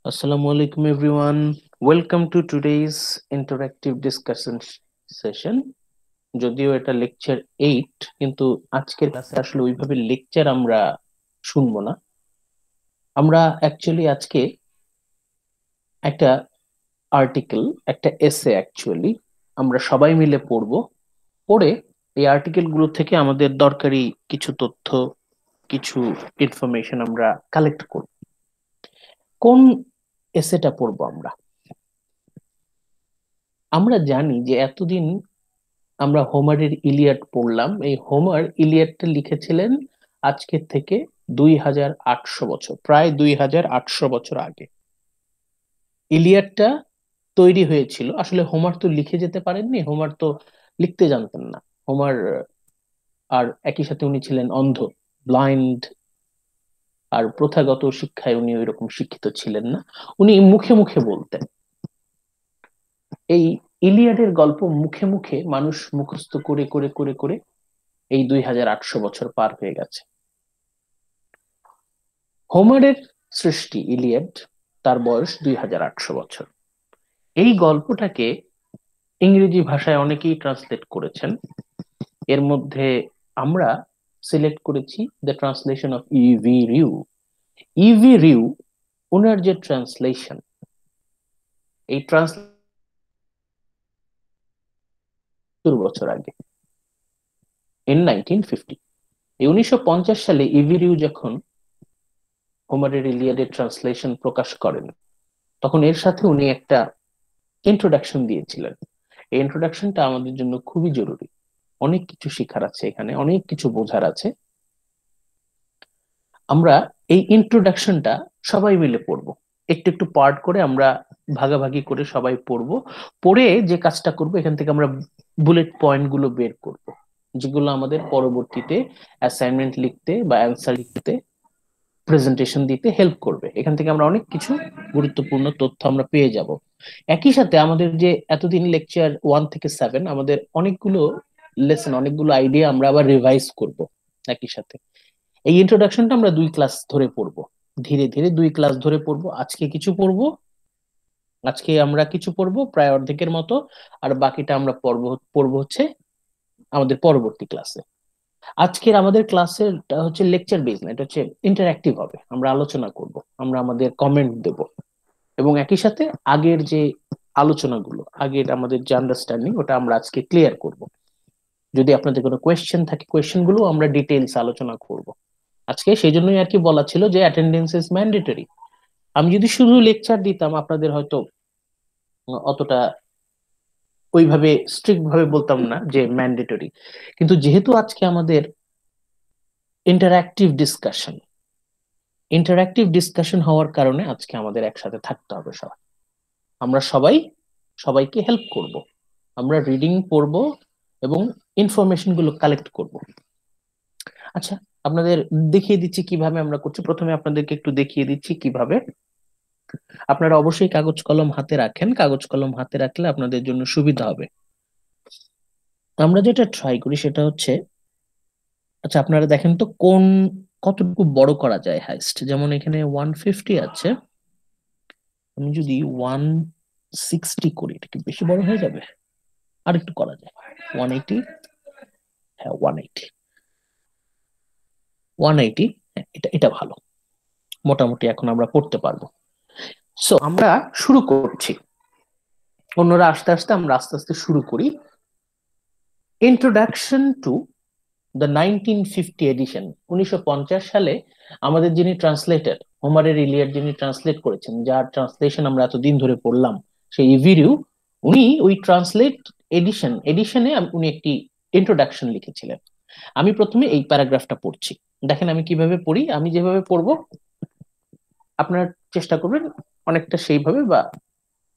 Assalamu alaikum everyone. Welcome to today's interactive discussion session. যদিও এটা lecture 8 কিন্তু আজকের ক্লাসে আসলে ওইভাবে লেকচার আমরা শুনবো না। আমরা অ্যাকচুয়ালি আজকে একটা আর্টিকেল, একটা এসে অ্যাকচুয়ালি আমরা সবাই মিলে পড়বো। পড়ে এই আর্টিকেল গুলো থেকে আমাদের দরকারি কিছু তথ্য, কিছু ইনফরমেশন আমরা কালেক্ট করব। কোন এসেটা পড়বো আমরা? আমরা জানি যে এতদিন আমরা হোমারের ইলিয়াড পড়লাম। এই হোমার ইলিয়াডটা লিখেছিলেন আজকের থেকে 2800 বছর, প্রায় 2800 বছর আগে ইলিয়াডটা তৈরি হয়েছিল। আসলে হোমার তো লিখে যেতে পারেননি, হোমার তো লিখতে জানতেন না। হোমার আর একই সাথে উনি ছিলেন অন্ধ, ব্লাইন্ড, আর প্রথাগত শিক্ষায় উনি ওইরকম শিক্ষিত ছিলেন না। উনি মুখে মুখে বলতেন। এই ইলিয়াডের গল্প মুখে মুখে মানুষ মুখস্থ করে করে করে করে এই 2800 বছর পার হয়ে গেছে। হোমারের সৃষ্টি ইলিয়াড, তার বয়স 2800 বছর। এই গল্পটাকে ইংরেজি ভাষায় অনেকেই ট্রান্সলেট করেছেন। এর মধ্যে আমরা সিলেক্ট করেছি the translation of E V Rieu. E V Rieu ওনার যে ট্রান্সলেশন, এই ট্রান্সলেশন বছর আগে, ইন 1950। এই 1950 সালে ইভি রিউ যখন হোমারের ইলিয়াডের ট্রান্সলেশন প্রকাশ করেন, তখন এর সাথে উনি একটা ইন্ট্রোডাকশন দিয়েছিলেন। এই ইন্ট্রোডাকশনটা আমাদের জন্য খুবই জরুরি। অনেক কিছু শেখার আছে এখানে, অনেক কিছু বোঝার আছে। আমরা এই ইন্ট্রোডাকশনটা সবাই মিলে পড়বো, একটু একটু পার্ট করে আমরা ভাগাভাগি করে সবাই পড়বো। পড়ে যে কাজটা করব, এখান থেকে আমরা বুলেট পয়েন্ট গুলো বের করব, যেগুলো আমাদের পরবর্তীতে অ্যাসাইনমেন্ট লিখতে বা অ্যান্সার লিখতে, প্রেজেন্টেশন দিতে হেল্প করবে। এখান থেকে আমরা অনেক কিছু গুরুত্বপূর্ণ তথ্য আমরা পেয়ে যাব। একই সাথে আমাদের যে এতদিন লেকচার 1 থেকে 7 আমাদের অনেকগুলো লেসন, অনেকগুলো আইডিয়া আমরা আবার রিভাইজ করব একই সাথে। এই ইন্ট্রোডাকশনটা আমরা 2 ক্লাস ধরে পড়বো, ধীরে ধীরে 2 ক্লাস ধরে পড়বো। আজকে কিছু পড়বো, আজকে আমরা কিছু পড়বো প্রায় অর্ধেকের মতো, আর বাকিটা আমরা পড়বো হচ্ছে আমাদের পরবর্তী ক্লাসে। আজকের আমাদের ক্লাসের হচ্ছে লেকচার বেস না, এটা হচ্ছে ইন্টারঅ্যাক্টিভ হবে। আমরা আলোচনা করব, আমরা আমাদের কমেন্ট দেব, এবং একই সাথে আগের যে আলোচনাগুলো, আগের আমাদের যে আন্ডারস্ট্যান্ডিং, ওটা আমরা আজকে ক্লিয়ার করব। যদি আপনাদের কোনো কোয়েশ্চেন থাকে, কোয়েশ্চেন গুলো আমরা ডিটেইলস আলোচনা করব আজকে। সেই জন্যই আর কি বলা ছিল যে অ্যাটেন্ডেন্স ইজ ম্যান্ডেটরি। আমি যদি শুধু লেকচার দিতাম, আপনাদের হয়তো অতটা ওইভাবে স্ট্রিক্ট ভাবে বলতাম না যে ম্যান্ডেটরি। কিন্তু যেহেতু আজকে আমাদের ইন্টারঅ্যাক্টিভ ডিসকাশন, ইন্টারঅ্যাক্টিভ ডিসকাশন হওয়ার কারণে আজকে আমাদের একসাথে থাকতে হবে সবাই। আমরা সবাই সবাইকে হেল্প করব, আমরা রিডিং পড়ব এবং ইনফরমেশন গুলো কালেক্ট করব। আচ্ছা, আপনাদের দেখিয়ে দিচ্ছি কিভাবে আমরা করছি। প্রথমে আপনাদেরকে একটু দেখিয়ে দিচ্ছি কিভাবে। আপনারা অবশ্যই কাগজ কলম হাতে রাখেন, কাগজ কলম হাতে রাখলে আপনাদের জন্য সুবিধা হবে। আমরা যেটা ট্রাই করি সেটা হচ্ছে, আচ্ছা আপনারা দেখেন তো কোন কতটুকু বড় করা যায় হাইস্ট। যেমন এখানে 150 আছে, আমি যদি 160 করি, এটা কি বেশি বড় হয়ে যাবে? আর একটু করা যায়, 180। হ্যাঁ, 180, 180। হ্যাঁ, এটা এটা ভালো। মোটামুটি এখন আমরা পড়তে পারবো। সো আমরা শুরু করছি, অন্যরা আস্তে আস্তে, আমরা আস্তে আস্তে শুরু করি। Introduction to the 1950 addition. 1950 সালে আমাদের যিনি ট্রান্সলেটর, হোমারের ইলিয়াড যিনি ট্রান্সলেট করেছেন, যার ট্রান্সলেশন আমরা এতদিন ধরে পড়লাম, সেই ইভিরিউ, উনি ওই ট্রান্সলেট এডিশনে উনি একটি ইন্ট্রোডাকশন লিখেছিলেন। আমি প্রথমে এই প্যারাগ্রাফটা পড়ছি। দেখেন আমি কিভাবে পড়ি। আমি যেভাবে পড়বো আপনারা চেষ্টা করবেন অনেকটা সেইভাবে, বা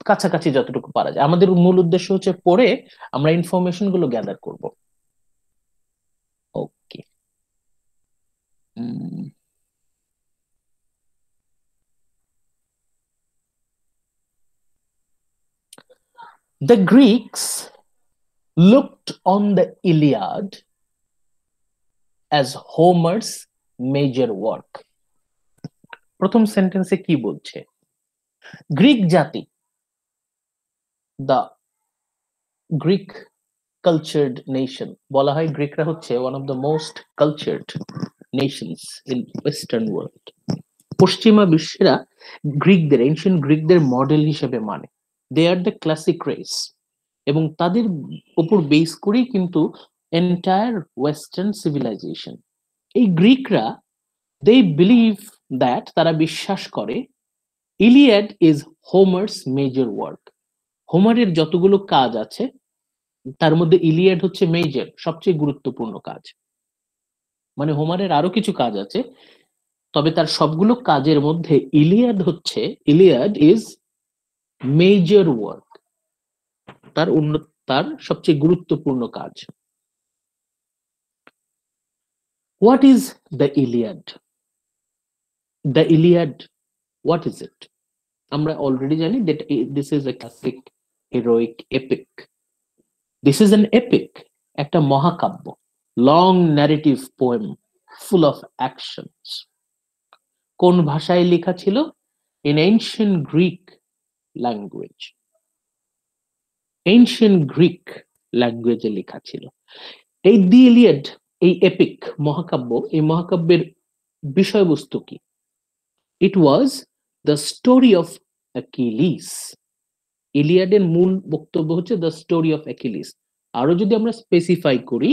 কাছাকাছি যতটুকু পারা যায়। আমাদের মূল উদ্দেশ্য হচ্ছে পড়ে আমরা ইনফরমেশন গুলো গ্যাদার করব। ওকে। The Greeks looked on the Iliad as Homer's major work. প্রথম সেন্টেন্সে কি বলছে? গ্রিক জাতি, দ্য গ্রিক কালচার্ড নেশন, বলা হয় গ্রিকরা হচ্ছে one of the most cultured Nations in western world. পশ্চিমা বিশ্বেরা গ্রিকদের, এনশিয়েন্ট গ্রিকদের মডেল হিসেবে মানে। দে আর দ্য ক্লাসিক রেস, এবং তাদের উপর বেস করেই কিন্তু এন্টায়ার ওয়েস্টার্ন সিভিলাইজেশন। এই গ্রিকরা, দে বিলিভ দ্যাট, তারা বিশ্বাস করে, Iliad is Homer's major work. হোমারের যতগুলো কাজ আছে তার মধ্যে ইলিয়াড হচ্ছে মেজর, সবচেয়ে গুরুত্বপূর্ণ কাজ। মানে হোমারের আরো কিছু কাজ আছে, তবে তার সবগুলো কাজের মধ্যে ইলিয়াড ইজ মেজর ওয়ার্ক, তার সবচেয়ে গুরুত্বপূর্ণ কাজ। What is the Iliad? The Iliad, what is it? আমরা অলরেডি জানি that this is a classic heroic epic. This is an epic, একটা মহাকাব্য, long narrative poem full of actions. কোন ভাষায় লেখা ছিল? In ancient Greek language. Ancient Greek ল্যাঙ্গুয়েজে লেখা ছিল। এই দি ইলিয়াড, এই এপিক মহাকাব্য, এই মহাকাব্যের বিষয়বস্তু কি? It was the story of Achilles. ইলিয়াডের মূল বক্তব্য হচ্ছে দ্য স্টোরি অফ অ্যাকিলিস। আরো যদি আমরা স্পেসিফাই করি,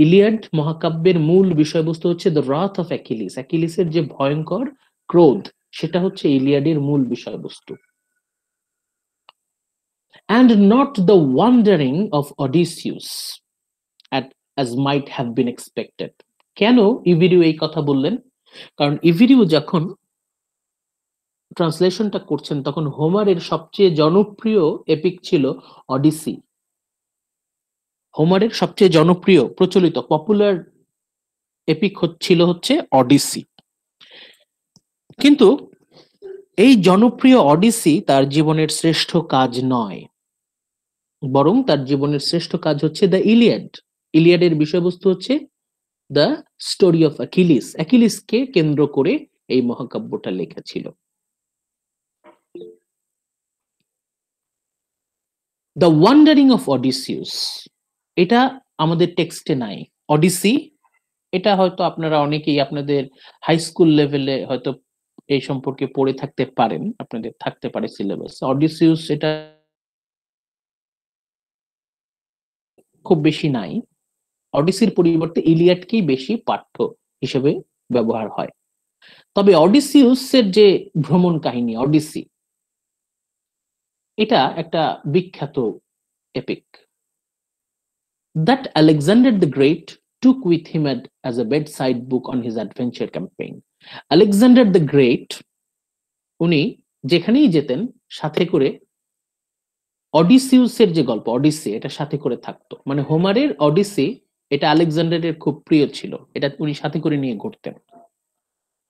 ইলিয়াড মহাকাব্যের মূল বিষয়বস্তু হচ্ছে দ্য রাথ অফ অ্যাকিলিস। অ্যাকিলিসের যে ভয়ঙ্কর ক্রোধ, সেটা হচ্ছে ইলিয়াডের মূল বিষয়বস্তু। and not the wandering of Odysseus as might have been expected. কেন ইভিরিউ এই কথা বললেন? কারণ ইভিরিউ যখন ট্রান্সলেশনটা করছেন তখন হোমারের সবচেয়ে জনপ্রিয় এপিক ছিল অডিসি। হোমারের সবচেয়ে জনপ্রিয় প্রচলিত পপুলার এপিক হচ্ছে অডিসি। কিন্তু এই জনপ্রিয় অডিসি তার জীবনের শ্রেষ্ঠ কাজ নয়, বরং তার জীবনের শ্রেষ্ঠ কাজ হচ্ছে দ্য ইলিয়াড। ইলিয়াডের বিষয়বস্তু হচ্ছে দ্য স্টোরি অফ অ্যাকিলিস। অ্যাকিলিসকে কেন্দ্র করে এই মহাকাব্যটা লেখা ছিল। দ্য ওয়ান্ডারিং অফ অডিসিউস, এটা আমাদের টেক্সটে নাই। অডিসি, এটা হয়তো আপনারা অনেকেই আপনাদের হাই স্কুল লেভেলে হয়তো এই সম্পর্কে পড়ে থাকতে পারেন, আপনাদের থাকতে পারে সিলেবাস। অডিসিউস এটা খুব বেশি নাই। অডিসির পরিবর্তে ইলিয়াডকেই বেশি পাঠ্য হিসেবে ব্যবহার হয়। তবে অডিসিউসের যে ভ্রমণ কাহিনী অডিসি, এটা একটা বিখ্যাত epic that Alexander the Great took with him as a bedside book on his adventure campaign. Alexander the Great, উনি যেখানেই যেতেন সাথে করে অডিসিউসের যে গল্প অডিসি, এটা সাথে করে থাকতো। মানে হোমারের অডিসি এটা আলেকজান্ডারের খুব প্রিয় ছিল, এটা উনি সাথে করে নিয়ে ঘুরতেন।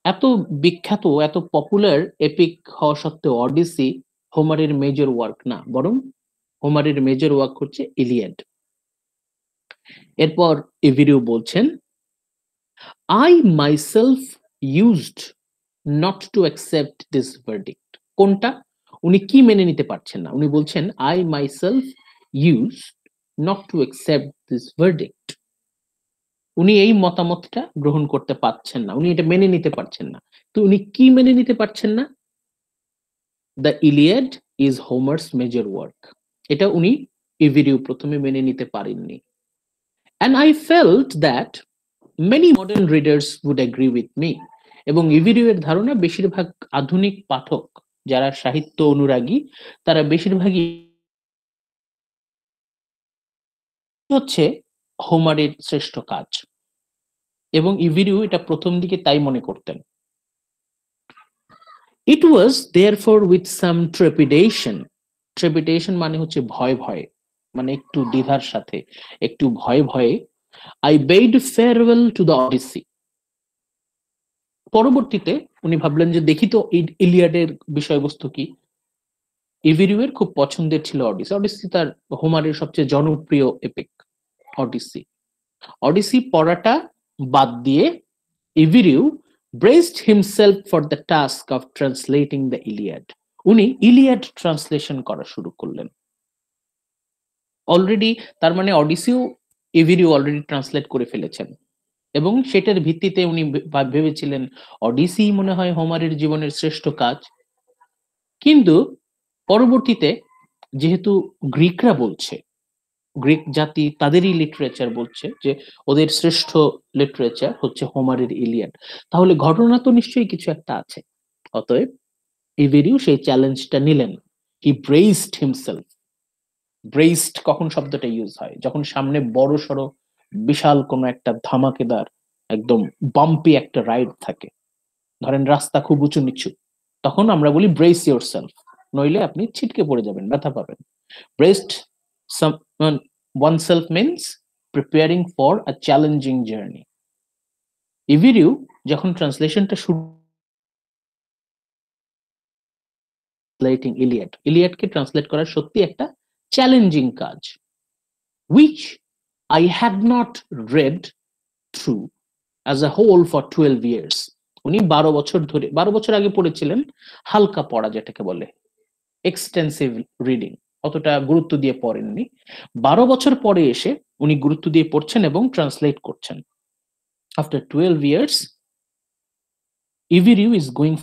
এত বিখ্যাত, এত পপুলার এপিক হওয়া সত্ত্বেও অডিসি হোমারের মেজর ওয়ার্ক না, বরং হোমারের মেজর ওয়ার্ক হচ্ছে ইলিয়াড। এরপর ইভিরিউ বলছেন, I myself used not to accept this verdict. কোনটা? উনি কি মেনে নিতে পারছেন না? উনি বলছেন I myself used not to accept this verdict. উনি এই মতামতটা গ্রহণ করতে পারছেন না, উনি এটা মেনে নিতে পারছেন না। তো উনি কি মেনে নিতে পারছেন না? The Iliad is Homer's major work. এটা উনি ইভিরিউ প্রথমে মেনে নিতে পারেননি। And I felt that many modern readers would agree with me. এবং ইভিরিউ এর ধারণা বেশিরভাগ আধুনিক পাঠক যারা সাহিত্য অনুরাগী তারা বেশিরভাগই হচ্ছে হোমারের শ্রেষ্ঠ কাজ, এবং ইভিরিউ এটা প্রথম দিকে তাই মনে করতেন। It was therefore with some trepidation. Trepidation মানে হচ্ছে ভয় ভয়ে, মানে একটু দ্বিধার সাথে, একটু ভয়ে ভয়ে I bade farewell to the Odyssey. পরবর্তীতে উনি ভাবলেন যে দেখি তো ইলিয়াডের বিষয়বস্তু কি। ইভিরিউ এর খুব পছন্দের ছিল অডিসি। অডিসি তার হোমারের সবচেয়ে জনপ্রিয় এপিক অডিসি। অডিসি পড়াটা বাদ দিয়ে ইভিরিউ braced himself for the task of translating the Iliad. উনি ইলিয়াড ট্রান্সলেশন করা শুরু করলেন। অলরেডি তার মানে অডিসিও এভিরিও অলরেডি ট্রান্সলেট করে ফেলেছেন, এবং সেটার ভিত্তিতে উনি ভেবেছিলেন অডিসি মনে হয় হোমারের জীবনের শ্রেষ্ঠ কাজ। কিন্তু পরবর্তীতে যেহেতু গ্রিকরা বলছে, গ্রিক জাতি তাদেরই লিটারেচার বলছে যে ওদের শ্রেষ্ঠ লিটারেচার হচ্ছে হোমারের ইলিয়াড, তাহলে ঘটনা তো নিশ্চয়ই কিছু একটা আছে। অতএব ইভেরিউ সেই চ্যালেঞ্জটা নিলেন। হি ব্রেসড হিমসেলফ। ব্রেসড কখন শব্দটা ইউজ হয়? যখন সামনে বড় সড়ো বিশাল কোনো একটা ধামাকেদার একদম বাম্পি একটা রাইড থাকে, ধরেন রাস্তা খুব উঁচু নিচু, তখন আমরা বলি ব্রেস ইউর সেলফ, নইলে আপনি ছিটকে পড়ে যাবেন, ব্যথা পাবেন। Based oneself means preparing for a challenging journey. ইভিরিউ যখন ট্রান্সলেশনটা শুরু, ইলিয়াডকে ট্রান্সলেট করা সত্যি একটা চ্যালেঞ্জিং কাজ, which I had not read through as a whole for 12 years. উনি 12 বছর ধরে, 12 বছর আগে পড়েছিলেন হালকা পড়া যেটাকে বলে, এক্সটেন্সিভ রিডিং, অতটা গুরুত্ব দিয়ে পড়েননি। 12 বছর পরে এসে উনি গুরুত্ব দিয়ে পড়ছেন এবং ট্রান্সলেট করছেন। After 12 years, Iviriu is going.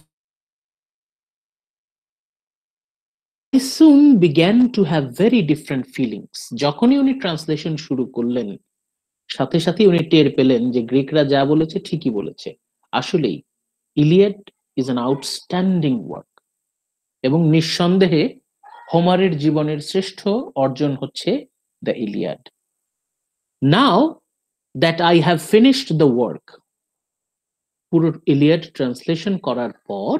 He soon began to have very different feelings. যখনই উনি ট্রান্সলেশন শুরু করলেন, সাথে সাথে উনি টের পেলেন যে গ্রিকরা যা বলেছে ঠিকই বলেছে। আসলেই Iliad is an outstanding work, এবং নিঃসন্দেহে হোমারের জীবনের শ্রেষ্ঠ অর্জন হচ্ছে the Iliad. Now that I have finished the work, পুরো ইলিয়াড ট্রান্সলেশন করার পর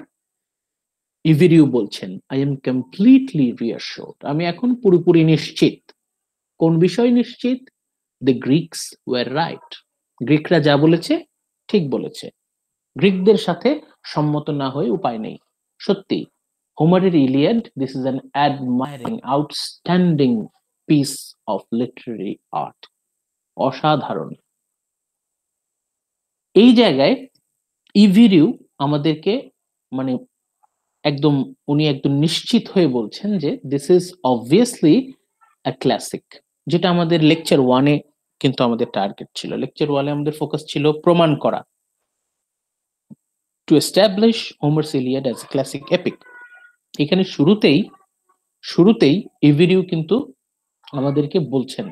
ইভিরিউ বলছেন, আই এম কমপ্লিটলি রিঅ্যাশোর্ড, আমি এখন পুরোপুরি নিশ্চিত। কোন বিষয় নিশ্চিত? দ্য গ্রিকস ওয়ার রাইট, গ্রিকরা যা বলেছে ঠিক বলেছে। গ্রিকদের সাথে সম্মত না হয়ে উপায় নেই। সত্যি হোমারের Iliad, this is an admiring outstanding piece of literary art, অসাধারণ। এই জায়গায় ইভিরিউ আমাদেরকে মানে একদম উনি একদম নিশ্চিত হয়ে বলছেন যে this is obviously a classic, যেটা আমাদের লেকচার 1-এ কিন্তু আমাদের টার্গেট ছিল। লেকচার 1-এ আমাদের ফোকাস ছিল প্রমাণ করা, to establish Homer's Iliad as a classic epic. এখানে শুরুতেই ইভিরিউ কিন্তু আমাদেরকে বলছেন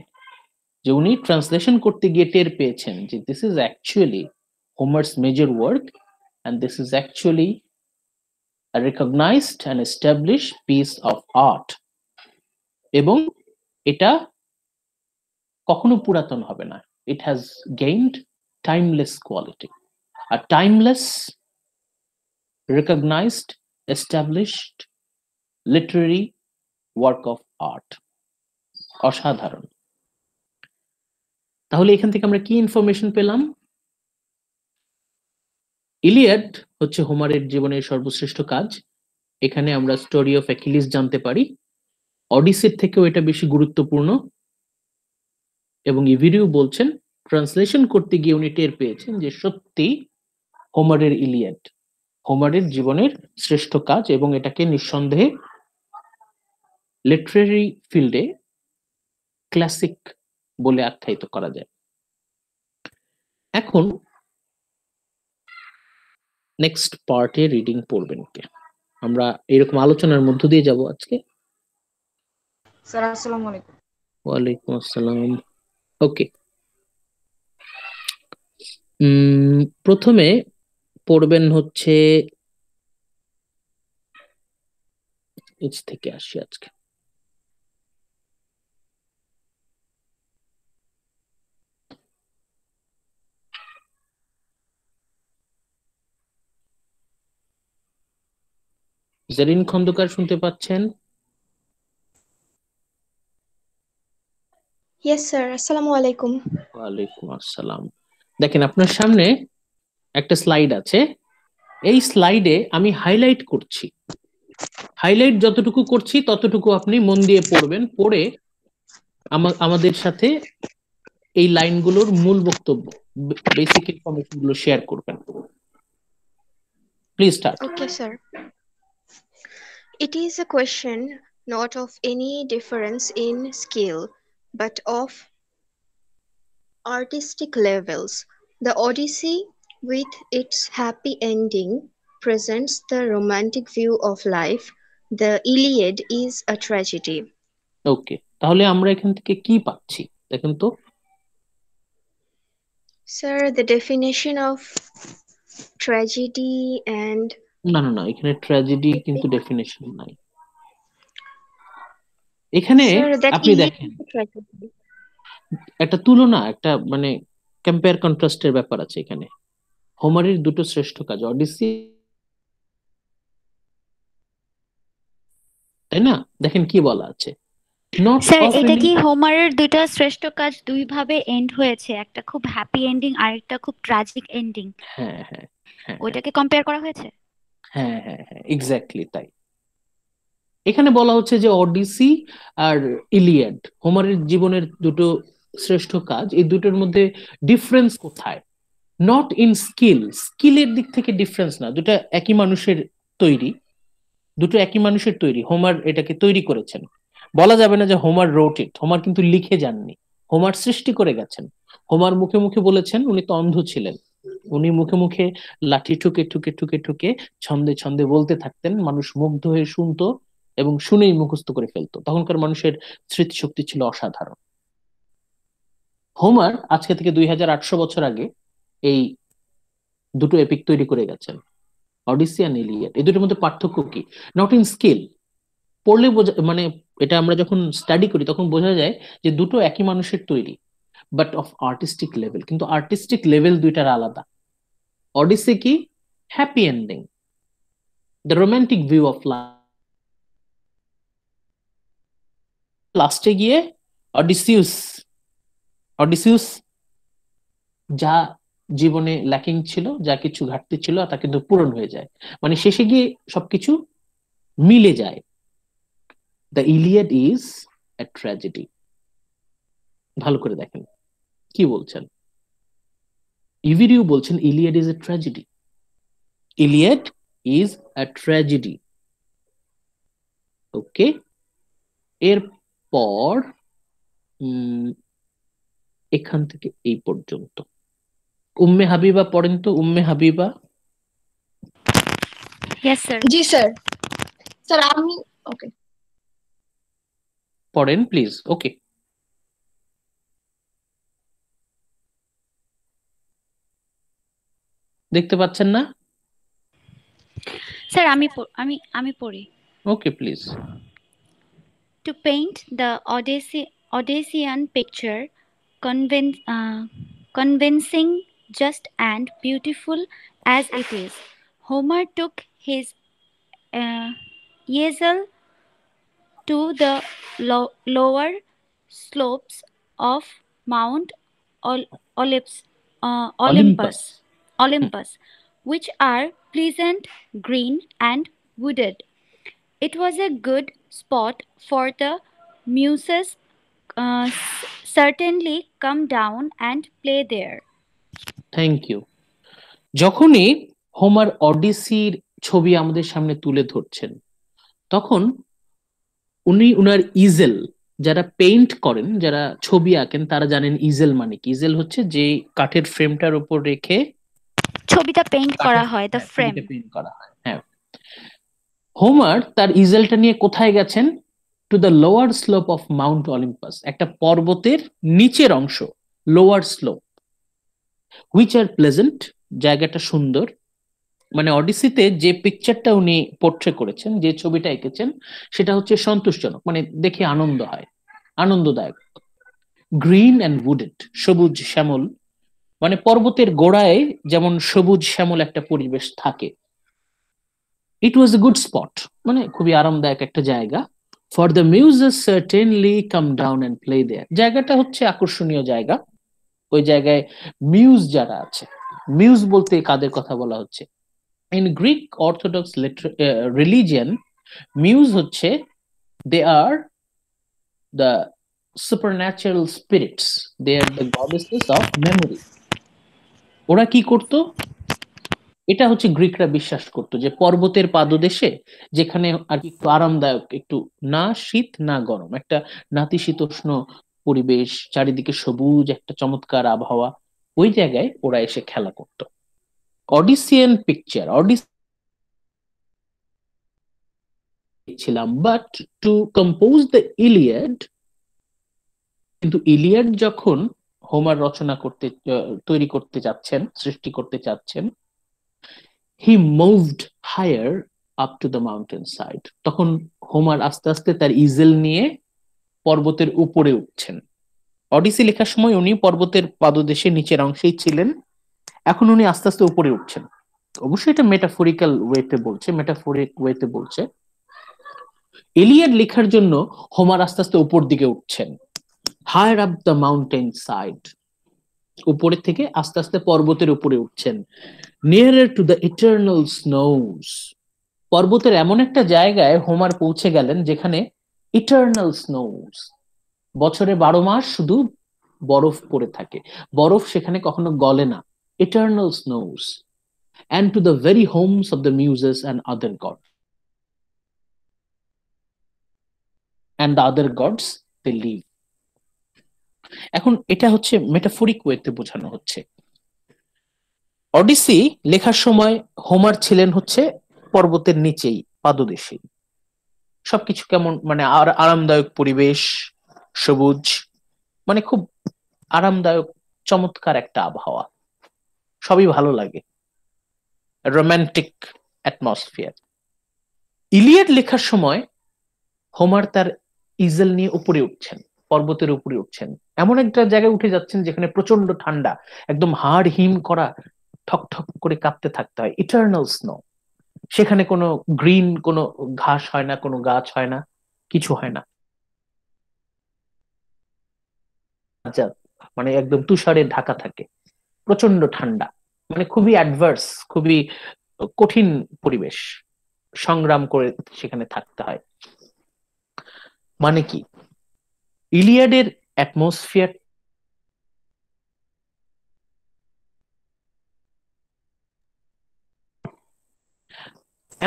যে উনি ট্রান্সলেশন করতে গিয়ে টের পেয়েছেন যে this is actually Homer's major work and this is actually a recognized and established piece of art, এবং এটা কখনো পুরাতন হবে না। It has gained timeless quality, a timeless, recognized, established literary work of art. অসাধারণ। তাহলে এখান থেকে আমরা কি ইনফরমেশন পেলাম? ইলিয়াড হচ্ছে হোমারের জীবনের সর্বশ্রেষ্ঠ কাজ। এখানে আমরা স্টোরি অফ অ্যাকিলিস জানতে পারি, অডিসির থেকেও এটা বেশি গুরুত্বপূর্ণ। এবং ইভিরিউ বলছেন ট্রান্সলেশন করতে গিয়ে উনি টের পেয়েছেন যে সত্যি হোমারের ইলিয়াড হোমারের জীবনের শ্রেষ্ঠ কাজ, এবং এটাকে নিঃসন্দেহে লিটারেরি ফিল্ডে ক্লাসিক বলে আখ্যায়িত করা যায়। এখন নেক্সট পার্টে রিডিং পড়বেন কে? আমরা এরকম আলোচনার মধ্য দিয়ে যাব আজকে। স্যার আসসালামু আলাইকুম। ওয়ালাইকুম আসসালাম। ওকে, প্রথমে পড়বেন হচ্ছে থেকে আসি আজকে। জেরিন খন্দকার শুনতে পাচ্ছেন? ইয়েস স্যার, আসসালামু আলাইকুম। ওয়ালাইকুম আসসালাম। দেখেন আপনার সামনে একটা স্লাইড আছে, এই স্লাইডে আমি হাইলাইট করছি, হাইলাইট যতটুকু করছি ততটুকু আপনি মন দিয়ে পড়বেন, পড়ে আমাদের সাথে এই লাইনগুলোর মূল বক্তব্য, বেসিক ইনফরমেশন গুলো শেয়ার করবেন। Please start. Okay, sir. It is a question not of any difference in skill, but of artistic levels. The Odyssey, with its happy ending, presents the romantic view of life. The Iliad is a tragedy. ওকে, তাহলে আমরা এখান থেকে কি পাচ্ছি দেখেন তো। Sir, the definition of tragedy and না না না, এখানে ট্র্যাজেডি কিন্তু ডেফিনেশন নাই এখানে। sir, that আপনি Iliad দেখেন is a tragedy. একটা তুলনা, একটা মানে কম্পেয়ার কন্ট্রাস্টের ব্যাপার আছে এখানে। হোমারের দুটো শ্রেষ্ঠ কাজ, অডিসি, তাই না? দেখেন কি বলা আছে, নট স্যার অফ এটা এনি। কি হোমারের দুইটা শ্রেষ্ঠ কাজ দুই ভাবে এন্ড হয়েছে, একটা খুব হ্যাপি এন্ডিং আর একটা খুব ট্র্যাজিক এন্ডিং, হ্যাঁ হ্যাঁ হ্যাঁ ওইটাকে কম্পেয়ার করা হয়েছে? হ্যাঁ হ্যাঁ হ্যাঁ, এক্স্যাক্টলি তাই। এখানে বলা হচ্ছে যে অডিসি আর ইলিয়াড হোমারের জীবনের দুটো শ্রেষ্ঠ কাজ, এই দুটোর মধ্যে ডিফারেন্স কোথায়? নট ইন স্কিল, স্কিলের দিক থেকে ডিফারেন্স না, দুটো একই মানুষের তৈরি, দুটো একই মানুষের তৈরি। হোমার এটাকে তৈরি করেছেন, বলা যাবে না যে হোমার রোট ইট, হোমার কিন্তু লিখে যাননি, হোমার সৃষ্টি করে গেছেন। হোমার মুখে মুখে বলেছেন, উনি তো অন্ধ ছিলেন, উনি মুখে মুখে লাঠি ঠুকে ঠুকে ঠুকে ঠুকে ছন্দে ছন্দে বলতে থাকতেন, মানুষ মুগ্ধ হয়ে শুনতো এবং শুনেই মুখস্থ করে ফেলতো। তখনকার মানুষের স্মৃতিশক্তি ছিল অসাধারণ। হোমার আজকে থেকে 2800 বছর আগে এই দুটো এপিক তৈরি করে গেছেন, অডিসি আর ইলিয়াড। এই দুটোর মধ্যে পার্থক্য কি? নট ইন স্কিল, পড়লে বোঝা মানে এটা আমরা যখন স্টাডি করি তখন বোঝা যায় যে দুটো একই মানুষের তৈরি, বাট অফ আর্টিস্টিক লেভেল, কিন্তু আর্টিস্টিক লেভেল দুইটার আলাদা। অডিসি কি? Happy ending, the romantic view of life. লাস্টে গিয়ে অডিসিউস, অডিসিউস যা জীবনে ল্যাকিং ছিল, যা কিছু ঘাটতি ছিল তা কিন্তু পূরণ হয়ে যায়, মানে শেষে গিয়ে সবকিছু মিলে যায়। The Iliad is a tragedy. ভালো করে দেখেন কি বলছেন, ইভিরিউ বলছেন Iliad is a tragedy, Iliad is a tragedy. Okay, এরপর এখান থেকে এই পর্যন্ত। উম্মে হাবিবা পড়েন তো, উম্মে হাবিবা ইয়েস স্যার। জি স্যার। স্যার আমি ওকে। পড়েন প্লিজ। ওকে, দেখতে পাচ্ছেন না? স্যার আমি পড়ি। Okay please. To paint the Odyssean picture convincing, just and beautiful as it is, Homer took his easel to the lower slopes of Mount Olympus, Olympus. Olympus, which are pleasant, green, and wooded. It was a good spot for the muses certainly come down and play there. Thank you. যখনই Homer অডিসির ছবি আমাদের সামনে তুলে ধরছেন তখন উনি উনার ইজেল, যারা পেইন্ট করেন, যারা ছবি আঁকেন তারা জানেন ইজেল মানে কি। ইজেল হচ্ছে যে কাঠের ফ্রেমটার উপর রেখে ছবিটা পেইন্ট করা হয়, দ্য ফ্রেম। পেইন্ট করা হয়, হ্যাঁ। হোমার তার ইজেলটা নিয়ে কোথায় গেছেন? To the lower slope of Mount Olympus, একটা পর্বতের নিচের অংশ, lower slope, which are pleasant, জায়গাটা সুন্দর। মানে অডিসিতে যে পিকচারটা উনি পোর্ট্রে করেছেন, যে ছবিটা এঁকেছেন সেটা হচ্ছে সন্তোষজনক, মানে দেখে আনন্দ হয়, আনন্দদায়ক। গ্রিন অ্যান্ড উডেড, সবুজ শ্যামল, মানে পর্বতের গোড়ায় যেমন সবুজ শ্যামল একটা পরিবেশ থাকে। ইট ওয়াজ এ গুড স্পট, মানে খুবই আরামদায়ক একটা জায়গা। For the Muses certainly come down and play there, জায়গাটা হচ্ছে আকর্ষণীয় জায়গা। ওই জায়গায় মিউজ যারা আছে, মিউজ বলতে কাদের কথা বলা হচ্ছে? In Greek orthodox religion muse হচ্ছে, they are the supernatural spirits, they are the goddesses of memory. ওরা কি করতো? এটা হচ্ছে গ্রিকরা বিশ্বাস করতো যে পর্বতের পাদদেশে, যেখানে আর কি একটু আরামদায়ক, একটু না শীত না গরম, একটা নাতিশীতোষ্ণ পরিবেশ, চারিদিকে সবুজ একটা চমৎকার আবহাওয়া, ওই জায়গায় ওরা এসে খেলা করতো। অডিসিয়ান পিকচার, ছিলাম, but to compose the Iliad, কিন্তু ইলিয়াড যখন হোমার রচনা করতে তৈরি করতে যাচ্ছেন, সৃষ্টি করতে চাচ্ছেন, he moved higher up to the mountain side, তখন হোমার আস্তে আস্তে তার ইজেল নিয়ে পর্বতের উপরে উঠছেন। অডিসি লেখার সময় উনি পর্বতের পাদদেশে নিচের অংশেই ছিলেন, এখন উনি আস্তে আস্তে উপরে উঠছেন। অবশ্যই এটা মেটাফোরিক্যাল ওয়েতে বলছে, মেটাফোরিক ওয়েতে বলছে। ইলিয়াড লেখার জন্য হোমার আস্তে আস্তে উপর দিকে উঠছেন, higher up the mountain side, উপরে থেকে আস্তে আস্তে পর্বতের উপরে উঠছেন। Nearer to the eternal snows, পর্বতের এমন একটা জায়গায় হোমার পৌঁছে গেলেন যেখানে ইটার্নাল স্নোস, বছরে 12 মাস শুধু বরফ পড়ে থাকে, বরফ সেখানে কখনো গলে না, eternal স্নোস, and to the very homes of the muses and other gods, and the other gods they live. এখন এটা হচ্ছে মেটাফরিক ওয়েতে বোঝানো হচ্ছে। অডিসি লেখার সময় হোমার ছিলেন হচ্ছে পর্বতের নিচেই, পাদদেশেই, সবকিছু কেমন মানে আরামদায়ক পরিবেশ, সবুজ, মানে খুব আরামদায়ক চমৎকার একটা আবহাওয়া, সবই ভালো লাগে, রোমান্টিক অ্যাটমসফিয়ার। ইলিয়াড লেখার সময় হোমার তার ইজেল নিয়ে উপরে উঠছেন, পর্বতের উপরে উঠছেন, এমন একটা জায়গায় উঠে যাচ্ছেন যেখানে প্রচন্ড ঠান্ডা, একদম হাড় হিম করা, ঠক ঠক করে কাঁপতে থাকতে হয়, ইটার্নাল স্নো, সেখানে কোনো গ্রিন, কোনো ঘাস হয় না, কোনো গাছ হয় না, কিছু হয় না, মানে একদম তুষারে ঢাকা থাকে, প্রচন্ড ঠান্ডা, মানে খুবই অ্যাডভার্স, খুবই কঠিন পরিবেশ, সংগ্রাম করে সেখানে থাকতে হয়। মানে কি, ইলিয়াডের অ্যাটমসফিয়ার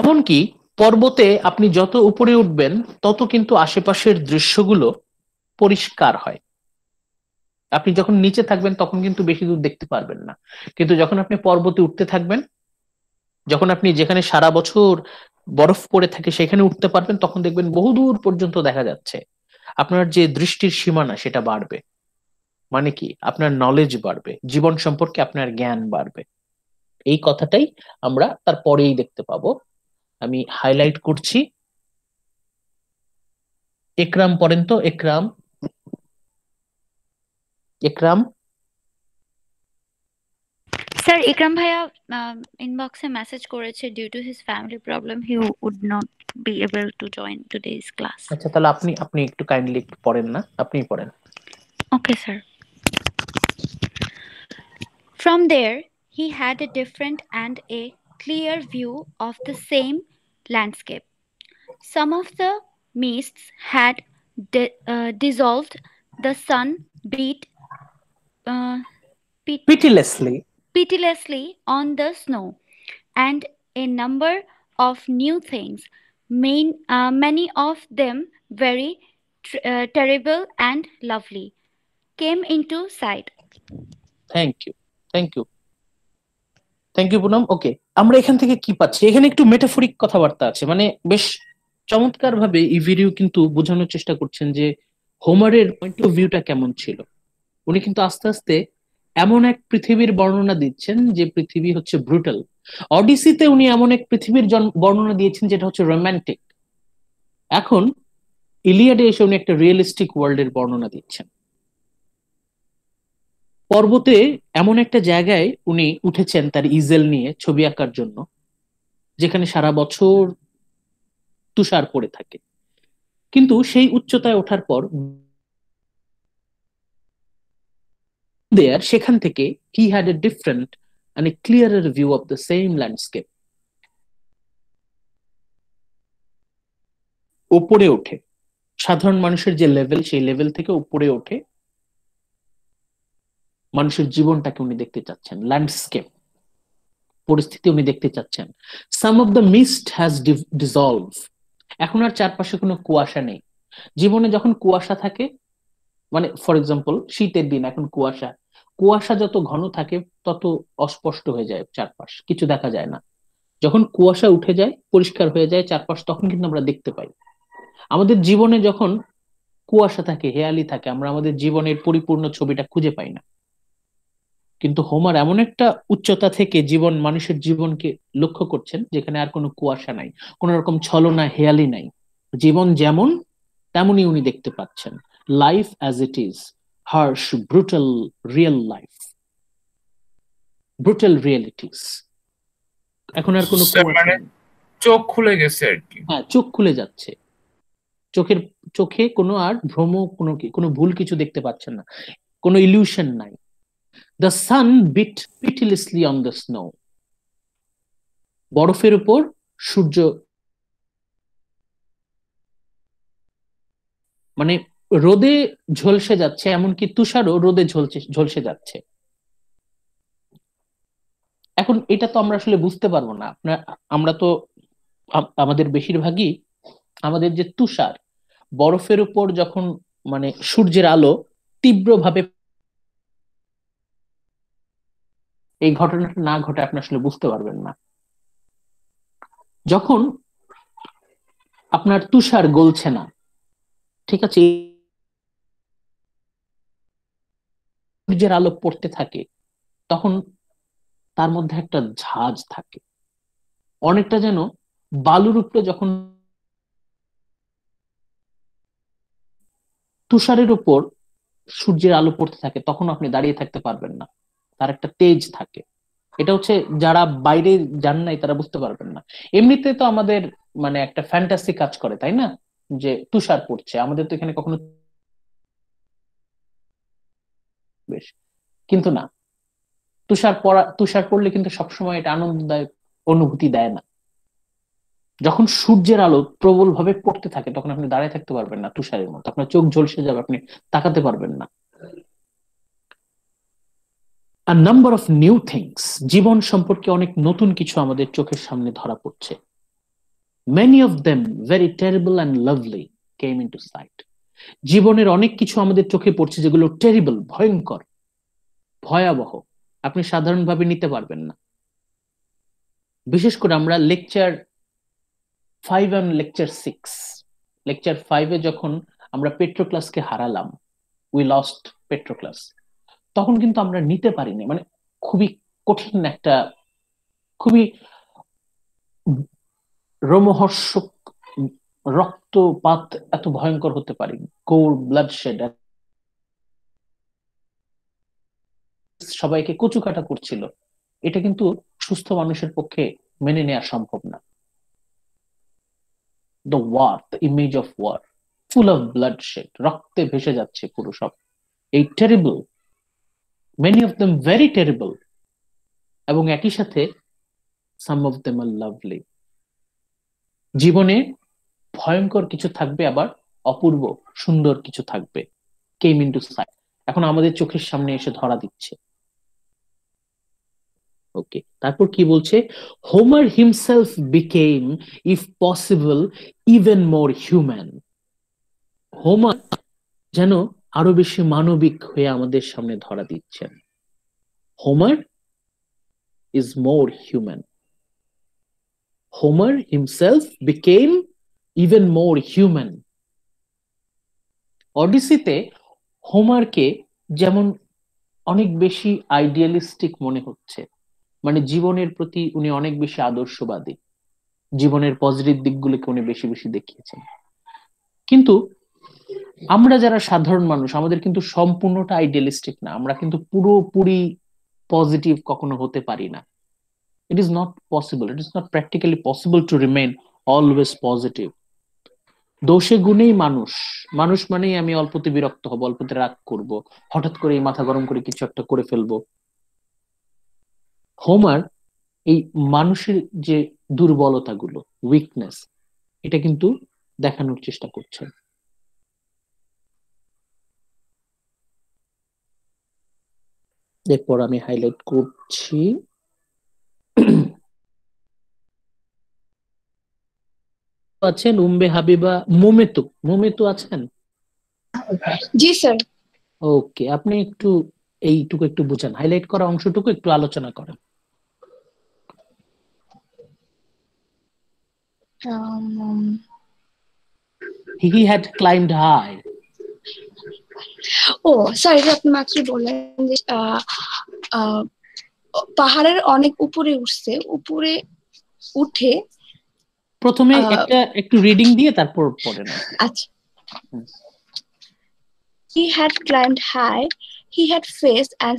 এমনকি পর্বতে আপনি যত উপরে উঠবেন তত কিন্তু আশেপাশের দৃশ্যগুলো পরিষ্কার হয়। আপনি যখন নিচে থাকবেন তখন কিন্তু বেশি দূর দেখতে পারবেন না, কিন্তু যখন আপনি পর্বতে উঠতে থাকবেন, যখন আপনি যেখানে সারা বছর বরফ পড়ে থাকে সেখানে উঠতে পারবেন, তখন দেখবেন বহুদূর পর্যন্ত দেখা যাচ্ছে। আপনার যে দৃষ্টির সীমানা সেটা বাড়বে, মানে কি আপনার নলেজ বাড়বে, জীবন সম্পর্কে আপনার জ্ঞান বাড়বে। এই কথাটাই আমরা তারপরেই দেখতে পাবো। আমি হাইলাইট করছি। একরাম পড়েন তো, একরাম, একরাম। স্যার ইকরাম ভাইয়া ইনবক্সে মেসেজ করেছে, due to his family problem he would not be able to join today's class. আচ্ছা, তাহলে আপনি আপনি একটু কাইন্ডলি একটু পড়েন না, আপনিই পড়েন। Okay, sir. From there, he had a different and a clear view of the same landscape. Some of the mists had dissolved, the sun beat uh, পিটিলেসলি pitilessly on the snow, and a number of new things, many of them very terrible and lovely, came into sight. Thank you, thank you, thank you Poonam. Okay, আমরা এখান থেকে কি পাচ্ছি, এখানে একটু metaphoric কথাবার্তা আছে, মানে বেশ চমৎকার ভাবে ইভিরিউ কিন্তু বোঝানোর চেষ্টা করছেন যে হোমারের পয়েন্ট অফ ভিউটা কেমন ছিল। উনি কিন্তু আস্তে আস্তে এমন এক পৃথিবীর বর্ণনা দিচ্ছেন যে পৃথিবী হচ্ছে ব্রুটাল। অডিসিতে উনি এমন এক পৃথিবীর বর্ণনা দিয়েছেন যেটা হচ্ছে রোমান্টিক। এখন ইলিয়াডে এসে উনি একটা রিয়েলিস্টিক ওয়ার্ল্ডের বর্ণনা দিচ্ছেন। পর্বতে এমন একটা জায়গায় উনি উঠেছেন তার ইজেল নিয়ে ছবি আঁকার জন্য, যেখানে সারা বছর তুষার পড়ে থাকে, কিন্তু সেই উচ্চতায় ওঠার পর সেখান থেকে he had a different and a clearer view of the same landscape. উপরে ওঠে সাধারণ মানুষের যে লেভেল, সেই লেভেল থেকে উপরে ওঠে মানুষের জীবনটাকে উনি দেখতে চাচ্ছেন, ল্যান্ডস্কেপ। পরিস্থিতি উনি দেখতে চাচ্ছেন। Some of the mist has dissolve, এখন আর চারপাশে কোনো কুয়াশা নেই। জীবনে যখন কুয়াশা থাকে, মানে ফর এক্সাম্পল শীতের দিন, এখন কুয়াশা, কুয়াশা যত ঘন থাকে তত অস্পষ্ট হয়ে যায় চারপাশ, কিছু দেখা যায় না। যখন কুয়াশা উঠে যায়, পরিষ্কার হয়ে যায় চারপাশ, তখন কিন্তু আমরা দেখতে পাই। আমাদের জীবনে যখন কুয়াশা থাকে, হেয়ালি থাকে, আমরা আমাদের জীবনের পরিপূর্ণ ছবিটা খুঁজে পাই না। কিন্তু হোমার এমন একটা উচ্চতা থেকে মানুষের জীবনকে লক্ষ্য করছেন যেখানে আর কোনো কুয়াশা নাই, কোন রকম ছলনা হেয়ালি নাই, জীবন যেমন তেমনই উনি দেখতে পাচ্ছেন। Life as it is, harsh brutal real life, brutal realities, এখন আর কোনো স্যার কুয়াশা মানে নেই। চোখ খুলে গেছে আর কি। হ্যাঁ, চোখ খুলে যাচ্ছে, চোখের চোখে কোনো আর ভ্রম, কোনো ভুল কিছু দেখতে পাচ্ছেন না, কোনো ইলিউশন নাই। The sun beat pitilessly on the snow, বরফের উপর সূর্য মানে রোদে ঝলসে যাচ্ছে, এমনকি তুষারও রোদে ঝলসে যাচ্ছে। এখন এটা তো আমরা আসলে বুঝতে পারবো না। আমরা তো আমাদের বেশিরভাগই আমাদের যে তুষার, বরফের উপর যখন মানে সূর্যের আলো তীব্রভাবে, এই ঘটনাটা না ঘটে আপনি আসলে বুঝতে পারবেন না। যখন আপনার তুষার গলছে না, ঠিক আছে, সূর্যের আলো পড়তে থাকে, তখন তার মধ্যে একটা ঝাঁজ থাকে, অনেকটা যেন বালুর উপরে যখন তুষারের উপর সূর্যের আলো পড়তে থাকে তখন আপনি দাঁড়িয়ে থাকতে পারবেন না, তার একটা তেজ থাকে। এটা হচ্ছে যারা বাইরে যান নাই তারা বুঝতে পারবেন না। এমনিতে তো আমাদের মানে একটা ফ্যান্টাসি কাজ করে, তাই না, যে তুষার পড়ছে, আমাদের তো এখানে কখনো বেশ, কিন্তু না, তুষার পড়লে কিন্তু সবসময় এটা আনন্দদায়ক অনুভূতি দেয় না। যখন সূর্যের আলো প্রবল ভাবে পড়তে থাকে তখন আপনি দাঁড়িয়ে থাকতে পারবেন না, তুষারের মতো আপনার চোখ ঝলসে যাবে, আপনি তাকাতে পারবেন না। A number of new things, জীবন সম্পর্কে অনেক নতুন কিছু আমাদের চোখের সামনে ধরা পড়ছে। Many of them very terrible and lovely came into sight, জীবনের অনেক কিছু আমাদের চোখে পড়ছে যেগুলো টেরিবল, ভয়ঙ্কর, ভয়াবহ, আপনি সাধারণভাবে নিতে পারবেন না। বিশেষ করে আমরা লেকচার 5 এবং লেকচার 5-এ যখন আমরা পেট্রোক্লাসকে হারালাম, উই লস্ট পেট্রোক্লাস, তখন কিন্তু আমরা নিতে পারিনি, মানে খুবই কঠিন একটা, খুবই রোমহর্ষক, রক্তপাত এত ভয়ঙ্কর হতে পারে, গোর ব্লাডশেড, সবাইকে কচুকাটা করছিল, এটা কিন্তু সুস্থ মানুষের পক্ষে মেনে নেওয়া সম্ভব না। The war, the image of war, full of bloodshed, রক্তে ভেসে যাচ্ছে পুরো সব, এই terrible, many of them very terrible, এবং একই সাথে some of them are lovely, জীবনে ভয়ঙ্কর কিছু থাকবে, আবার অপূর্ব সুন্দর কিছু থাকবে, কেম ইনটু সাইট, এখন আমাদের চোখের সামনে এসে ধরা দিচ্ছে। ওকে, তারপর কি বলছে, Homer himself became if possible even more human, Homer যেন আরো বেশি মানবিক হয়ে আমাদের সামনে ধরা দিচ্ছেন। Homer is more human, Homer himself became even more human. অডিসিতে হোমারকে যেমন অনেক বেশি আইডিয়ালিস্টিক মনে হচ্ছে, মানে জীবনের প্রতি উনি অনেক বেশি আদর্শবাদী, জীবনের পজিটিভ দিকগুলোকে উনি বেশি বেশি দেখিয়েছেন। কিন্তু আমরা যারা সাধারণ মানুষ, আমাদের কিন্তু সম্পূর্ণটা আইডিয়ালিস্টিক না, আমরা কিন্তু পুরোপুরি পজিটিভ কখনো হতে পারি না। It is not possible, it is not practically possible to remain always positive. দোষে গুণেই মানুষ, মানুষ মানেই আমি অল্পতে বিরক্ত হব, অল্পতে রাগ করব, হঠাৎ করে মাথা গরম করে কিছু একটা করে ফেলবো। হোমার এই মানুষের যে দুর্বলতাগুলো, উইকনেস, এটা কিন্তু দেখানোর চেষ্টা করছেন। এরপর আমি হাইলাইট করছি আছেন উম্বে হাবিবা মোমেতু, মোমেতু আছেন? জি স্যার। ওকে, আপনি একটু এইটুকু একটু বুঝান, হাইলাইট করা অংশটুকু একটু আলোচনা করেন। He had climbed high. Oh sir, এটা আপনি মাত্র বললেন যে আহ, পাহাড়ের অনেক উপরে উঠছে, উপরে উঠে প্রথমে আহ, একটা একটু রিডিং দিয়ে তারপর পড়েন। আচ্ছা। He had climbed high, he had faced and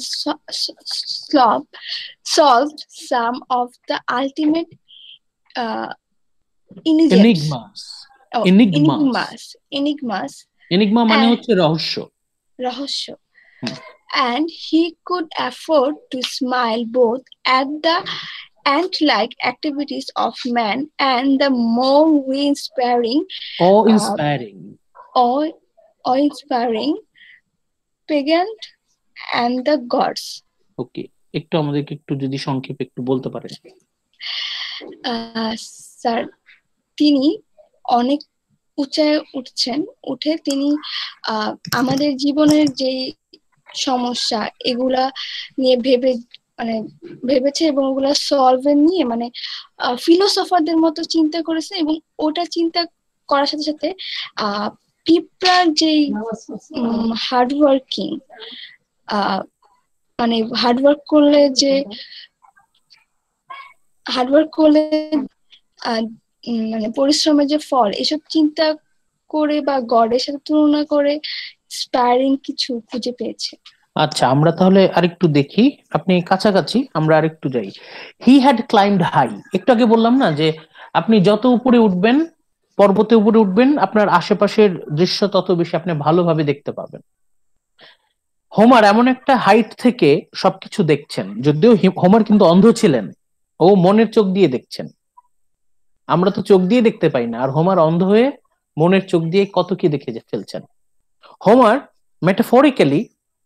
solved some of the ultimate enigmas. Oh, enigmas. Enigma মানে And- হচ্ছে রহস্য। রহস্য. And he could afford to smile both at the ant-like activities of man and the more inspiring awe-inspiring pageant and the gods. ওকে, একটু আমাদেরকে একটু যদি সংক্ষেপে একটু বলতে পারেন। স্যার, তিনি অনেক উঁচায় উঠছেন, উঠে তিনি আমাদের জীবনের যে সমস্যা এগুলা নিয়ে ভেবেছে এবং ওগুলা সলভের নিয়ে ফিলোসফারদের মতো চিন্তা করেছে, এবং ওটা চিন্তা করার সাথে সাথে পিঁপড়ার যে হার্ডওয়ার্কিং, হার্ডওয়ার্ক করলে পরিশ্রমের যে ফল, এসব চিন্তা করে বা গডের সাথে তুলনা করে ইন্সপায়ারিং কিছু খুঁজে পেয়েছে। আচ্ছা, আমরা তাহলে আরেকটু দেখি, আপনি কাছাকাছি, আমরা আরেকটু যাই। হি হ্যাড ক্লাইম্বড হাই, একটু আগে বললাম না যে আপনি যত উপরে উঠবেন, পর্বতে উপরে উঠবেন, আপনার আশেপাশের দৃশ্য তত বেশি আপনি ভালোভাবে দেখতে পাবেন। হোমার এমন একটা হাইট থেকে সবকিছু দেখছেন, যদিও হোমার কিন্তু অন্ধ ছিলেন, ও মনের চোখ দিয়ে দেখছেন। আমরা তো চোখ দিয়ে দেখতে পাই না, আর হোমার অন্ধ হয়ে মনের চোখ দিয়ে কত কি দেখে ফেলছেন। হোমার মেটাফরিক্যালি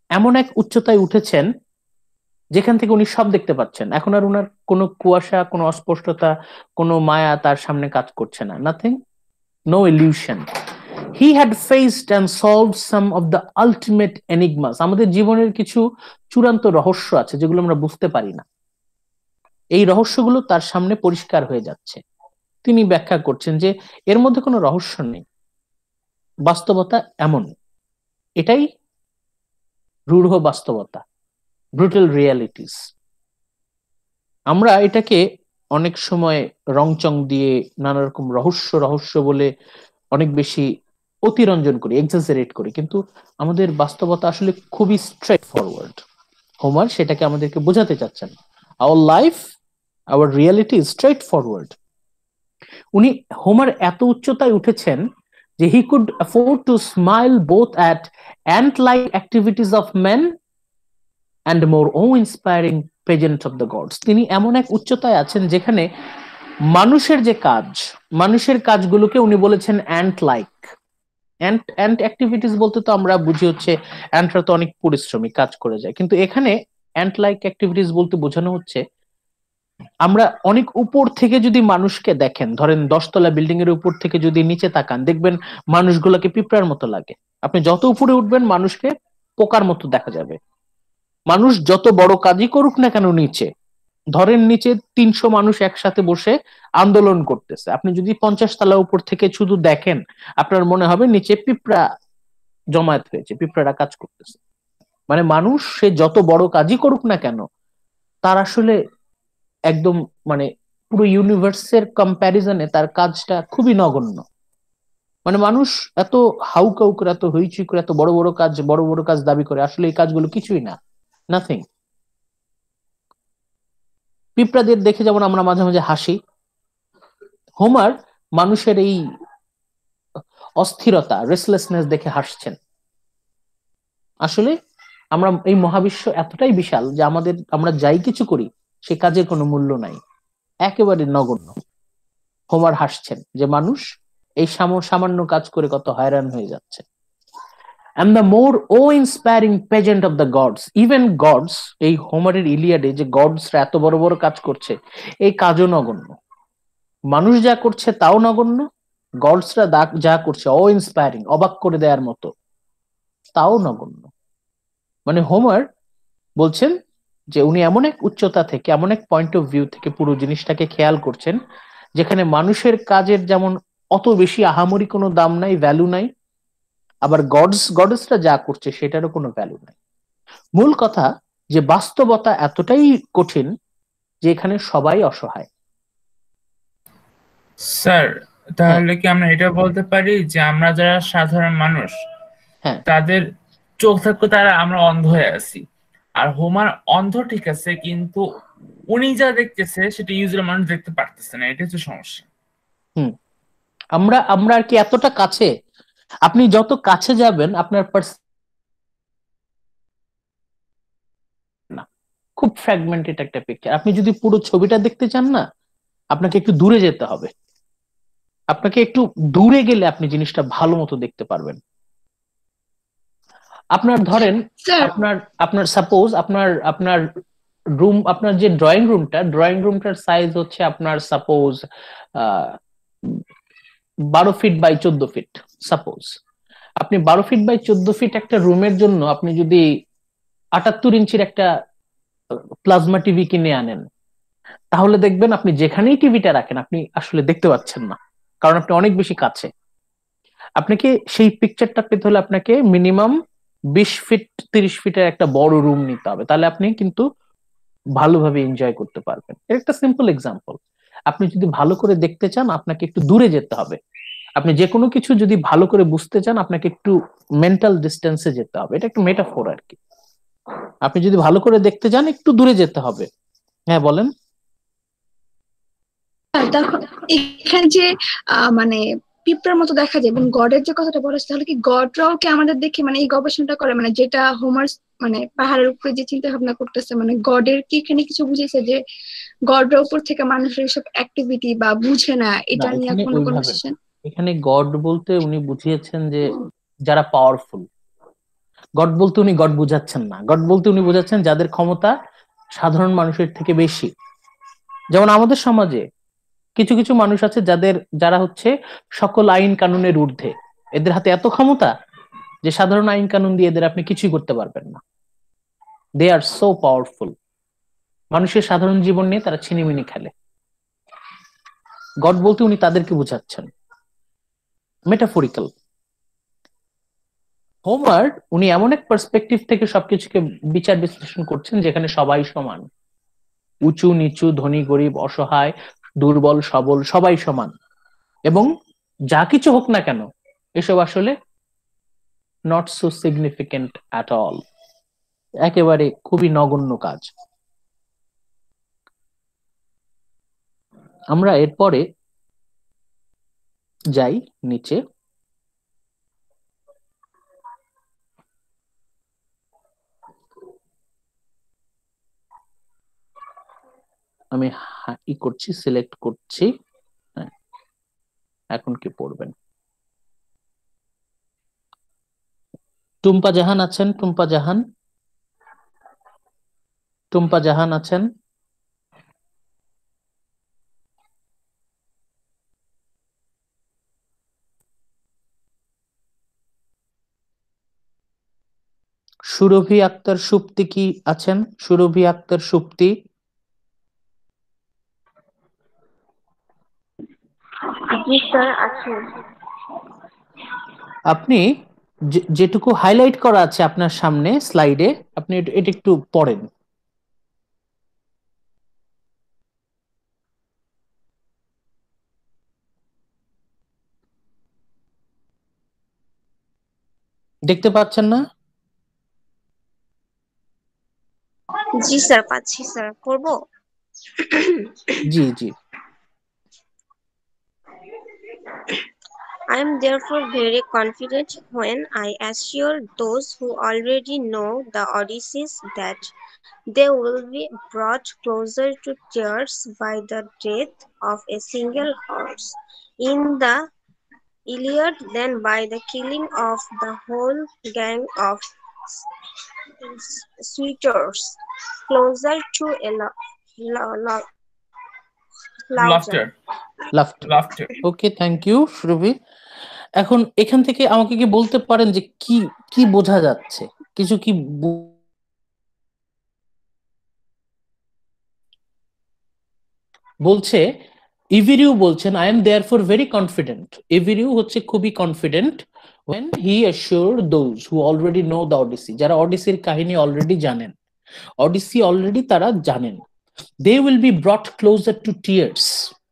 এমন এক উচ্চতায় উঠেছেন যেখান থেকে উনি সব দেখতে পাচ্ছেন। এখন আর উনার কোনো কুয়াশা, কোনো অস্পষ্টতা, কোনো মায়া তার সামনে কাজ করছে না। Nothing, no illusion. He had faced and solved some of the ultimate enigmas. আমাদের জীবনের কিছু চূড়ান্ত রহস্য আছে যেগুলো আমরা বুঝতে পারি না, এই রহস্যগুলো তার সামনে পরিষ্কার হয়ে যাচ্ছে। তিনি ব্যাখ্যা করছেন যে এর মধ্যে কোনো রহস্য নেই, বাস্তবতা এমন, এটাই রূঢ় বাস্তবতা, ব্রুটাল রিয়ালিটিস। আমরা এটাকে অনেক সময় রংচং দিয়ে নানা রকম রহস্য বলে অনেক বেশি অতিরঞ্জন করি, এক্সাজারেট করি, কিন্তু আমাদের বাস্তবতা আসলে খুবই স্ট্রেট ফরওয়ার্ড। হোমার সেটাকে আমাদেরকে বোঝাতে চাচ্ছেন, our life, our reality is straightforward. উনি হোমার এত উচ্চতায় উঠেছেন যে he could afford to smile both at ant like activities of men and more awe inspiring pageant of the gods. তিনি এমন এক উচ্চতায় আছেন যেখানে মানুষের যে কাজ, মানুষের কাজগুলোকে উনি বলেছেন অ্যান্ট লাইক। অ্যান্ট অ্যাক্টিভিটিস বলতে তো আমরা বুঝি হচ্ছে অ্যান্টরা তো অনেক পরিশ্রমী, কাজ করে যায়, কিন্তু এখানে অ্যান্ট লাইক অ্যাক্টিভিটিস বলতে বোঝানো হচ্ছে আমরা অনেক উপর থেকে যদি মানুষকে দেখেন, ধরেন 10 তলা বিল্ডিং এর উপর থেকে যদি নিচে তাকান, দেখবেন মানুষগুলোকে পিঁপড়ার মতো লাগে। আপনি যত উপরে উঠবেন মানুষকে পোকার মতো দেখা যাবে। মানুষ যত বড় কাজই করুক না কেন, নিচে ধরেন নিচে 300 মানুষ একসাথে বসে আন্দোলন করতেছে, আপনি যদি 50 তলা উপর থেকে শুধু দেখেন, আপনার মনে হবে নিচে পিঁপড়া জমায়েত হয়েছে, পিঁপড়ারা কাজ করতেছে। মানে মানুষ সে যত বড় কাজই করুক না কেন, তার আসলে একদম পুরো ইউনিভার্সের কম্প্যারিজনে তার কাজটা খুবই নগণ্য। মানুষ এত হাউকাউ করে, এত হইচই করে, এত বড় বড় কাজ দাবি করে, আসলে এই কাজগুলো কিছুই না, নাথিং। পিঁপড়াদের দেখে যেমন আমরা মাঝে মাঝে হাসি, হোমার মানুষের এই অস্থিরতা, রেসলেসনেস দেখে হাসছেন। আসলে আমরা এই মহাবিশ্ব এতটাই বিশাল যে আমরা যাই কিছু করি সে কাজের কোনো মূল্য নাই, একেবারে নগণ্য। হোমার হাসছেন যে মানুষ এই সামান্য কাজ করে কত হয়রান হয়ে যাচ্ছে। and the more awe-inspiring pageant of the gods. Even gods, এই হোমারের ইলিয়াডে যে গডসরা এত বড় বড় কাজ করছে, এই কাজও নগণ্য। মানুষ যা করছে তাও নগণ্য, গডসরা যা করছে অ-ইন্সপায়ারিং, অবাক করে দেওয়ার মতো, তাও নগণ্য। মানে হোমার বলছেন যে উনি এমন এক উচ্চতা থেকে, এমন এক পয়েন্ট অফ ভিউ থেকে পুরো জিনিসটাকে খেয়াল করছেন, যেখানে মানুষের কাজের যেমন অত বেশি আহামরি কোনো দাম নাই, ভ্যালু নাই, আবার গডেসরা যা করছে সেটারও কোনো ভ্যালু নাই। মূল কথা যে বাস্তবতা এতটাই কঠিন যে এখানে সবাই অসহায়। স্যার, তাহলে কি আমরা এটা বলতে পারি যে আমরা যারা সাধারণ মানুষ, হ্যাঁ, তাদের চোখ থাকতে তারা আমরা অন্ধ হয়ে আছি। আর হোমার অন্ধ ঠিক আছে, কিন্তু উনি যা দেখতেছে সেটা ইউজুয়াল মানুষ দেখতে পারতেছে না, এটা হচ্ছে সমস্যা। আমরা আর কি এতটা কাছে, আপনি যত কাছে যাবেন আপনার না, খুব ফ্র্যাগমেন্টেড একটা পিকচার। আপনি যদি পুরো ছবিটা দেখতে চান না, আপনাকে একটু দূরে যেতে হবে। আপনাকে একটু দূরে গেলে আপনি জিনিসটা ভালো মতো দেখতে পারবেন। আপনার ধরেন, স্যার আপনার সাপোজ আপনার রুম, আপনার যে ড্রয়িং রুমটার সাইজ হচ্ছে আপনার suppose 12 feet by 14 feet. Suppose আপনি 12 ফিট বাই 14 ফিট একটা রুমের জন্য আপনি যদি 78 ইঞ্চির একটা প্লাজমা টিভি কিনে আনেন, তাহলে দেখবেন আপনি যেখানেই টিভিটা রাখেন আপনি আসলে দেখতে পাচ্ছেন না, কারণ আপনি অনেক বেশি কাছে। আপনাকে সেই পিকচারটা পেতে হলে আপনাকে মিনিমাম 20 ফিট 30 ফিটের একটা বড় রুম নিতে হবে, তাহলে আপনি কিন্তু ভালোভাবে এনজয় করতে পারবেন। এর একটা সিম্পল এক্সাম্পল। আপনি যদি ভালো করে দেখতে চান আপনাকে একটু দূরে যেতে হবে। আপনি যে কোনো কিছু যদি ভালো করে বুঝতে চান আপনাকে একটু মেন্টাল ডিস্টেন্সে যেতে হবে। এটা একটা মেটাফোর আর কি। আপনি যদি ভালো করে দেখতে চান একটু দূরে যেতে হবে। হ্যাঁ বলেন। দেখো, এখানে যে মানে পিঁপড়ার মতো দেখা যায় এবং গডের যে কথাটা বলেছে, তাহলে কি গডরাও কি আমাদের দেখে মানে এই গবেষণাটা করে, মানে যেটা হোমার মানে পাহাড়ের উপরে যে চিন্তা ভাবনা করতেছে, মানে গডের কি এখানে কিছু বুঝেছে যে গডরা উপর থেকে মানুষের এইসব অ্যাক্টিভিটি বা বুঝে না, না, এটা নিয়ে এখানে কোনো ওইভাবে না। কনভারসেশন? এখানে গড বলতে উনি বুঝিয়েছেন যে যারা পাওয়ারফুল। গড বলতে উনি গড বুঝাচ্ছেন না। গড বলতে উনি বুঝাচ্ছেন যাদের ক্ষমতা সাধারণ মানুষের থেকে বেশি। যেমন আমাদের সমাজে কিছু কিছু মানুষ আছে যারা হচ্ছে সকল আইন কানুনের ঊর্ধ্বে। এদের হাতে এত ক্ষমতা যে সাধারণ আইন কানুন দিয়ে এদের আপনি কিছুই করতে পারবেন না। দে আর সো পাওয়ারফুল। মানুষের সাধারণ জীবন নিয়ে তারা ছিনিমিনি খেলে। গড বলতে উনি তাদেরকে বুঝাচ্ছেন, মেটাফরিক্যাল। হোমার উনি এমন এক পার্সপেক্টিভ থেকে সবকিছুকে বিচার বিশ্লেষণ করছেন যেখানে সবাই সমান, উঁচু নিচু, ধনী গরিব, অসহায় দুর্বল সবল, সবাই সমান। এবং যা কিছু হোক না কেন এসব আসলে not so significant at all, একেবারে খুবই নগণ্য কাজ। আমরা এরপরে যাই নিচে। আমি করছি, সিলেক্ট করছি। হ্যাঁ, এখন কি পড়বেন? টুম্পা জাহান আছেন? টুম্পা জাহান, টুম্পা জাহান আছেন? সুরভি আক্তার সুপ্তি কি আছেন? সুরভি আক্তার সুপ্তি? জি স্যার, আছে। আপনি যেটুকু হাইলাইট করা আছে আপনার সামনে স্লাইডে, আপনি এটা একটু পড়েন। দেখতে পাচ্ছেন না? জি স্যার, পাচ্ছি স্যার, করব। জি জি। I am therefore very confident when I assure those who already know the Odysseys that they will be brought closer to tears by the death of a single horse in the Iliad, then by the killing of the whole gang of suitors, closer to a laughter. Laughter. Okay, thank you Surabhi. এখন এখান থেকে আমাকে কি বলতে পারেন যে কি কি বোঝা যাচ্ছে? কিছু কি বলছে? ইভিরিউ বলছেন, I am therefore very confident. E V Rieu হচ্ছে খুবই confident when he assured those who already know the Odyssey, যারা অডিসির কাহিনী অলরেডি জানেন, অডিসি অলরেডি তারা জানেন, they will be brought closer to tears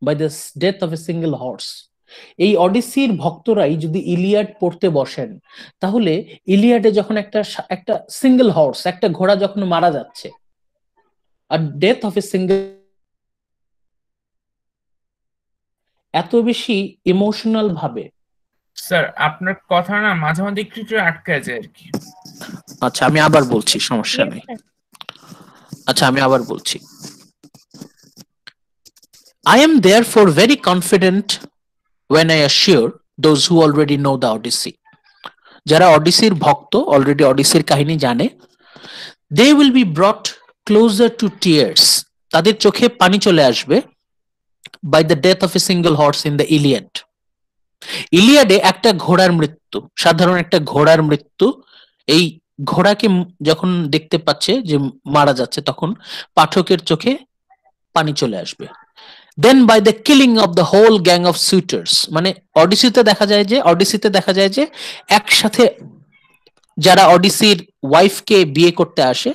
by the death of a single horse. এই অডিসির ভক্তরাই যদি Iliad পড়তে বসেন, তাহলে ইলিয়াডে যখন একটা সিঙ্গেল হর্স, একটা ঘোড়া যখন মারা যাচ্ছে, আর ডেথ অফ এ সিঙ্গেল, এত বেশি ইমোশনাল ভাবে। স্যার আপনার কথা না মাঝে মাঝে একটু আটকে যায় আর কি। আচ্ছা আমি আবার বলছি, সমস্যা নেই। আচ্ছা আমি আবার বলছি, I am therefore very confident when I assure those who already know the Odyssey, যারা অডিসির ভক্ত, অলরেডি অডিসির কাহিনী জানে, they will be brought closer to tears, তাদের চোখে পানি চলে আসবে, by the death of a single horse in the Iliad. ইলিয়াডে একটা ঘোড়ার মৃত্যু, সাধারণ একটা ঘোড়ার মৃত্যু, এই ঘোড়াকে যখন দেখতে পাচ্ছে যে মারা যাচ্ছে, তখন পাঠকের চোখে পানি চলে আসবে। Then by the killing of the whole gang of suitors, মানে অডিসিতে দেখা যায় যে একসাথে যারা অডিসির ওয়াইফকে বিয়ে করতে আসে,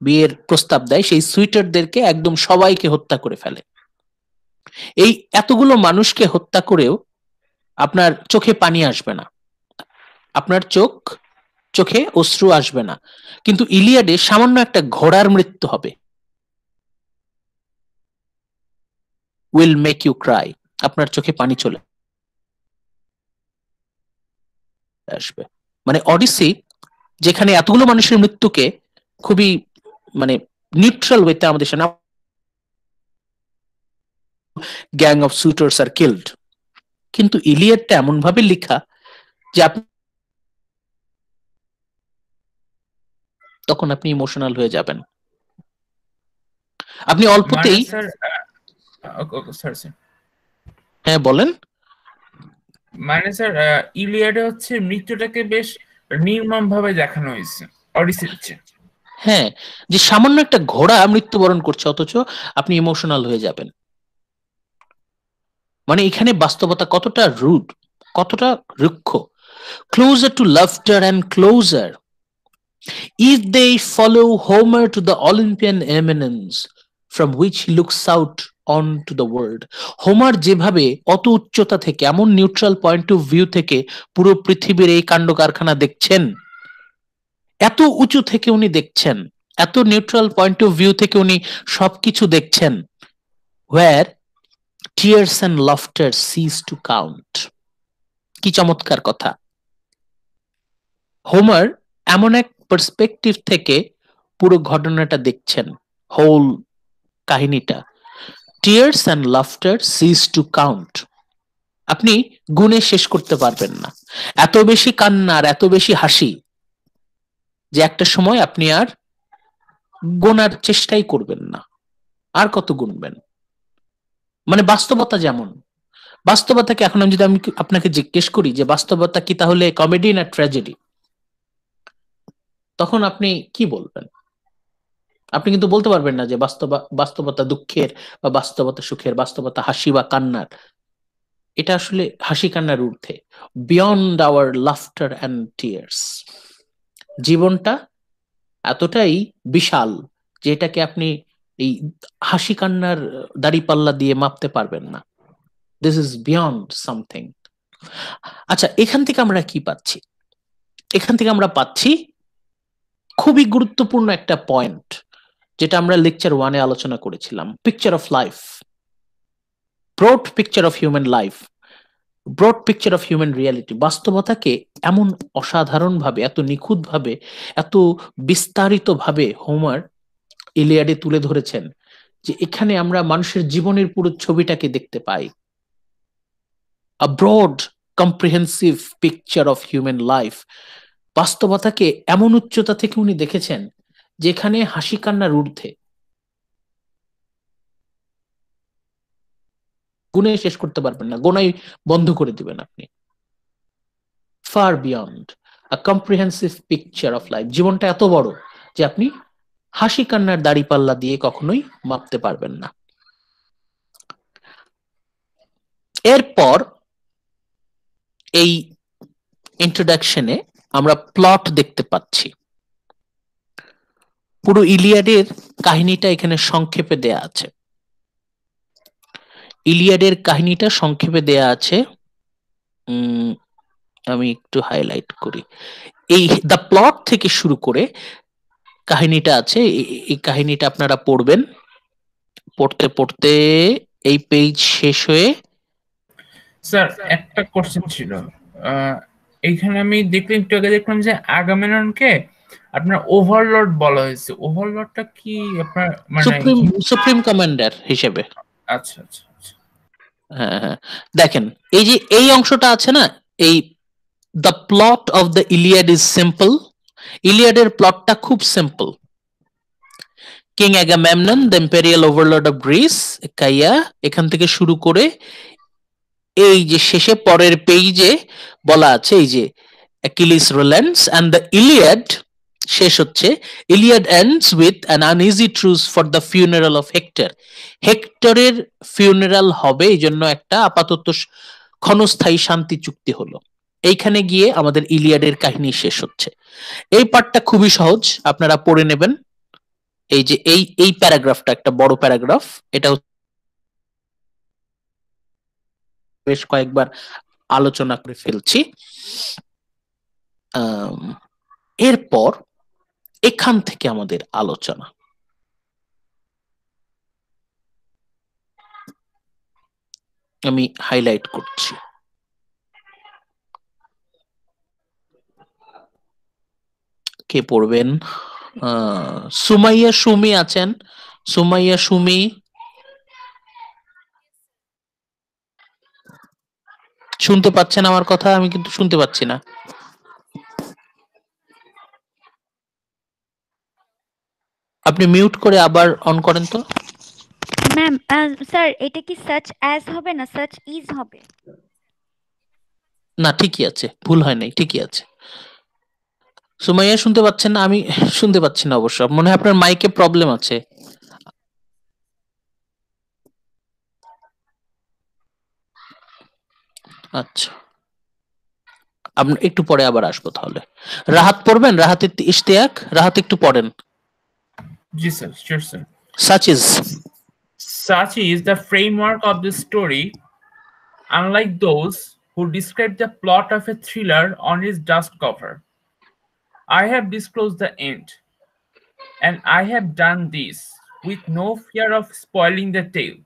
বিয়ের প্রস্তাব দেয়, সেই সুইটারদেরকে একদম সবাইকে হত্যা করে ফেলে। এই এতগুলো মানুষকে হত্যা করেও আপনার চোখে পানি আসবে না, আপনার চোখে অশ্রু আসবে না, কিন্তু ইলিয়াডে সামান্য একটা ঘোড়ার মৃত্যু হবে, will make you cry, আপনার চোখে পানি চলে আসবে। মানে অডিসি যেখানে এতগুলো মানুষের মৃত্যুকে খুবই মানে নিউট্রাল ওয়েতে আমাদের সামনে, গ্যাং অফ সুটার্স আর কিল্ড, কিন্তু ইলিয়াডটা এমন ভাবে লেখা যে তখন আপনি ইমোশনাল হয়ে যাবেন, আপনি অল্পতেই। হ্যাঁ বলেন। মানে স্যার ইলিয়াডে হচ্ছে মৃত্যুটাকে বেশ নির্মম ভাবে দেখানো হয়েছে অডিসিতে। হ্যাঁ, যে সামান্য একটা ঘোড়া মৃত্যুবরণ করছে, অথচ আপনি ইমোশনাল হয়ে যাবেন। মানে এখানে বাস্তবতা কতটা রুড, কতটা রুক্ষ। Closer to laughter and closer, if they follow Homer to the Olympian eminence from which he looks out onto the world. Homer যেভাবে অত উচ্চতা থেকে, এমন নিউট্রাল পয়েন্ট অফ ভিউ থেকে পুরো পৃথিবীর এই কাণ্ড কারখানা দেখছেন, এত উঁচু থেকে উনি দেখছেন, এত নিউট্রাল পয়েন্ট অফ ভিউ থেকে উনি সবকিছু দেখছেন, where tears and laughter cease to count. কি চমৎকার কথা! হোমার এমন এক পার্সপেক্টিভ থেকে পুরো ঘটনাটা দেখছেন, হোল কাহিনীটা। Tears and laughter cease to count, আপনি গুণে শেষ করতে পারবেন না। এত বেশি কান্না আর এত বেশি হাসি যে একটা সময় আপনি আর গোনার চেষ্টাই করবেন না। আর কত গুনবেন? মানে বাস্তবতা যেমন, বাস্তবতাকে এখন যদি আমি আপনাকে জিজ্ঞেস করি যে বাস্তবতা কি তাহলে কমেডি না ট্র্যাজেডি, তখন আপনি কি বলবেন? আপনি কিন্তু বলতে পারবেন না যে বাস্তবতা দুঃখের বা বাস্তবতা সুখের, বাস্তবতা হাসি বা কান্নার। এটা আসলে হাসি কান্নার ঊর্ধ্বে, beyond our laughter and tears. জীবনটা এতটাই বিশাল যে এটাকে আপনি এই হাসি কান্নার দাড়িপাল্লা দিয়ে মাপতে পারবেন না। This is beyond something. আচ্ছা, এখান থেকে আমরা কি পাচ্ছি? এখান থেকে আমরা পাচ্ছি খুবই গুরুত্বপূর্ণ একটা পয়েন্ট, যেটা আমরা লেকচার 1-এ আলোচনা করেছিলাম, picture of life, broad picture of human life, broad picture of human reality. বাস্তবতাকে এমন অসাধারণ ভাবে, এত নিখুঁত ভাবে, এত বিস্তারিত ভাবে হোমার ইলিয়াডে তুলে ধরেছেন যে এখানে আমরা মানুষের জীবনের পুরো ছবিটাকে দেখতে পাই। A broad comprehensive picture of human life. বাস্তবতাকে এমন উচ্চতা থেকে উনি দেখেছেন যেখানে হাসি কান্নার ঊর্ধ্বে, গুণে শেষ করতে পারবেন না, গোনাই বন্ধ করে দিবেন আপনি। Far beyond a comprehensive picture of life, জীবনটা এত বড় যে আপনি হাসি কান্নার দাড়িপাল্লা দিয়ে কখনোই মাপতে পারবেন না। এরপর এই ইন্ট্রোডাকশনে আমরা প্লট দেখতে পাচ্ছি। পুরো ইলিয়াডের কাহিনীটা এখানে সংক্ষেপে দেয়া আছে। ইলিয়াডের কাহিনীটা সংক্ষেপে দেয়া আছে, আমি একটু হাইলাইট করি। এই দ্য প্লট থেকে শুরু করে কাহিনীটা আছে, এই কাহিনীটা আপনারা পড়বেন। পড়তে পড়তে এই পেজ শেষ হয়ে, স্যার একটা কোশ্চেন ছিল, এইখানে আমি দেখলাম একটু আগে দেখলাম যে আগামেমননকে আপনার ওভারলর্ড বলা হয়েছে। ওভারলর্ডটা কি আপনার মানে সুপ্রিম কমান্ডার হিসেবে? আচ্ছা আচ্ছা আচ্ছা। হ্যাঁ হ্যাঁ, দেখেন এই যে এই অংশটা আছে না, এই the plot of the Iliad is simple. ইলিয়াডের প্লটটা খুব simple. King Agamemnon the imperial overlord of Greece, কাইয়া, এখান থেকে শুরু করে এই যে শেষে পরের পেজে বলা আছে এই যে Achilles relents end the Iliad শেষ হচ্ছে, Iliad ends with an uneasy truce for the funeral of Hector. হেক্টরের ফিউনারাল হবে, এই জন্য একটা আপাতত ক্ষণস্থায়ী শান্তি চুক্তি হলো। এইখানে গিয়ে আমাদের ইলিয়াডের কাহিনী শেষ হচ্ছে। এই পার্টটা খুবই সহজ, আপনারা পড়ে নেবেন। এই যে এই প্যারাগ্রাফটা একটা বড় প্যারাগ্রাফ, এটা বেশ কয়েকবার আলোচনা করে ফেলছি। এরপর এখান থেকে আমাদের আলোচনা। আমি হাইলাইট করছি। কে পড়বেন? সুমাইয়া সুমি আছেন? সুমাইয়া সুমি, শুনতে পাচ্ছেন আমার কথা? আমি কিন্তু শুনতে পাচ্ছি না। আপনি মিউট করে আবার অন করেন তো। ম্যাম স্যার এটা কি সাচ অ্যাজ হবে না, সাচ ইজ হবে? না ঠিকই আছে, ভুল হয় নাই, ঠিকই আছে। সুমাইয়া শুনতে পাচ্ছেন না? আমি শুনতে পাচ্ছি না অবশ্য, মনে হয় আপনার মাইকে প্রবলেম আছে। আচ্ছা, আপনি একটু পরে আবার আসবো তাহলে। রাহাত পড়বেন? রাহাত ইশতিয়াক, রাহাত একটু পড়েন। জি sir, sure sir. Such is the framework of the story, unlike those who describe the plot of a thriller on its dust cover. I have disclosed the end, and I have done this with no fear of spoiling the tale,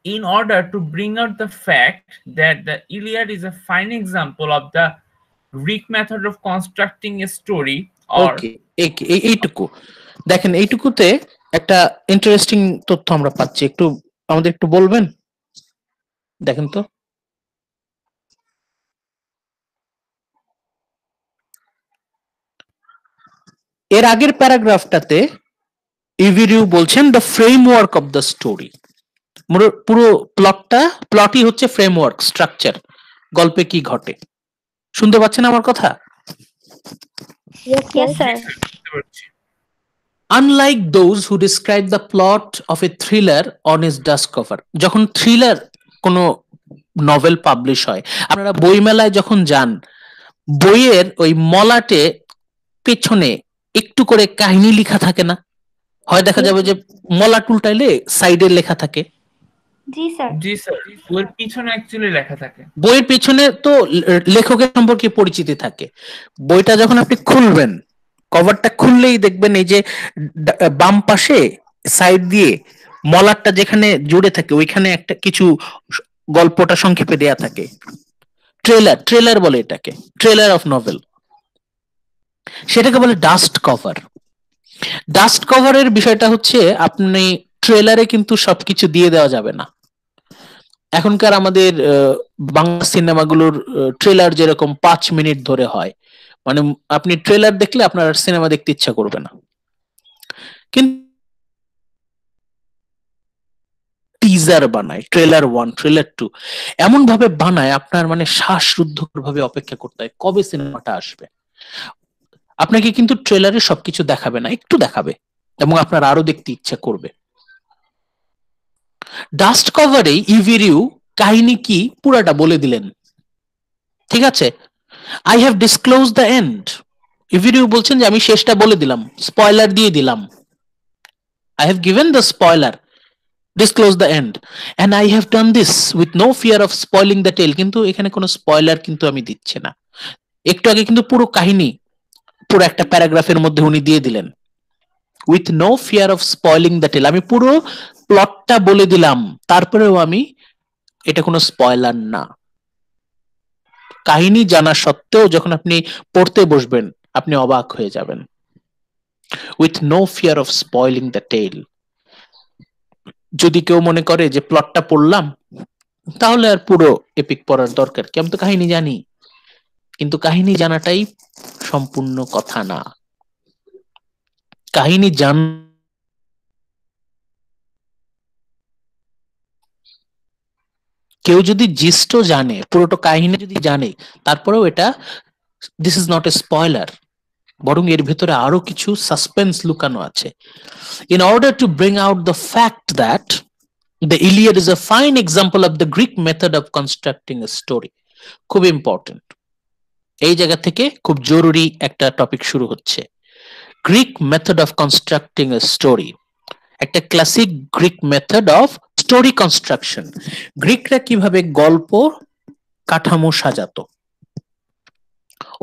in order to bring out the fact that the Iliad is a fine example of the Greek method of constructing a story. এইটুকু দেখেন, এইটুকুতে একটা interesting তথ্য আমরা পাচ্ছি, একটু আমাদের একটু বলবেন? দেখেন তো। এর আগের প্যারাগ্রাফটাতে ইভিরিউ বলছেন the framework of the story. পুরো প্লটই হচ্ছে ফ্রেমওয়ার্ক, স্ট্রাকচার, গল্পে কি ঘটে। শুনতে পাচ্ছেন আমার কথা? Yes sir. Unlike those who describe the plot of a thriller on its dust cover, যখন থ্রিলার কোনো নভেল পাবলিশ হয়, আপনারা বইমেলায় যখন যান, বইয়ের ওই মলাটে পেছনে একটু করে কাহিনী লেখা থাকে না? হয় দেখা যাবে যে মলাট উল্টাইলে সাইডে লেখা থাকে। জি স্যার। জি স্যার, বইয়ের পিছনে অ্যাকচুয়ালি লেখা থাকে। বইয়ের পিছনে তো লেখকের সম্পর্কে পরিচিতি থাকে। বইটা যখন আপনি খুলবেন, কভারটা খুললেই দেখবেন এই যে বাম পাশে সাইড দিয়ে মলাটটা যেখানে জুড়ে থাকে ওইখানে একটা কিছু গল্পটা সংক্ষেপে দেয়া থাকে। ট্রেলার বলে এটাকে, ট্রেলার অফ নভেল। সেটাকে বলে ডাস্ট কভার। ডাস্ট কভারের বিষয়টা হচ্ছে আপনি ট্রেলারে কিন্তু সবকিছু দিয়ে দেওয়া যাবে না। এখনকার আমাদের বাংলা সিনেমাগুলোর ট্রেলার যেরকম 5 মিনিট ধরে হয়, মানে আপনি ট্রেলার দেখলে আপনার সিনেমা দেখতে ইচ্ছা করবে না। কিন্তু টিজার বানায়, ট্রেলার 1, ট্রেলার 2, এমন ভাবে বানায় আপনার মানে শ্বাসরুদ্ধকর ভাবে অপেক্ষা করতে হয় কবে সিনেমাটা আসবে। আপনাকে কিন্তু ট্রেলারে সবকিছু দেখাবে না, একটু দেখাবে এবং আপনার আরো দেখতে ইচ্ছা করবে। ডাস্ট কভারে ইভিরিউ কাহিনী কি পুরাটা বলে দিলেন, ঠিক আছে। I have disclose the end, E V Rieu বলছেন যে আমি শেষটা বলে দিলাম, স্পয়লার দিয়ে দিলাম। I have given the spoiler, disclose the end, and I have done this with no fear of spoiling the tale, কিন্তু এখানে কোনো স্পয়লার কিন্তু আমি দিচ্ছি না। একটু আগে কিন্তু পুরো কাহিনী পুরো একটা প্যারাগ্রাফের মধ্যে উনি দিয়ে দিলেন, with no fear of spoiling the tale, আমি পুরো প্লটটা বলে দিলাম, তারপরেও আমি এটা কোনো স্পয়লার না। কাহিনী জানা সত্ত্বেও যখন আপনি পড়তে বসবেন আপনি অবাক হয়ে যাবেন, with no fear of spoiling the tale। যদি কেউ মনে করে যে প্লটটা পড়লাম তাহলে আর পুরো এপিক পড়ার দরকার কি, আমি তো কাহিনী জানি, কিন্তু কাহিনী জানাটাই সম্পূর্ণ কথা না। কাহিনী জান, কেউ যদি জিস্টও জানে, পুরোটা কাহিনী যদি জানে, তারপরেও এটা this is not a spoiler, বরং এর ভেতরে আরো কিছু সাসপেন্স লুকানো আছে। In order to bring out the fact that the Iliad is a fine example of the Greek method of constructing a story, খুব ইম্পর্টেন্ট। এই জায়গা থেকে খুব জরুরি একটা টপিক শুরু হচ্ছে, Greek method of constructing a story, একটা classic Greek method of story construction. গ্রিকরা কিভাবে গল্প কাঠামো সাজাতো,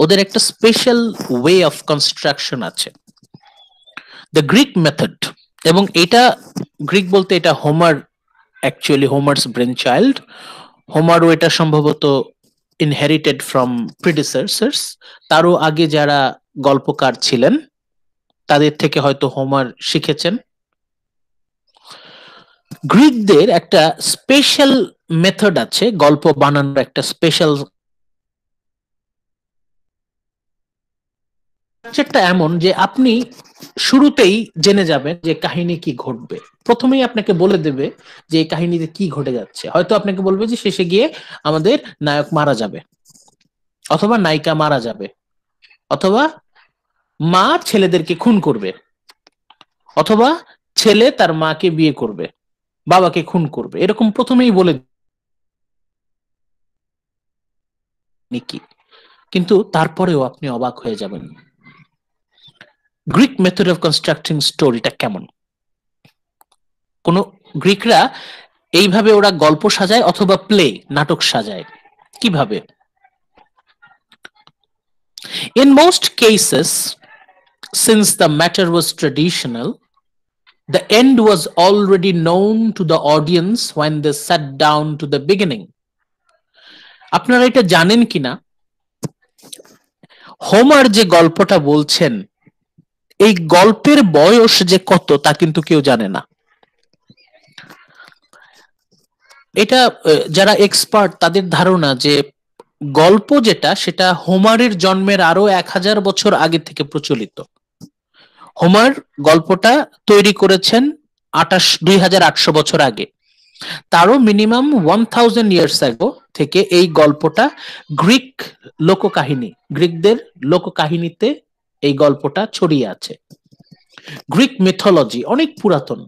ওদের একটা স্পেশাল ওয়ে অফ কনস্ট্রাকশন আছে, দ্য গ্রিক মেথড। এবং এটা গ্রিক বলতে এটা Homer, actually Homer's brain child. হোমারও এটা সম্ভবত ইনহেরিটেড ফ্রম প্রিডিসেসর্স, তারও আগে যারা গল্পকার ছিলেন তাদের থেকে হয়তো হোমার শিখেছেন। গ্রিকদের একটা স্পেশাল মেথড আছে গল্প বানানোর, একটা স্পেশাল, সেটা এমন যে আপনি শুরুতেই জেনে যাবেন যে কাহিনী কি ঘটবে, প্রথমেই আপনাকে বলে দেবে যে এই কাহিনীতে কি ঘটে যাচ্ছে। হয়তো আপনাকে বলবে যে শেষে গিয়ে আমাদের নায়ক মারা যাবে, অথবা নায়িকা মারা যাবে, অথবা মা ছেলেদেরকে খুন করবে, অথবা ছেলে তার মাকে বিয়ে করবে, বাবাকে খুন করবে, এরকম প্রথমেই বলে কি। কিন্তু তারপরেও আপনি অবাক হয়ে যাবেন গ্রিক মেথড অফ কনস্ট্রাক্টিং স্টোরিটা কেমন। কোন গ্রিকরা এইভাবে ওরা গল্প সাজায় অথবা প্লে, নাটক সাজায় কিভাবে। In most cases, since the matter was traditional, the end was already known to the audience when they sat down to the beginning. আপনারা এটা জানেন কিনা, হোমার যে গল্পটা বলছেন এই গল্পের বয়স যে কত তা কিন্তু কেউ জানে না। এটা যারা এক্সপার্ট তাদের ধারণা যে গল্প যেটা সেটা হোমারের জন্মের আরো 1000 বছর আগে থেকে প্রচলিত। হোমার গল্পটা তৈরি করেছেন 2800 বছর আগে, তারও মিনিমাম 1000 ইয়ার্স আগে থেকে এই গল্পটা গ্রিক লোককাহিনী, গ্রিকদের লোককাহিনীতে এই গল্পটা ছড়িয়ে আছে। গ্রিক মিথোলজি অনেক পুরাতন,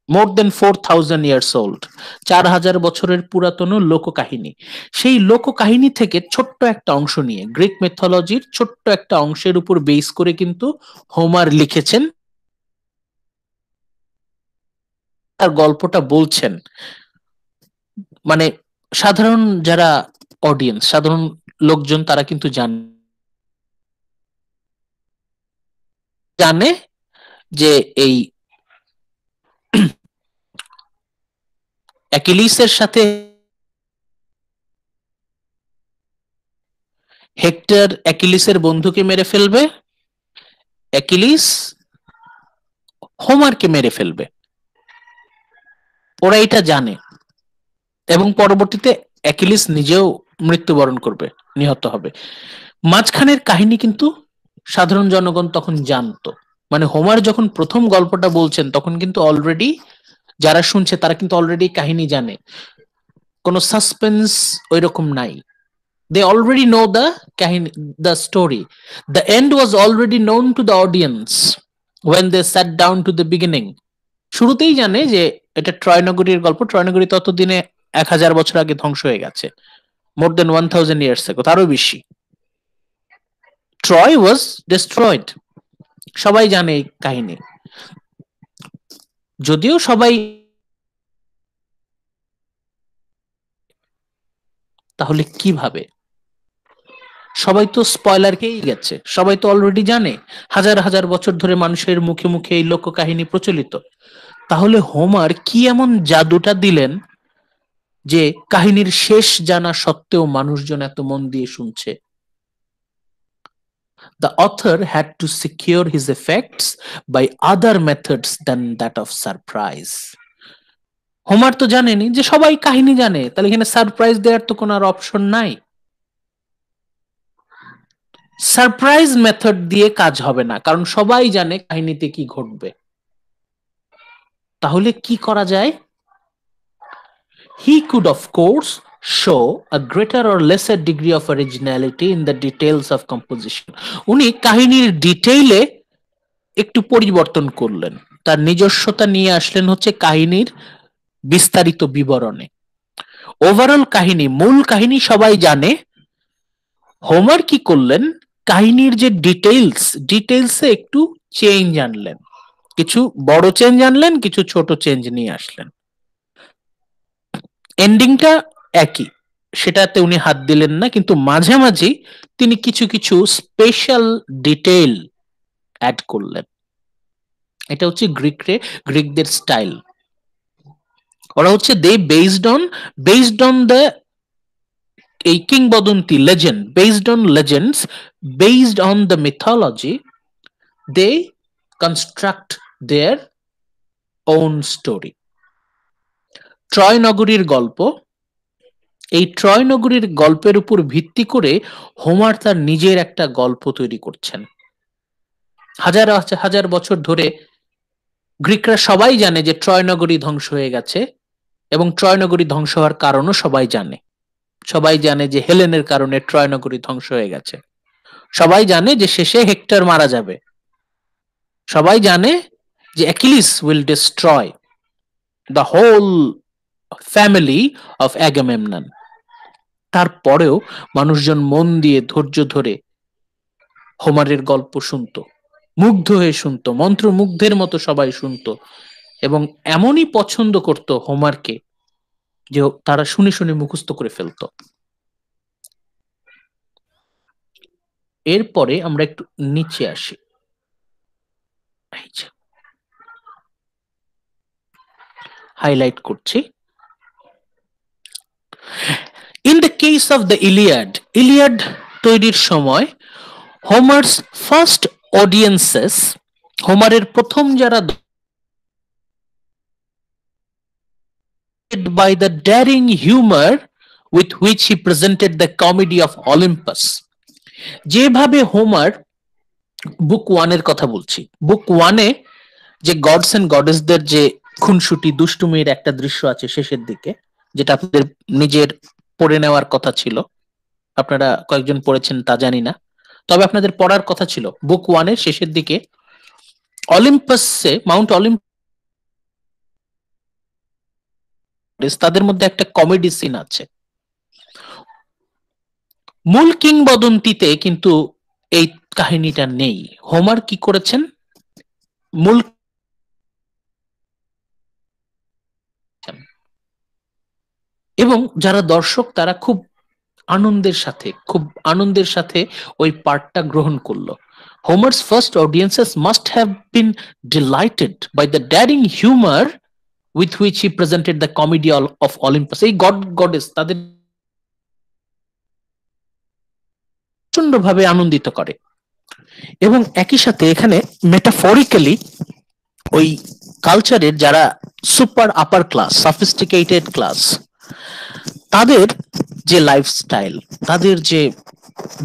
মোর দেন 4000 ইয়ার্স ওল্ড, 4000 বছরের পুরাতন লোককাহিনী। সেই লোককাহিনী থেকে ছোট্ট একটা অংশ নিয়ে, গ্রিক মিথোলজির ছোট্ট একটা অংশের উপর বেস করে কিন্তু হোমার লিখেছেন, তার গল্পটা বলছেন। মানে সাধারণ যারা অডিয়েন্স, সাধারণ লোকজন তারা কিন্তু জানে যে এই অ্যাকিলিসের সাথে হেক্টর অ্যাকিলিসের বন্ধুকে মেরে ফেলবে, অ্যাকিলিস হোমারকে মেরে ফেলবে, ওরা এটা জানে। এবং পরবর্তীতে অ্যাকিলিস নিজেও মৃত্যুবরণ করবে, নিহত হবে। মাঝখানের কাহিনী কিন্তু সাধারণ জনগণ তখন জানতো, মানে হোমার যখন প্রথম গল্পটা বলছেন তখন কিন্তু অলরেডি যারা শুনছে তারা কিন্তু অলরেডি কাহিনী জানে, কোনো সাসপেন্স ওইরকম নাই। They already know the kahini, the story. The end was already known to the audience when they sat down to the beginning. শুরুতেই জানে যে এটা ট্রয় নগরীর গল্প। ট্রয় নগরী ততদিনে 1000 বছর আগে ধ্বংস হয়ে গেছে, মোর দেন 1000 ইয়ার্স ago, তারও বেশি। ট্রয় ওয়াজ ডিস্ট্রয়েড, সবাই জানে এই কাহিনী। যদিও সবাই, তাহলে কিভাবে? সবাই তো স্পয়লার খেয়েই গেছে, সবাই তো অলরেডি জানে, হাজার হাজার বছর ধরে মানুষের মুখে মুখে এই লোক কাহিনী প্রচলিত। তাহলে হোমার কি এমন জাদুটা দিলেন যে কাহিনীর শেষ জানা সত্ত্বেও মানুষজন এত মন দিয়ে শুনছে? The author had to secure his effects by other methods than that of surprise. Homer তো জানেনি যে সবাই কাহিনী জানে, তাহলে এখানে সারপ্রাইজ দেওয়ার তো কোনো আর অপশন নাই। সারপ্রাইজ মেথড দিয়ে কাজ হবে না, কারণ সবাই জানে কাহিনীতে কি ঘটবে। তাহলে কি করা যায়? He could of course show a greater or lesser degree of originality in the details of composition. উনি কাহিনীর ডিটেইলে একটু পরিবর্তন করলেন, তার নিজস্বতা নিয়ে আসলেন হচ্ছে কাহিনীর বিস্তারিত বিবরণে। ওভারঅল কাহিনী, মূল কাহিনী সবাই জানে। হোমার কি করলেন? কাহিনীর যে ডিটেইলসে একটু চেঞ্জ আনলেন, কিছু বড় চেঞ্জ আনলেন, কিছু ছোট চেঞ্জ নিয়ে আসলেন। এন্ডিংটা একই, সেটাতে উনি হাত দিলেন না, কিন্তু মাঝামাঝি তিনি কিছু কিছু স্পেশাল ডিটেইল অ্যাড করলেন। এটা হচ্ছে গ্রিকদের স্টাইল। ওরা হচ্ছে দে বেসড অন দ্য এই কিংবদন্তি legend, based on the mythology, they construct their own story. Troy নগরীর গল্প, এই ট্রয় নগরীর গল্পের উপর ভিত্তি করে হোমার তার নিজের একটা গল্প তৈরি করছেন। হাজার হাজার বছর ধরে গ্রিকরা সবাই জানে যে ট্রয় নগরী ধ্বংস হয়ে গেছে, এবং ট্রয় নগরী ধ্বংস হওয়ার কারণও সবাই জানে। সবাই জানে যে হেলেনের কারণে ট্রয় নগরী ধ্বংস হয়ে গেছে। সবাই জানে যে শেষে হেক্টর মারা যাবে। সবাই জানে যে Achilles will destroy the whole family of Agamemnon. তারপরেও মানুষজন মন দিয়ে ধৈর্য ধরে হোমারের গল্প শুনতো, মুগ্ধ হয়ে শুনতো, মন্ত্রমুগ্ধের মতো সবাই শুনতো, এবং এমনই পছন্দ করত হোমারকে যে তারা শুনে শুনে মুখস্থ করে ফেলতো। এরপরে আমরা একটু নিচে আসি, হাইলাইট করছি। In the case of the Iliad তৈরির সময় হোমার's first audiences, হোমারের প্রথম যারা, by the daring humor with which he presented the comedy of Olympus. যেভাবে হোমার, বুক 1 এর কথা বলছি, বুক 1 এ যে গডস এন্ড গডেসদের যে খুনসুটি দুষ্টুমির একটা দৃশ্য আছে শেষের দিকে, যেটা আপনাদের নিজের পড়ে নেওয়ার কথা ছিল, আপনারা কয়েকজন পড়েছেন তা জানি না, তবে আপনাদের পড়ার কথা ছিল। বুক 1 এর শেষের দিকে অলিম্পাসে, মাউন্ট অলিম্পাস, তাদের মধ্যে একটা কমেডি সিন আছে। মূল কিংবদন্তিতে কিন্তু এই কাহিনীটা নেই। হোমার কি করেছেন? মূল এবং যারা দর্শক তারা খুব আনন্দের সাথে ওই পার্টটা গ্রহণ করলো। Homer's first audiences must have been delighted by the daring humor with which he presented the comedy of Olympus. এই গডেস তাদের প্রচন্ডভাবে আনন্দিত করে, এবং একই সাথে এখানে মেটাফরিক্যালি ওই কালচারের যারা super upper class, sophisticated class, তাদের যে লাইফস্টাইল, তাদের যে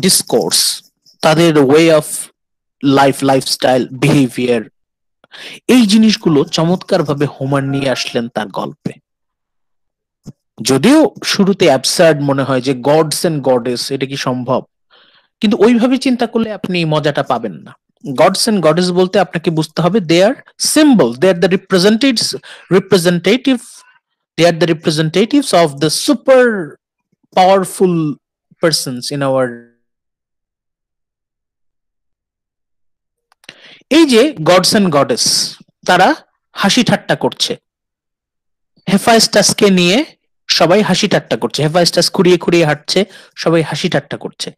ডিসকোর্স, তাদের ওয়ে অফ লাইফস্টাইল, বিহেভিয়ার, এই জিনিসগুলো চমৎকার ভাবে হোমার নিয়ে আসলেন তার গল্পে। যদিও শুরুতে অ্যাবসার্ড মনে হয় যে গডস এন্ড গডেস, এটা কি সম্ভব, কিন্তু ওইভাবে চিন্তা করলে আপনি মজাটা পাবেন না। গডস এন্ড গডেস বলতে আপনাকে বুঝতে হবে they are symbol, they are the representative, they are the representatives of the super powerful persons in our. এই যে গডস এন্ড গডেস, তারা হাসি ঠাট্টা করছে, হেফাইস্টাসকে নিয়ে সবাই হাসি ঠাট্টা করছে, হেফাইস্টাস খুঁড়িয়ে খুঁড়িয়ে হাঁটছে, সবাই হাসি ঠাট্টা করছে।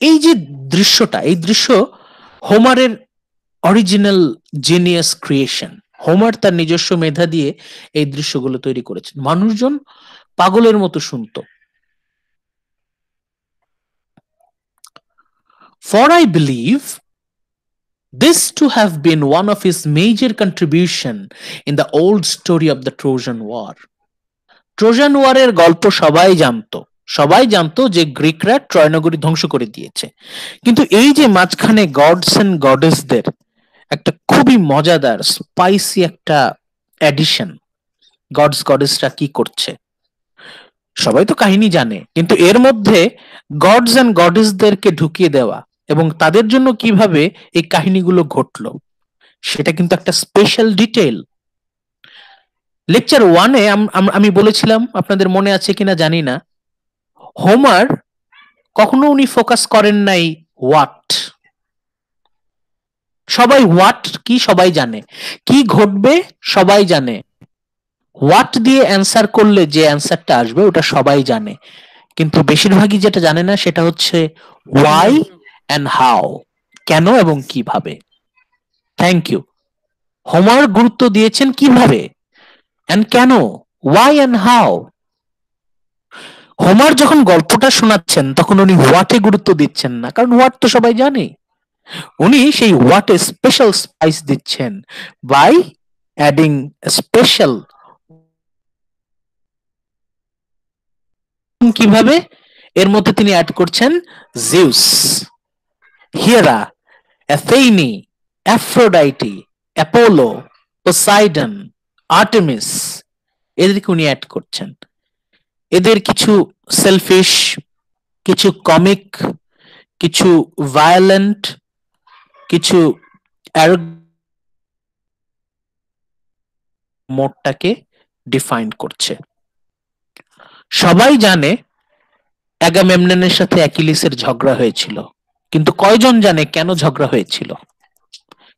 এই যে দৃশ্যটা, এই দৃশ্য হোমারের অরিজিনাল জিনিয়াস ক্রিয়েশন। হোমার তার নিজস্ব মেধা দিয়ে এই দৃশ্যগুলো তৈরি করেছেন, মানুষজন পাগলের মতো শুনতো। For I believe this to have been one of his major contribution in the old story of the Trojan War. Trojan ওয়ারের গল্প সবাই জানতো যে গ্রিকরা ট্রয় নগরী ধ্বংস করে দিয়েছে, কিন্তু এই যে মাঝখানে গডস এন্ড গডেসদের একটা খুবই মজাদার স্পাইসি একটা এডিশন, গডস গডেসরা কি করছে সবাই তো কাহিনী জানে, কিন্তু এর মধ্যে গডস এন্ড গডেসদেরকে ঢুকিয়ে দেওয়া এবং তাদের জন্য কিভাবে এই কাহিনীগুলো ঘটলো সেটা কিন্তু একটা স্পেশাল ডিটেইল। লেকচার 1-এ আমি বলেছিলাম, আপনাদের মনে আছে কিনা জানি না, হোমার কখনো উনি ফোকাস করেন নাই হোয়াট। সবাই হোয়াট কি সবাই জানে, কি ঘটবে সবাই জানে, হোয়াট দিয়ে অ্যান্সার করলে যে অ্যান্সারটা আসবে ওটা সবাই জানে, কিন্তু বেশিরভাগই যেটা জানে না সেটা হচ্ছে ওয়াই অ্যান্ড হাউ, কেন এবং কিভাবে। Thank you. হোমার গুরুত্ব দিয়েছেন কিভাবে এন্ড কেন, ওয়াই এন্ড হাউ। হোমার যখন গল্পটা শোনাচ্ছেন তখন উনি হোয়াটে গুরুত্ব দিচ্ছেন না, কারণ হোয়াট তো সবাই জানে। উনি সেই হোয়াটে স্পেশাল স্পাইস দিচ্ছেন বাই অ্যাডিং স্পেশাল। কিভাবে? এর মধ্যে তিনি অ্যাড করছেন জিউস, হিয়েরা, অ্যাথেনি, অ্যাফ্রোডাইটি, অ্যাপোলো, পোসাইডন, আর্টেমিস, এদেরকে উনি অ্যাড করছেন। এদের কিছু সেলফিশ, কিছু কমিক, কিছু ভায়োলেন্ট, কিছু মোডটাকে ডিফাইন করছে। সবাই জানে অ্যাগামেমননের সাথে অ্যাকিলিসের ঝগড়া হয়েছিল, কিন্তু কয়জন জানে কেন ঝগড়া হয়েছিল?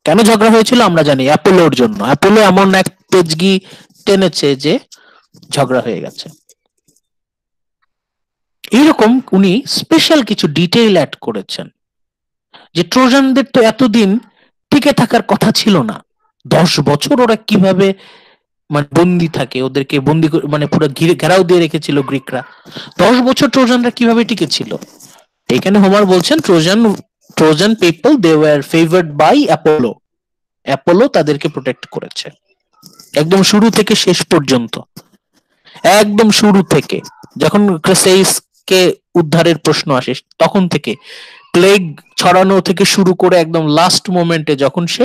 কেন ঝগড়া হয়েছিল আমরা জানি, অ্যাপোলোর জন্য। অ্যাপোলো এমন এক পেজগি টেনেছে যে ঝগড়া হয়ে গেছে। এইরকম উনি স্পেশাল কিছু ডিটেইল অ্যাড করেছেন, যে ট্রোজানদের তো এতদিন টিকে থাকার কথা ছিল না, 10 বছর ওরা কিভাবে মানে বন্দি থাকে, ওদেরকে বন্দি মানে পুরো ঘেরাও দিয়ে রেখেছিল গ্রিকরা, 10 বছর ট্রোজানরা কিভাবে টিকে ছিল। এখানে হোমার বলছেন Trojan people they were favoured by Apollo, Apollo তাদেরকে প্রোটেক্ট করেছে একদম শুরু থেকে শেষ পর্যন্ত। একদম শুরু থেকে যখন ক্রেসেইসকে উদ্ধারের প্রশ্ন আসে তখন থেকে, প্লেগ ছড়ানো থেকে শুরু করে একদম লাস্ট মোমেন্টে যখন সে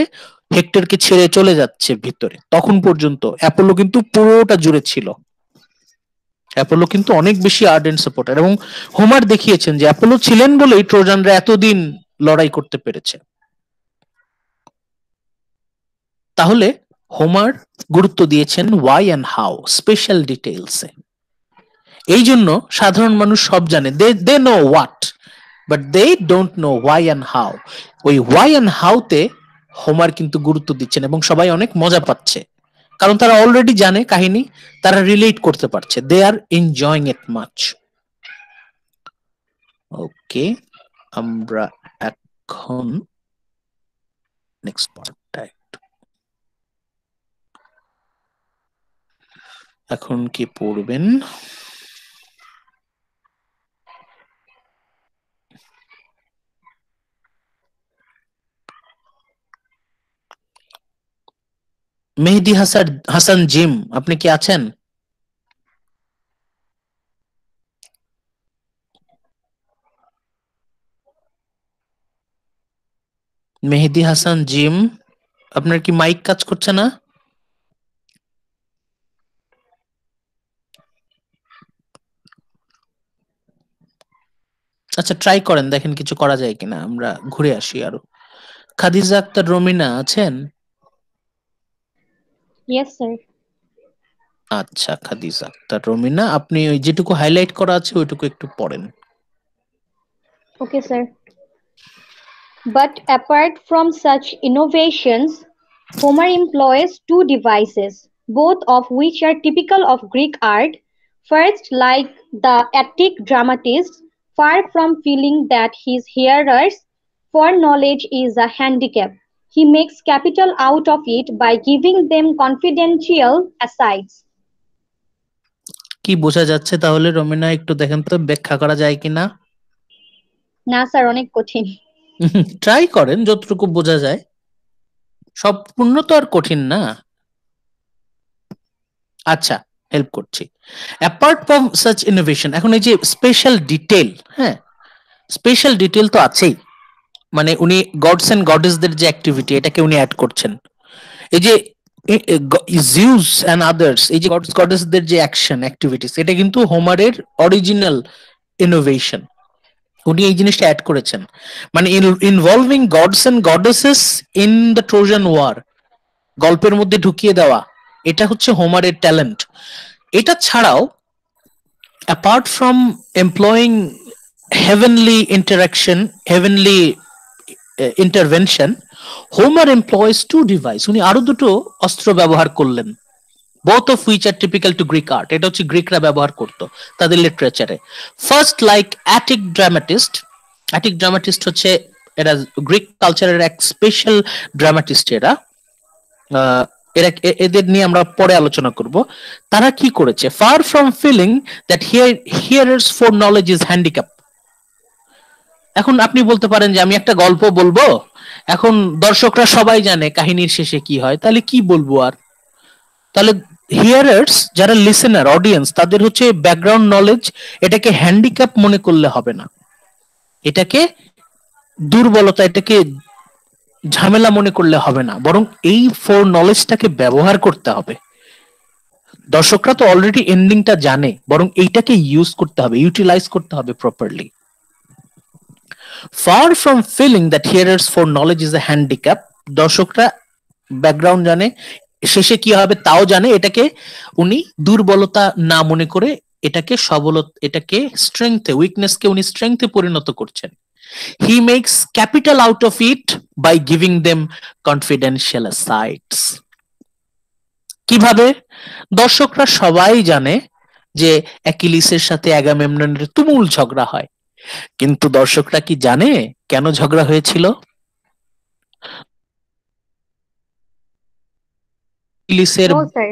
হেক্টরকে ছেড়ে চলে যাচ্ছে ভিতরে, তখন পর্যন্ত অ্যাপোলো কিন্তু পুরোটা জুড়ে ছিল। অ্যাপোলো কিন্তু অনেক বেশি আর্ডেন্ট সাপোর্টার, এবং হোমার দেখিয়েছেন যে অ্যাপোলো ছিলেন বলেই ট্রোজানরা এতদিন লড়াই করতে পেরেছে। তাহলে হোমার গুরুত্ব দিয়েছেন ওয়াই অ্যান্ড হাউ, স্পেশাল ডিটেইলসে। এই জন্য সাধারণ মানুষ সব জানে, they know what but they don't know why and how. ওই ওয়াই অ্যান্ড হাউতে হোমার কিন্তু গুরুত্ব দিচ্ছেন এবং সবাই অনেক মজা পাচ্ছে, কারণ তারা অলরেডি জানে কাহিনী, তারা রিলেট করতে পারছে, দে আর এনজয়িং ইট মাচ। ওকে, আমরা এখন নেক্সট পার্টটা এখন কি পড়বেন? মেহেদি হাসান জিম, আপনি কি আছেন? মেহেদি হাসান জিম, আপনার কি মাইক কাজ করছে না? আচ্ছা, ট্রাই করেন, দেখেন কিছু করা যায় কিনা, আমরা ঘুরে আসি আরো। খাদিজা আক্তার রমিনা আছেন? Yes, sir. আচ্ছা, খাদিজা আক্তার রমিনা, আপনি ওই যেটুকু হাইলাইট করা আছে ওইটুকু একটু পড়েন। Okay, sir. But apart from such innovations, Homer employs two devices, both of which are typical of Greek art. First, like the Attic dramatist, far from feeling that his hearers' foreknowledge is a handicap, he makes capital out of it by giving them confidential asides. কি বোঝা যাচ্ছে তাহলে রমিনা, একটু দেখেন তো ব্যাখ্যা করা যায় কিনা। না স্যার, অনেক কঠিন। ট্রাই করেন যতটুকু বোঝা যায়, সম্পূর্ণ তো আর কঠিন না। আচ্ছা, হেল্প করছি। অ্যাপার্ট ফ্রম সাচ ইনোভেশন, এখন এই যে স্পেশাল ডিটেল, হ্যাঁ স্পেশাল ডিটেল তো আছেই, মানে উনি গডস এন্ড গডেসদের যে অ্যাক্টিভিটি এটাকে উনি অ্যাড করছেন। এই যে জিউস এন্ড আদার্স, এই যে গডস গডেসদের যে অ্যাকশন অ্যাক্টিভিটিস, এটা কিন্তু হোমারের অরিজিনাল ইনোভেশন, উনি এই জিনিসটা অ্যাড করেছেন। মানে involving gods and goddesses in the Trojan war, গল্পের মধ্যে ঢুকিয়ে দেওয়া, এটা হচ্ছে হোমারের ট্যালেন্ট। এটা ছাড়াও apart from employing heavenly interaction, heavenly intervention, Homer employs two devices, উনি আরো দুটো অস্ত্র ব্যবহার করলেন, both of which are typical to Greek art, এটা হচ্ছে গ্রিকরা ব্যবহার করতো তাদের লিটারেচারে। First, like Attic dramatist, Attic dramatist হচ্ছে এরা গ্রিক কালচারের এক স্পেশাল ড্রামাটিস্ট, এরা এরা এদের নিয়ে আমরা পরে আলোচনা করব। তারা কি করেছে, far from feeling that hearers foreknowledge is handicap. এখন আপনি বলতে পারেন যে আমি একটা গল্প বলবো, এখন দর্শকরা সবাই জানে কাহিনীর শেষে কি হয়, তাহলে কি বলবো আর। তাহলে হিয়ারার্স যারা লিসেনার অডিয়েন্স, তাদের হচ্ছে ব্যাকগ্রাউন্ড নলেজ, এটাকে হ্যান্ডিক্যাপ মনে করলে হবে না, এটাকে দুর্বলতা, এটাকে ঝামেলা মনে করলে হবে না, বরং এই ফোর নলেজটাকে ব্যবহার করতে হবে। দর্শকরা তো অলরেডি এন্ডিংটা জানে, বরং এইটাকে ইউজ করতে হবে, ইউটিলাইজ করতে হবে properly. Far from feeling that hearers foreknowledge is a handicap, দর্শকরা ব্যাকগ্রাউন্ড জানে, শেষে কি হবে তাও জানে, এটাকে উনি দুর্বলতা না মনে করে এটাকে সবলতা, এটাকে স্ট্রেংথে, উইকনেসকে উনি স্ট্রেংথে পরিণত করছেন। He makes capital out of it by giving them confidential asides. কিভাবে? দর্শকরা সবাই জানে যে অ্যাকিলিসের সাথে অ্যাগামেমননের তুমুল ঝগড়া হয়, কিন্তু দর্শকরা কি জানে কেন ঝগড়া হয়েছিল? অ্যাকিলিসের No, sir.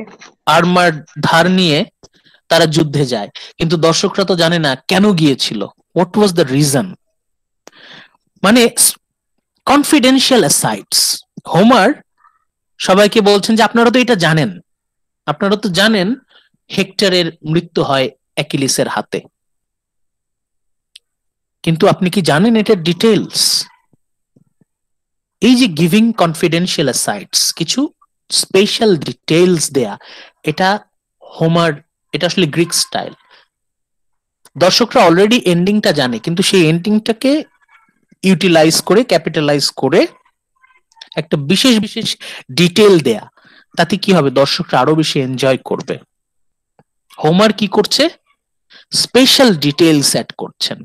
আর্মার ধার নিয়ে তারা যুদ্ধে যায়, কিন্তু দর্শকরা তো জানে না কেন গিয়েছিল, হোয়াট ওয়াজ দ্য রিজন। মানে কনফিডেন্সিয়াল অ্যাসাইডস। হোমার সবাইকে বলছেন যে আপনারা তো এটা জানেন, আপনারা তো জানেন হেক্টরের মৃত্যু হয় অ্যাকিলিসের হাতে, কিন্তু আপনি কি জানেন এটার ডিটেইলস? এই যে গিভিং কনফিডেন্সিয়াল অ্যাসাইডস, কিছু স্পেশাল ডিটেইলস দেয়া, এটা হোমার, এটা আসলে গ্রিক স্টাইল। দর্শকরা অলরেডি এন্ডিংটা জানে, কিন্তু সেই এন্ডিংটাকে ইউটিলাইজ করে, ক্যাপিটালাইজ করে একটা বিশেষ বিশেষ ডিটেইল দেয়া, তাতে কি হবে, দর্শকরা আরো বেশি এনজয় করবে। হোমার কি করছে, স্পেশাল ডিটেইলস অ্যাড করছেন।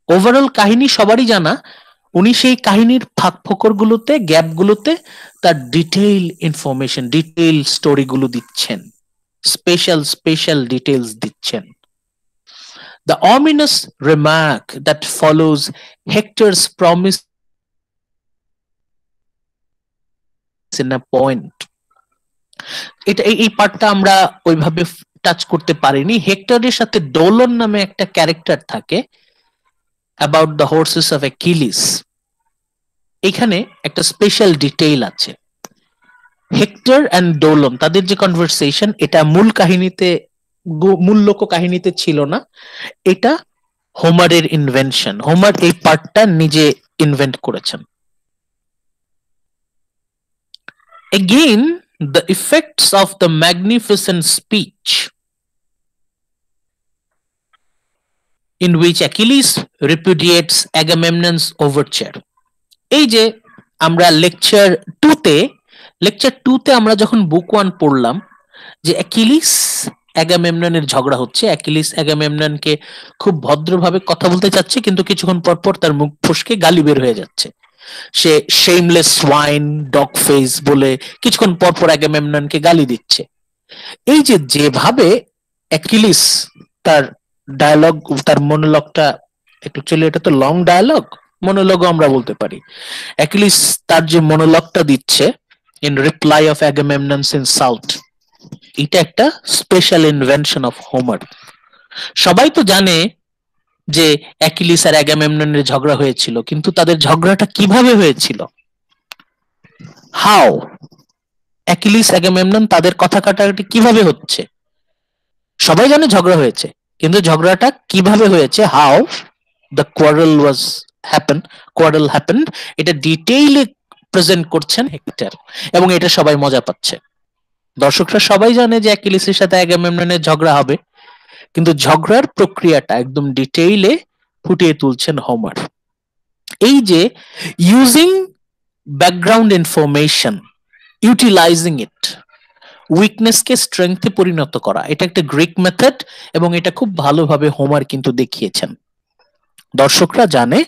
ওভারঅল কাহিনী সবারই জানা, উনি সেই কাহিনীর ফাঁক ফোকর গুলোতে, গ্যাপ গুলোতে তার ডিটেইল ইনফরমেশন, ডিটেইল স্টোরি গুলো দিচ্ছেন, স্পেশাল স্পেশাল ডিটেইলস দিচ্ছেন। The ominous remark that follows Hector's promise in a point, এটা এই পার্টটা আমরা ওইভাবে টাচ করতে পারিনি। হেক্টরের সাথে ডোলন নামে একটা ক্যারেক্টার থাকে, about the horse's of Achilles, এখানে একটা স্পেশাল ডিটেইল আছে। হেক্টর অ্যান্ড ডোলন, তাদের যে কনভারসেশন, এটা মূল কাহিনীতে, মূল লোক কাহিনীতে ছিল না, এটা হোমারের ইনভেনশন। হোমার এই পার্টটা নিজে ইনভেন্ট করেছেন। Again, the effects of the magnificent speech in which Achilles repudiates Agamemnon's overture. এই যে আমরা লেকচার 2 তে আমরা যখন বুক 1 পড়লাম যে অ্যাকিলিস অ্যাগামেমননের ঝগড়া হচ্ছে, অ্যাকিলিস অ্যাগামেমননকে খুব ভদ্রভাবে কথা বলতে চাচ্ছে, কিন্তু কিছুক্ষণ পর পর তার মুখ ফসকে গালি বের হয়ে যাচ্ছে। সে শেমলেস সোয়াইন, ডগ ফেস বলে কিছুক্ষণ পর পর অ্যাগামেমননকে গালি দিচ্ছে। এই যে যেভাবে অ্যাকিলিস তার ডায়ালগ, তার মনোলগটা, অ্যাকচুয়ালি এটা তো লং ডায়ালগ, মনোলগও আমরা বলতে পারি, অ্যাকিলিস তার যে মনোলগটা দিচ্ছে ইন রিপ্লাই অফ অ্যাগামেমননস ইনসাল্ট, এটা একটা স্পেশাল ইনভেনশন অফ হোমার। সবাই তো জানে যে অ্যাকিলিস আর অ্যাগামেমননের ঝগড়া হয়েছিল, কিন্তু তাদের ঝগড়াটা কিভাবে হয়েছিল, হাউ অ্যাকিলিস অ্যাগামেমনন তাদের কথা কাটাকাটি কিভাবে হচ্ছে, সবাই জানে ঝগড়া হয়েছে, কিন্তু ঝগড়াটা কিভাবে হয়েছে, হাউ দ্য কোয়ারেল হ্যাপেন্ড, এটা ডিটেইলে প্রেজেন্ট করছেন হেক্টর, এবং এটা সবাই মজা পাচ্ছে। দর্শকরা সবাই জানে যে অ্যাকিলিসের সাথে অ্যাগামেমননের ঝগড়া হবে, কিন্তু ঝগড়ার প্রক্রিয়াটা একদম ডিটেইলে ফুটিয়ে তুলছেন হোমার। এই যে ইউজিং ব্যাকগ্রাউন্ড ইনফরমেশন, ইউটিলাইজিং ইট, উইকনেসকে স্ট্রেংথে পরিণত করা, এটা একটা গ্রিক মেথড, এবং এটা খুব ভালোভাবে হোমার কিন্তু দেখিয়েছেন। দর্শকরা জানে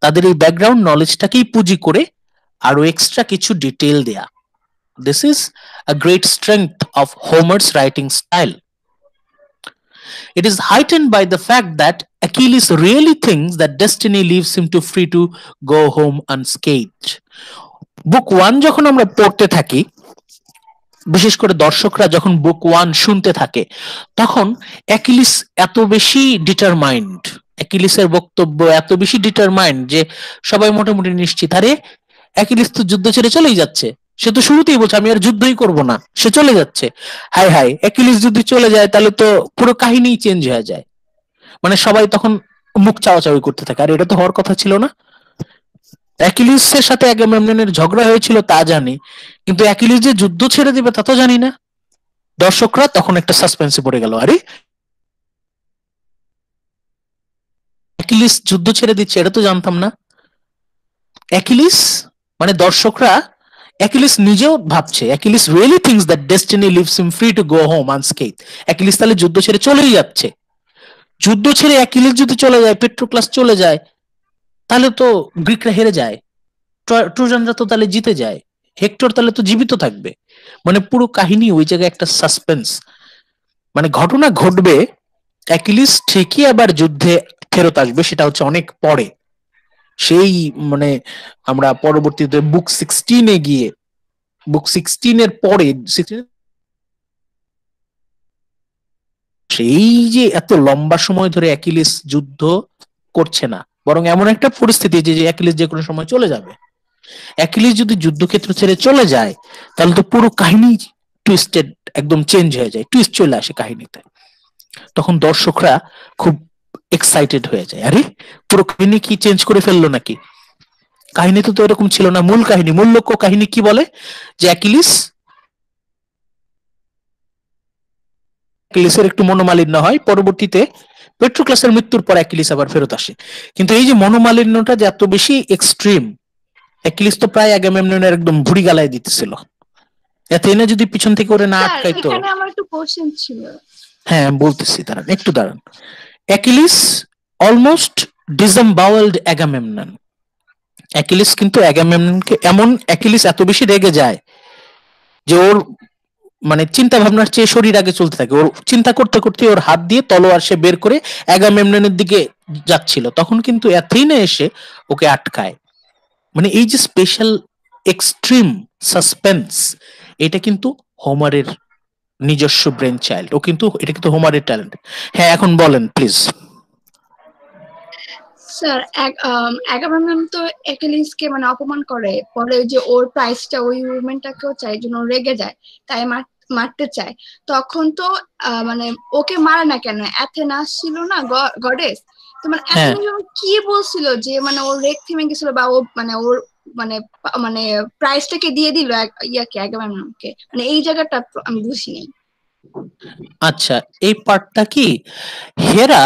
তাদের এই ব্যাকগ্রাউন্ড নলেজটাকেই পুঁজি করে আরো এক্সট্রা কিছু ডিটেইল দেয়া। This is a great strength of Homer's writing style. It is heightened by the fact that Achilles really thinks that destiny leaves him free to go home unscathed. বুক 1 যখন আমরা পড়তে থাকি, বিশেষ করে দর্শকরা যখন বুক 1 শুনতে থাকে, তখন অ্যাকিলিস এত বেশি ডিটারমাইন্ড, অ্যাকিলিসের বক্তব্য এত বেশি ডিটারমাইন্ড যে সবাই মোটামুটি নিশ্চিত, আরে অ্যাকিলিস তো যুদ্ধ ছেড়ে চলেই যাচ্ছে, সে তো শুরুতেই বলছে আমি আর যুদ্ধই করব না, সে চলে যাচ্ছে। হাই হাই, অ্যাকিলিস যদি চলে যায় তাহলে তো পুরো কাহিনী চেঞ্জ হয়ে যায়। মানে সবাই তখন মুখ চাওয়াচাওয়ি করতে থাকে, আর এটা তো হওয়ার কথা ছিল না। অ্যাকিলিসের সাথে অ্যাগামেমননের ঝগড়া হয়েছিল তা জানি, কিন্তু অ্যাকিলিস যে যুদ্ধ ছেড়ে দিবে তা তো জানি না। দর্শকরা তখন একটা সাসপেন্সে পড়ে গেল, আরে অ্যাকিলিস যুদ্ধ ছেড়ে দিচ্ছে, এটা তো জানতাম না। অ্যাকিলিস মানে দর্শকরা, অ্যাকিলিস নিজেও ভাবছে, Achilles really thinks that destiny leaves him free to go home unscathed. Achilles তাহলে যুদ্ধ ছেড়ে চলেই যাচ্ছে। যুদ্ধ ছেড়ে অ্যাকিলিস যদি চলে যায়, পেট্রোক্লাস চলে যায়, তাহলে তো গ্রিকরা হেরে যায়, ট্রোজানরা তো তাহলে জিতে যায়, হেক্টর তাহলে তো জীবিত থাকবে। মানে পুরো কাহিনী ওই জায়গায় একটা সাসপেন্স, মানে ঘটনা ঘটবে, অ্যাকিলিস ঠিকই আবার যুদ্ধে ফেরত আসবে, সেটা হচ্ছে অনেক পরে। সেই মানে আমরা পরবর্তীতে বুক 16 গিয়ে, বুক 16 এর পরে সেই যে এত লম্বা সময় ধরে অ্যাকিলিস যুদ্ধ করছে না, বরং এমন একটা পরিস্থিতি যে অ্যাকিলিস যে কোনো সময় চলে যাবে। অ্যাকিলিস যদি যুদ্ধক্ষেত্র ছেড়ে চলে যায়, তাহলে তো পুরো কাহিনী টুইস্টেড, একদম চেঞ্জ হয়ে যায়, টুইস্ট চলে আসে কাহিনীতে। তখন দর্শকরা খুব এক্সাইটেড হয়ে যায়, আরে পুরো কাহিনী কি চেঞ্জ করে ফেললো নাকি, কাহিনী তো এরকম ছিল না। মূল কাহিনী, মূল লক্ষ্য কাহিনী কি বলে যে অ্যাকিলিসের একটু মনোমালিন্য হয়, পরবর্তীতে পেট্রোক্লাসের মৃত্যুর পর অ্যাকিলিস আবার ফেরত আসে। কিন্তু এই যে মনোমালিন্যটা যে এত বেশি এক্সট্রিম, অ্যাকিলিস তো প্রায় অ্যাগামেমননের একদম ভুঁড়ি গালায় দিতেছিল। এথেনা যদি পিছন থেকে ওরে না আটকাইতো। এখানে আমার একটু কোশ্চেন ছিল। হ্যাঁ বলতেছি, দাঁড়ান একটু দাঁড়ান। Achilles almost disembowelled Agamemnon. Achilles কিন্তু অ্যাগামেমননকে এমন, অ্যাকিলিস এত বেশি রেগে যায় যে ওর মানে চিন্তা ভাবনার চেয়ে শরীর আগে চলতে থাকে। ওর চিন্তা করতে করতে ওর হাত দিয়ে তলোয়ার সে বের করে অ্যাগামেমননের দিকে যাচ্ছিল, তখন কিন্তু অ্যাথেনা এসে ওকে আটকায়। মানে এই যে স্পেশাল এক্সট্রিম সাসপেন্স, এটা কিন্তু হোমারের নিজস্ব ব্রেন চাইল্ড, ও কিন্তু এটা কিন্তু হোমারের ট্যালেন্ট। হ্যাঁ এখন বলেন প্লিজ। স্যার অ্যাগামেমনন তো অ্যাকিলিসকে মানে অপমান করে, পরে যে ওর প্রাইসটা ওই উইমেনটাকেও চাই, জন্য রেগে যায়, তাই মারতে চায়। তখন তো মানে ওকে মারে না কেন, অ্যাথেনা ছিল না গডেস, তো মানে অ্যাথেনা কি বলছিল যে মানে ওর রেগ থেমে গেছিল, বা ও মানে ওর মানে মানে প্রাইসটাকে দিয়ে দিল ইয়াকে আগামেমননকে, মানে এই জায়গাটা আমি বুঝিনি। আচ্ছা, এই পার্টটা কি, হেরা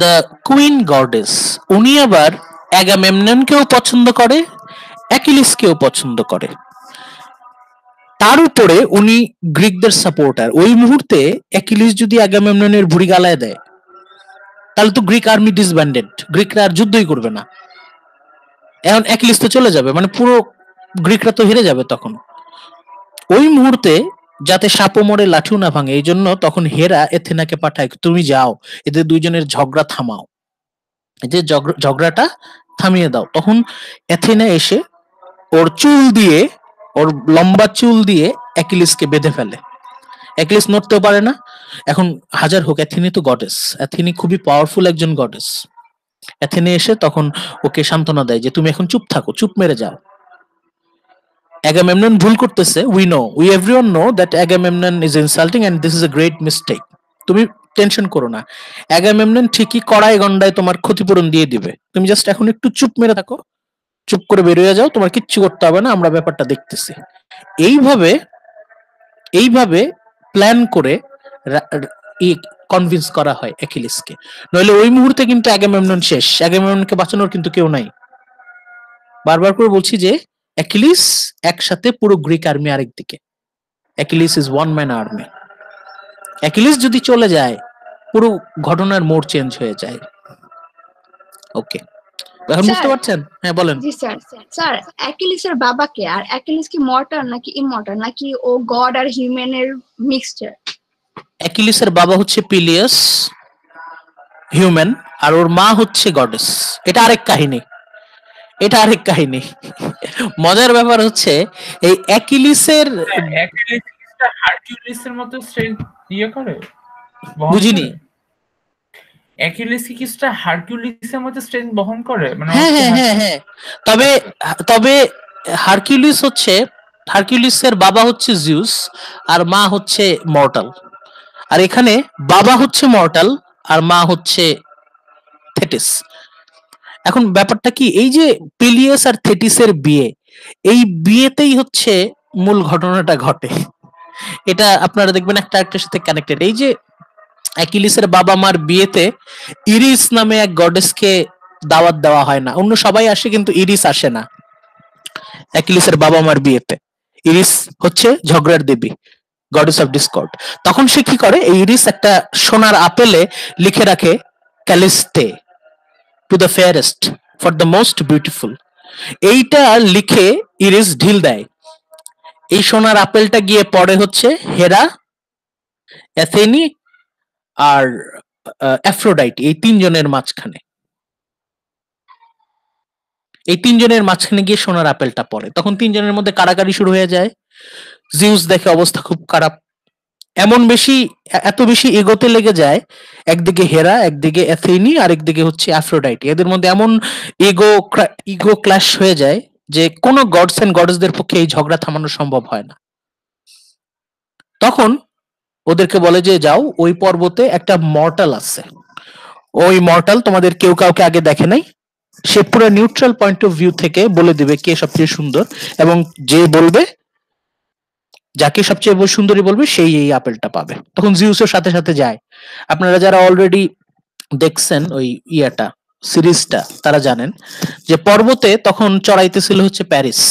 দ্য কুইন গডেস, উনি আবার অ্যাগামেমননকেও পছন্দ করে, অ্যাকিলিসকেও পছন্দ করে। তার উপরে উনি গ্রিকদের সাপোর্টার। ওই মুহূর্তে অ্যাকিলিস যদি অ্যাগামেমননের ভুঁড়ি গালায় দেয়, তাহলে তো গ্রিক আর্মি ডিসব্যান্ডেড, গ্রিকরা আর যুদ্ধই করবে না। এখন অ্যাকিলিস তো চলে যাবে, মানে পুরো গ্রিকরা তো হেরে যাবে তখন। ওই মুহূর্তে যাতে সাপও মরে লাঠিও না ভাঙে, এই জন্য তখন হেরা এথেনাকে পাঠায়, তুমি যাও এদের দুইজনের ঝগড়া থামাও, যে ঝগড়াটা থামিয়ে দাও। তখন এথেনা এসে ওর চুল দিয়ে, ওর লম্বা চুল দিয়ে অ্যাকিলিসকে বেঁধে ফেলে। অ্যাকিলিস নড়তেও পারে না। এখন হাজার হোক, অ্যাথিনি তো গডেস, অ্যাথিনি খুবই পাওয়ারফুল একজন গডেস। অ্যাথেনে এসে তখন ওকে সান্ত্বনা দেয় যে তুমি এখন চুপ থাকো, চুপ মেরে যাও। অ্যাগামেমনন ভুল করতেছে, we everyone know that Agamemnon is insulting and this is a great mistake. তুমি টেনশন করো না, অ্যাগামেমনন ঠিকই কড়াই গন্ডায় তোমার ক্ষতিপূরণ দিয়ে দিবে, তুমি জাস্ট এখন একটু চুপ মেরে থাকো, চুপ করে বেরিয়ে যাও, তোমার কিচ্ছু করতে হবে না, আমরা ব্যাপারটা দেখতেছি। এইভাবে এইভাবে প্ল্যান করে কনভিন্স করা হয় অ্যাকিলিসকে। নইলে ওই মুহূর্তে কিন্তু অ্যাগামেমনন শেষ, অ্যাগামেমননকে বাঁচানোর কিন্তু কেউ নাই। বারবার করে বলছি যে অ্যাকিলিস একসাথে পুরো গ্রিক আর্মি আরেকদিকে, Achilles is one man army. Achilles যদি চলে যায়, পুরো ঘটনার মোড় চেঞ্জ হয়ে যায়। ওকে, এখন বুঝতে স্যার, পারছেন? হ্যাঁ বলেন। জি স্যার। স্যার, অ্যাকিলিসের বাবা কে? আর অ্যাকিলিস কি মর্টাল নাকি ইমমর্টাল, নাকি ও গড আর হিউম্যানের মিক্সচার? অ্যাকিলিসের বাবা হচ্ছে পিলিয়াস, হিউম্যান, আর ওর মা হচ্ছে গডেস। এটা আরেক কাহিনী, এটা আরেক কাহিনী। মজার ব্যাপার হচ্ছে এই অ্যাকিলিসের, অ্যাকিলিসটা হারকিউলিসের মতো স্ট্রেংথ ইয়ে করে, বহন বুঝিনি। করে? অ্যাকিলিস কি কিছুটা হারকিউলিসের মতো স্ট্রেংথ বহন করে? মানে হ্যাঁ হ্যাঁ হ্যাঁ হ্যাঁ, তবে তবে হারকিউলিসের বাবা হচ্ছে জিউস আর মা হচ্ছে মর্টাল। আর এখানে বাবা হচ্ছে মর্টাল আর মা হচ্ছে থেটিস। এখন ব্যাপারটা কি, এই যে পেলিয়াস আর থেটিসের বিয়ে, এই বিয়েতেই হচ্ছে মূল ঘটনাটা ঘটে। এটা আপনারা দেখবেন একটা আরেকটার সাথে কানেক্টেড। এই যে অ্যাকিলিসের বাবা মার বিয়েতে ইরিস নামে এক গডেসকে দাওয়াত দেওয়া হয় না, অন্য সবাই আসে কিন্তু ইরিস আসে না অ্যাকিলিসের বাবা মার বিয়েতে। ইরিস হচ্ছে ঝগড়ার দেবী, গডেস অফ ডিসকর্ড। তখন সে কি করে, এই ইরিস একটা সোনার আপেলে লিখে রাখে ক্যালিস্টে, to the fairest, for the most beautiful. এইটা লিখে ইরিস ঢিল দেয়। এই সোনার আপেলটা গিয়ে পড়ে হচ্ছে হেরা, অ্যাথেনি আর অ্যাফ্রোডাইটি, এই তিনজনের মাঝখানে। এই তিনজনের মাঝখানে গিয়ে সোনার আপেলটা পড়ে, তখন তিনজনের মধ্যে কাড়াকাড়ি শুরু হয়ে যায়। জিউস দেখে অবস্থা খুব খারাপ, এত বেশি এগোতে লেগে যায়, একদিকে হেরা, একদিকে অ্যাথেনি, আর একদিকে হচ্ছে অ্যাফ্রোডাইটি। এদের মধ্যে এমন ইগো ক্ল্যাশ হয়ে যায় যে কোনো গডস এন্ড গডেসদের পক্ষে এই ঝগড়া থামানো সম্ভব হয় না। তখন ওদেরকে বলে যে যাও, ওই পর্বতে একটা মর্টাল আছে, ওই মর্টাল তোমাদের কেউ কাউকে আগে দেখে নাই, সে পুরো নিউট্রাল পয়েন্ট অফ ভিউ থেকে বলে দিবে কে সবচেয়ে সুন্দর, এবং যে বলবে, যাকে সবচেয়ে সুন্দরী বলবে সেই এই আপেলটা পাবে। তখন জিউসের সাথে সাথে যায়। আপনারা যারা অলরেডি দেখছেন ওই ইয়াটা, সিরিজটা, তারা জানেন যে পর্বতে তখন চড়াইতেছিল হচ্ছে প্যারিস।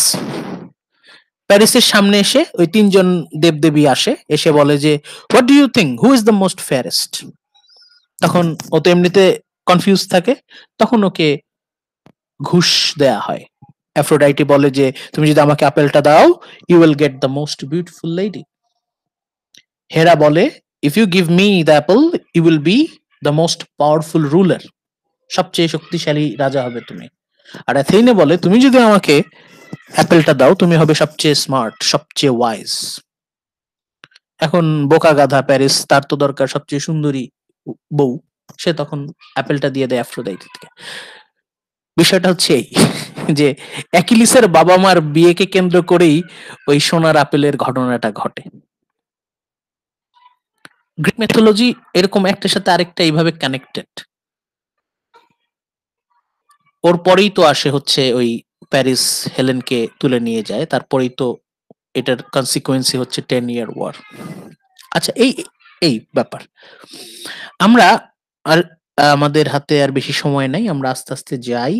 প্যারিসের সামনে এসে ওই তিনজন দেবদেবী আসে, এসে বলে যে what do you think, who is the most fairest. তখন ও তো এমনিতে কনফিউজ থাকে, তখন ওকে ঘুষ দেয়া হয়। অ্যাফ্রোডাইটি বলে যে তুমি যদি আমাকে আপেলটা দাও, you will get the most beautiful lady. Hera বলে if you give me the apple, you will be the most powerful ruler, সবচেয়ে শক্তিশালী রাজা হবে তুমি। আর অ্যাথেনে বলে তুমি যদি আমাকে অ্যাপেলটা দাও, তুমি হবে সবচেয়ে স্মার্ট, সবচেয়ে ওয়াইজ। এখন বোকা গাধা প্যারিস, তার তো দরকার সবচেয়ে সুন্দরী বউ, সে তখন অ্যাপেলটা দিয়ে দেয় অ্যাফ্রোডাইটিকে। বিষয়টা হচ্ছে এই যে অ্যাকিলিসের বাবা মার বিয়েকে কেন্দ্র করেই ওই সোনার আপেলের ঘটনাটা ঘটে। গ্রিক মিথোলজি এরকম একটার সাথে আরেকটা এইভাবে কানেক্টেড। ওর পরেই তো আসে হচ্ছে ওই প্যারিস হেলেনকে তুলে নিয়ে যায়, তারপরেই তো এটার কনসিকুয়েন্সি হচ্ছে 10 year ওয়ার। আচ্ছা, এই এই ব্যাপার আমরা আর আমাদের হাতে আর বেশি সময় নাই, আমরা আস্তে আস্তে যাই।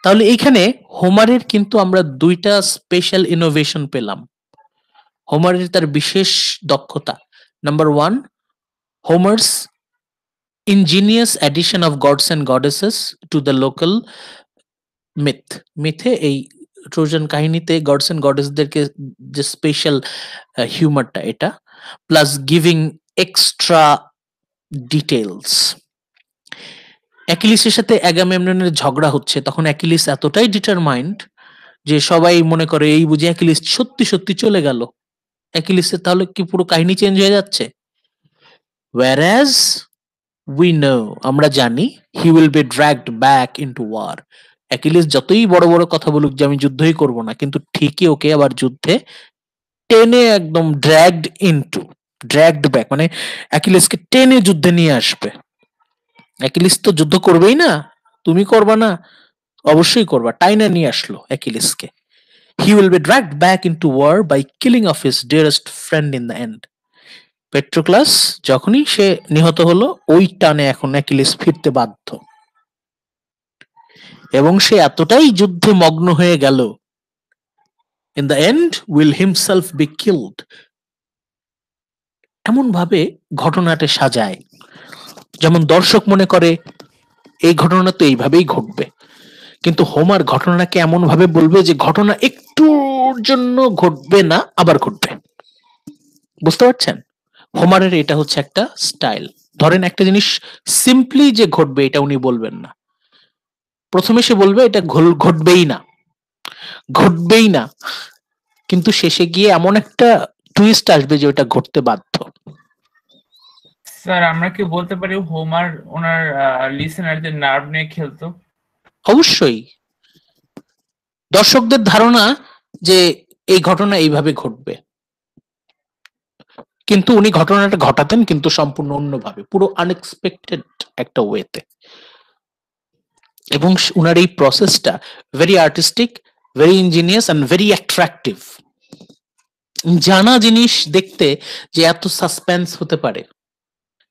তাহলে এইখানে হোমারের কিন্তু আমরা দুইটা স্পেশাল ইনোভেশন পেলাম। হোমারের তার বিশেষ দক্ষতা, number one, হোমার্স ingenious addition of gods and goddesses to the local myth. মিথে এই ট্রোজান কাহিনীতে গডস এন্ড গডেসদেরকে যে স্পেশাল হিউমারটা, এটা প্লাস গিভিং এক্সট্রা ডিটেলস। অ্যাকিলিসের সাথে অ্যাগামেমননের ঝগড়া হচ্ছে, তখন অ্যাকিলিস এতটাই ডিটারমাইন্ড যে সবাই মনে করে এই বুঝে অ্যাকিলিস সত্যি সত্যি চলে গেল। অ্যাকিলিসের তাহলে কি পুরো কাহিনী চেঞ্জ হয়ে যাচ্ছে? whereas we know, আমরা জানি, he will be dragged back into war. Achilles যতই বড় বড় কথা বলুক যে আমি যুদ্ধই করব না, কিন্তু ঠিকই ওকে আবার যুদ্ধে টেনে একদম ড্র্যাগড ব্যাক, মানে অ্যাকিলিসকে টেনে যুদ্ধে নিয়ে আসবে। অ্যাকিলিস তো যুদ্ধ করবেই না, তুমি করবা না, অবশ্যই করবা, টাইনা নিয়ে আসলো অ্যাকিলিসকে। he will be dragged back into war by killing of his dearest friend in the end. পেট্রোক্লাস যখনই সে নিহত হলো, ওই টানে এখন অ্যাকিলিস ফিরতে বাধ্য, এবং সে এতটাই যুদ্ধে মগ্ন হয়ে গেল, in the end will himself be killed, এমন ভাবে ঘটনাটা সাজায় যেমন দর্শক মনে করে এই ঘটনা তো এইভাবেই ঘটবে, কিন্তু হোমার ঘটনাকে এমন ভাবে বলবে যে ঘটনা একটুর জন্য ঘটবে না, আবার ঘটবে। বুঝতে পারছেন? হোমারের এটা হচ্ছে একটা স্টাইল। ধরেন একটা জিনিস সিম্পলি যে ঘটবে এটা উনি বলবেন না, প্রথমে সে বলবে এটা ঘটবেই না, কিন্তু শেষে গিয়ে এমন একটা টুইস্ট আসবে যে ওটা ঘটতে বাধ্য। স্যার আমরা কি বলতে পারি হোমার ওনার লিসেনারদের নার্ভ নিয়ে খেলতো? অবশ্যই। দর্শকদের ধারণা যে এই ঘটনা এইভাবে ঘটবে, কিন্তু উনি ঘটনাটা ঘটাতেন কিন্তু সম্পূর্ণ অন্যভাবে, পুরো আনএক্সপেক্টেড একটা ওয়েতে। এবং উনার এই প্রসেসটা very artistic, very ingenious and very attractive. জানা জিনিস দেখতে যে এত সাসপেন্স হতে পারে,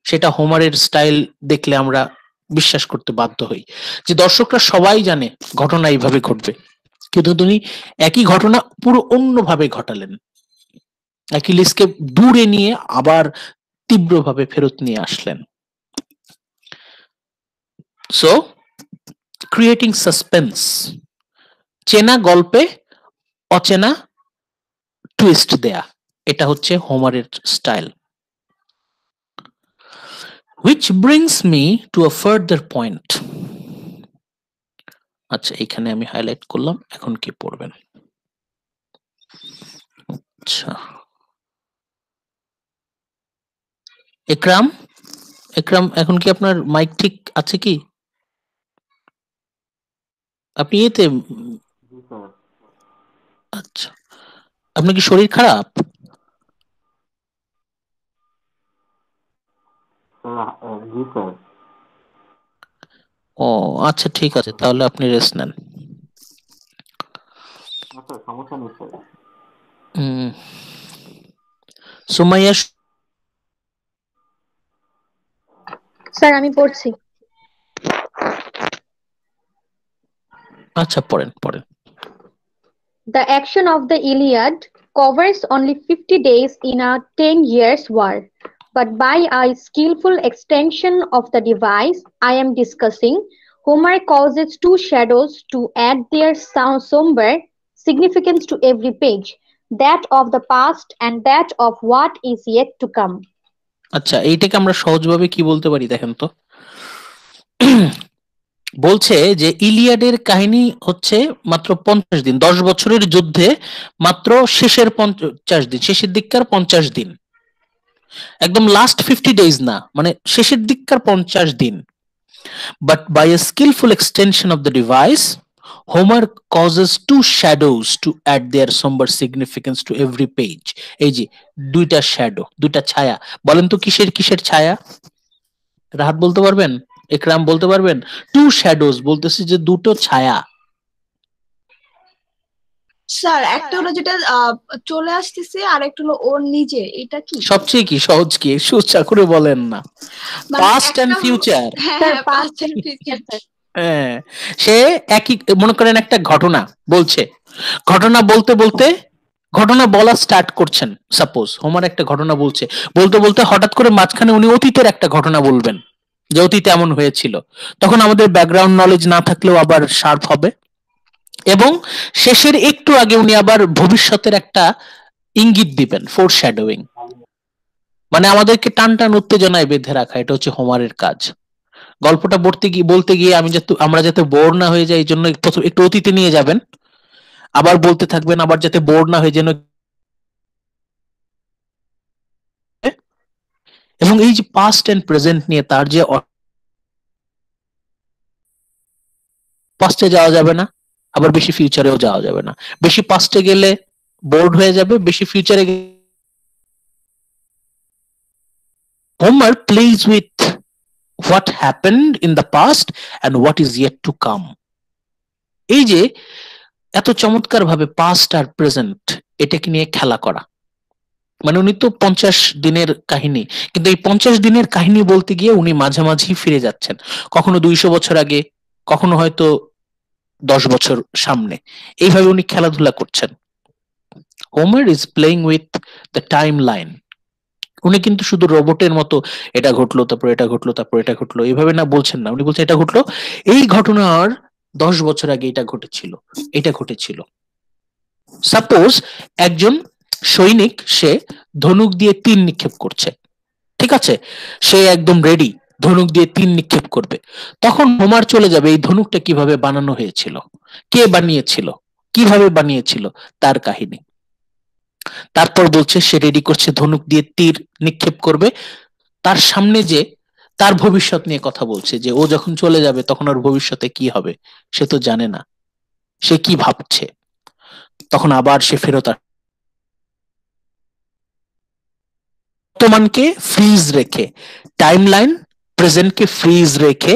সেটা হোমারের স্টাইল দেখলে আমরা বিশ্বাস করতে বাধ্য হই যে দর্শকরা সবাই জানে ঘটনা এইভাবে ঘটবে, কিন্তু তিনি একই ঘটনা পুরো অন্যভাবে ঘটালেন, অ্যাকিলিসকে দূরে নিয়ে আবার তীব্রভাবে ফেরত নিয়ে আসলেন। সো ক্রিয়েটিং সাসপেন্স, চেনা গল্পে অচেনা টুইস্ট দেয়া, এটা হচ্ছে হোমারের style. Which brings me to a further point. আচ্ছা, এখানে আমি হাইলাইট করলাম, এখন কি পড়বেন? আচ্ছা, একরাম এখন কি আপনার মাইক ঠিক আছে কি? আপনি এতে আচ্ছা, আপনার কি শরীর খারাপ? ও আচ্ছা, ঠিক আছে, তাহলে আপনি রেস্ট নেন। সুমাইয়া, স্যার আমি পড়ছি। আচ্ছা, পড়েন। The action of the Iliad covers only 50 days in a 10 years war, but by a skillful extension of the device I am discussing, Homer causes two shadows to add their somber significance to every page, that of the past and that of what is yet to come. আচ্ছা, এইটাকে আমরা সহজভাবে কি বলতে পারি দেখেন তো। বলছে যে ইলিয়াডের কাহিনী হচ্ছে মাত্র 50 দিন, 10 বছরের যুদ্ধে মাত্র শেষের 50 দিন, শেষের দিককার 50 দিন, একদম লাস্ট 50 ডেজ না, মানে শেষের দিককার 50 দিন। But by a skillful extension of the device, Homer causes two shadows to add their somber significance to every page. এই যে দুইটা শ্যাডো, দুইটা ছায়া, বলেন তো কিসের ছায়া? রাহাত বলতে পারবেন? একরাম বলতে পারবেন? টু শ্যাডোজ বলতেছি যে দুটো ছায়া, স্যার একটা হলো যেটা চলে আসতেছে, আর একটা হলো ওর নিজে, এটা কি? সবচেয়ে কি সহজ কি সোজা করে বলেন না, মানে পাস্ট এন্ড একটা ফিউচার। হ্যাঁ স্যার হ্যাঁ পাস্ট past and future। হ্যাঁ, সে একই মনে করেন একটা ঘটনা বলছে, ঘটনা বলতে বলতে ঘটনা বলা স্টার্ট করছেন, সাপোজ হোমার একটা ঘটনা বলছে, বলতে বলতে হঠাৎ করে মাঝখানে উনি অতীতের একটা ঘটনা বলবেন যে অতীতে এমন হয়েছিল, তখন আমাদের ব্যাকগ্রাউন্ড নলেজ না থাকলেও আবার শার্প হবে। এবং শেষের একটু আগে উনি আবার ভবিষ্যতের একটা ইঙ্গিত দিবেন, ফোর শ্যাডোয়িং, মানে আমাদেরকে টান টান উত্তেজনায় বেঁধে রাখা, এটা হচ্ছে হোমারের কাজ। গল্পটা বলতে গিয়ে আমরা যাতে বোর না হয়ে যাই এই জন্য প্রথম একটু অতীতে নিয়ে যাবেন, আবার বলতে থাকবেন, আবার যাতে বোর না হয়ে যেন। এবং এই যে পাস্ট এন্ড প্রেজেন্ট নিয়ে তার যে পাস্টে যাওয়া যাবে না, আবার বেশি ফিউচারেও যাওয়া যাবে না, বেশি পাস্টে গেলে বোর্ড হয়ে যাবে, বেশি ফিউচারে Homer plays with what happened in the past and what is yet to come. এই যে এত চমৎকার ভাবে পাস্ট আর প্রেজেন্ট এটাকে নিয়ে খেলা করা, মানে উনি তো 50 দিনের কাহিনী, কিন্তু এই 50 দিনের কাহিনী বলতে গিয়ে উনি মাঝামাঝি ফিরে যাচ্ছেন, কখনো 200 বছর আগে, কখনো হয়তো 10 বছর সামনে, এইভাবে উনি খেলাধুলা করছেন। Homer is playing with the time line. উনি কিন্তু শুধু রোবটের মতো এটা ঘটলো তারপর এটা ঘটলো তারপর এটা ঘটলো এইভাবে না বলছেন না, উনি বলছেন এটা ঘটলো, এই ঘটনার 10 বছর আগে এটা ঘটেছিল, এটা ঘটেছিল। সাপোজ একজন সৈনিক, সে ধনুক দিয়ে তীর নিক্ষেপ করছে, ঠিক আছে, সে একদম রেডি, ধনুক দিয়ে তীর নিক্ষেপ করবে, তখন হোমার চলে যাবে এই ধনুকটা কিভাবে বানানো হয়েছিল, কে বানিয়েছিল, কিভাবে বানিয়েছিল, তার কাহিনী। তারপর বলছে সে রেডি করছে, ধনুক দিয়ে তীর নিক্ষেপ করবে, তার সামনে যে তার ভবিষ্যৎ নিয়ে কথা বলছে, যে ও যখন চলে যাবে তখন ওর ভবিষ্যতে কি হবে সে তো জানে না, সে কি ভাবছে। তখন আবার সে ফেরত বর্তমানকে ফ্রিজ রেখে, টাইমলাইন প্রেজেন্টকে ফ্রিজ রেখে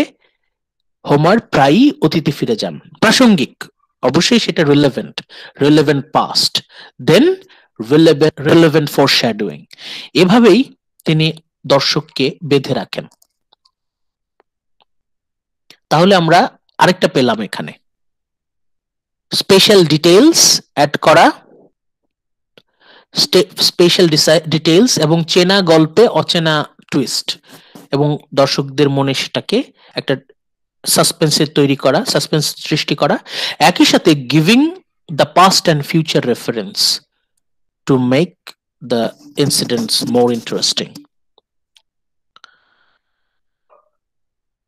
হোমার প্রায়ই অতীতে ফিরে যান, প্রাসঙ্গিক, অবশ্যই সেটা relevant past, then relevant foreshadowing, এভাবেই তিনি দর্শককে বেঁধে রাখেন। তাহলে আমরা আরেকটা পেলাম এখানে, স্পেশাল ডিটেইলস অ্যাড করা, স্পেশাল ডিটেইলস এবং চেনা গল্পে অচেনা টুইস্ট, এবং দর্শকদের মনে সেটাকে একটা সাসপেন্সের তৈরি করা, সাসপেন্স সৃষ্টি করা, একই সাথে giving the past and future reference to make the incidents more interesting.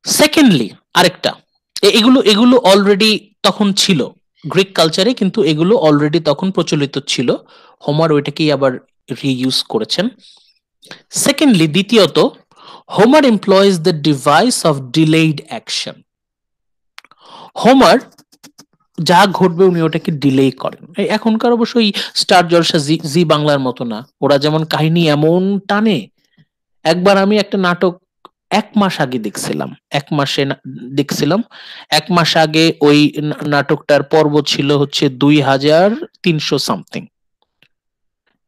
Secondly আরেকটা, এগুলো অলরেডি তখন ছিল গ্রিক কালচারে, কিন্তু এগুলো অলরেডি তখন প্রচলিত ছিল, হোমার ওইটাকেই আবার রিইউজ করেছেন। সেকেন্ডলি, দ্বিতীয়ত, Homer employees the device of delayed action. Homer যা ঘটবে উনি ওটাকে ডিলে করেন। এখনকার অবশ্যই স্টার জলসা জি বাংলার মতো না, ওরা যেমন কাহিনী এমন টানে। একবার আমি একটা নাটক 1 মাস আগে দেখছিলাম, 1 মাস আগে ওই নাটকটার পর্ব ছিল হচ্ছে 2300 সামথিং,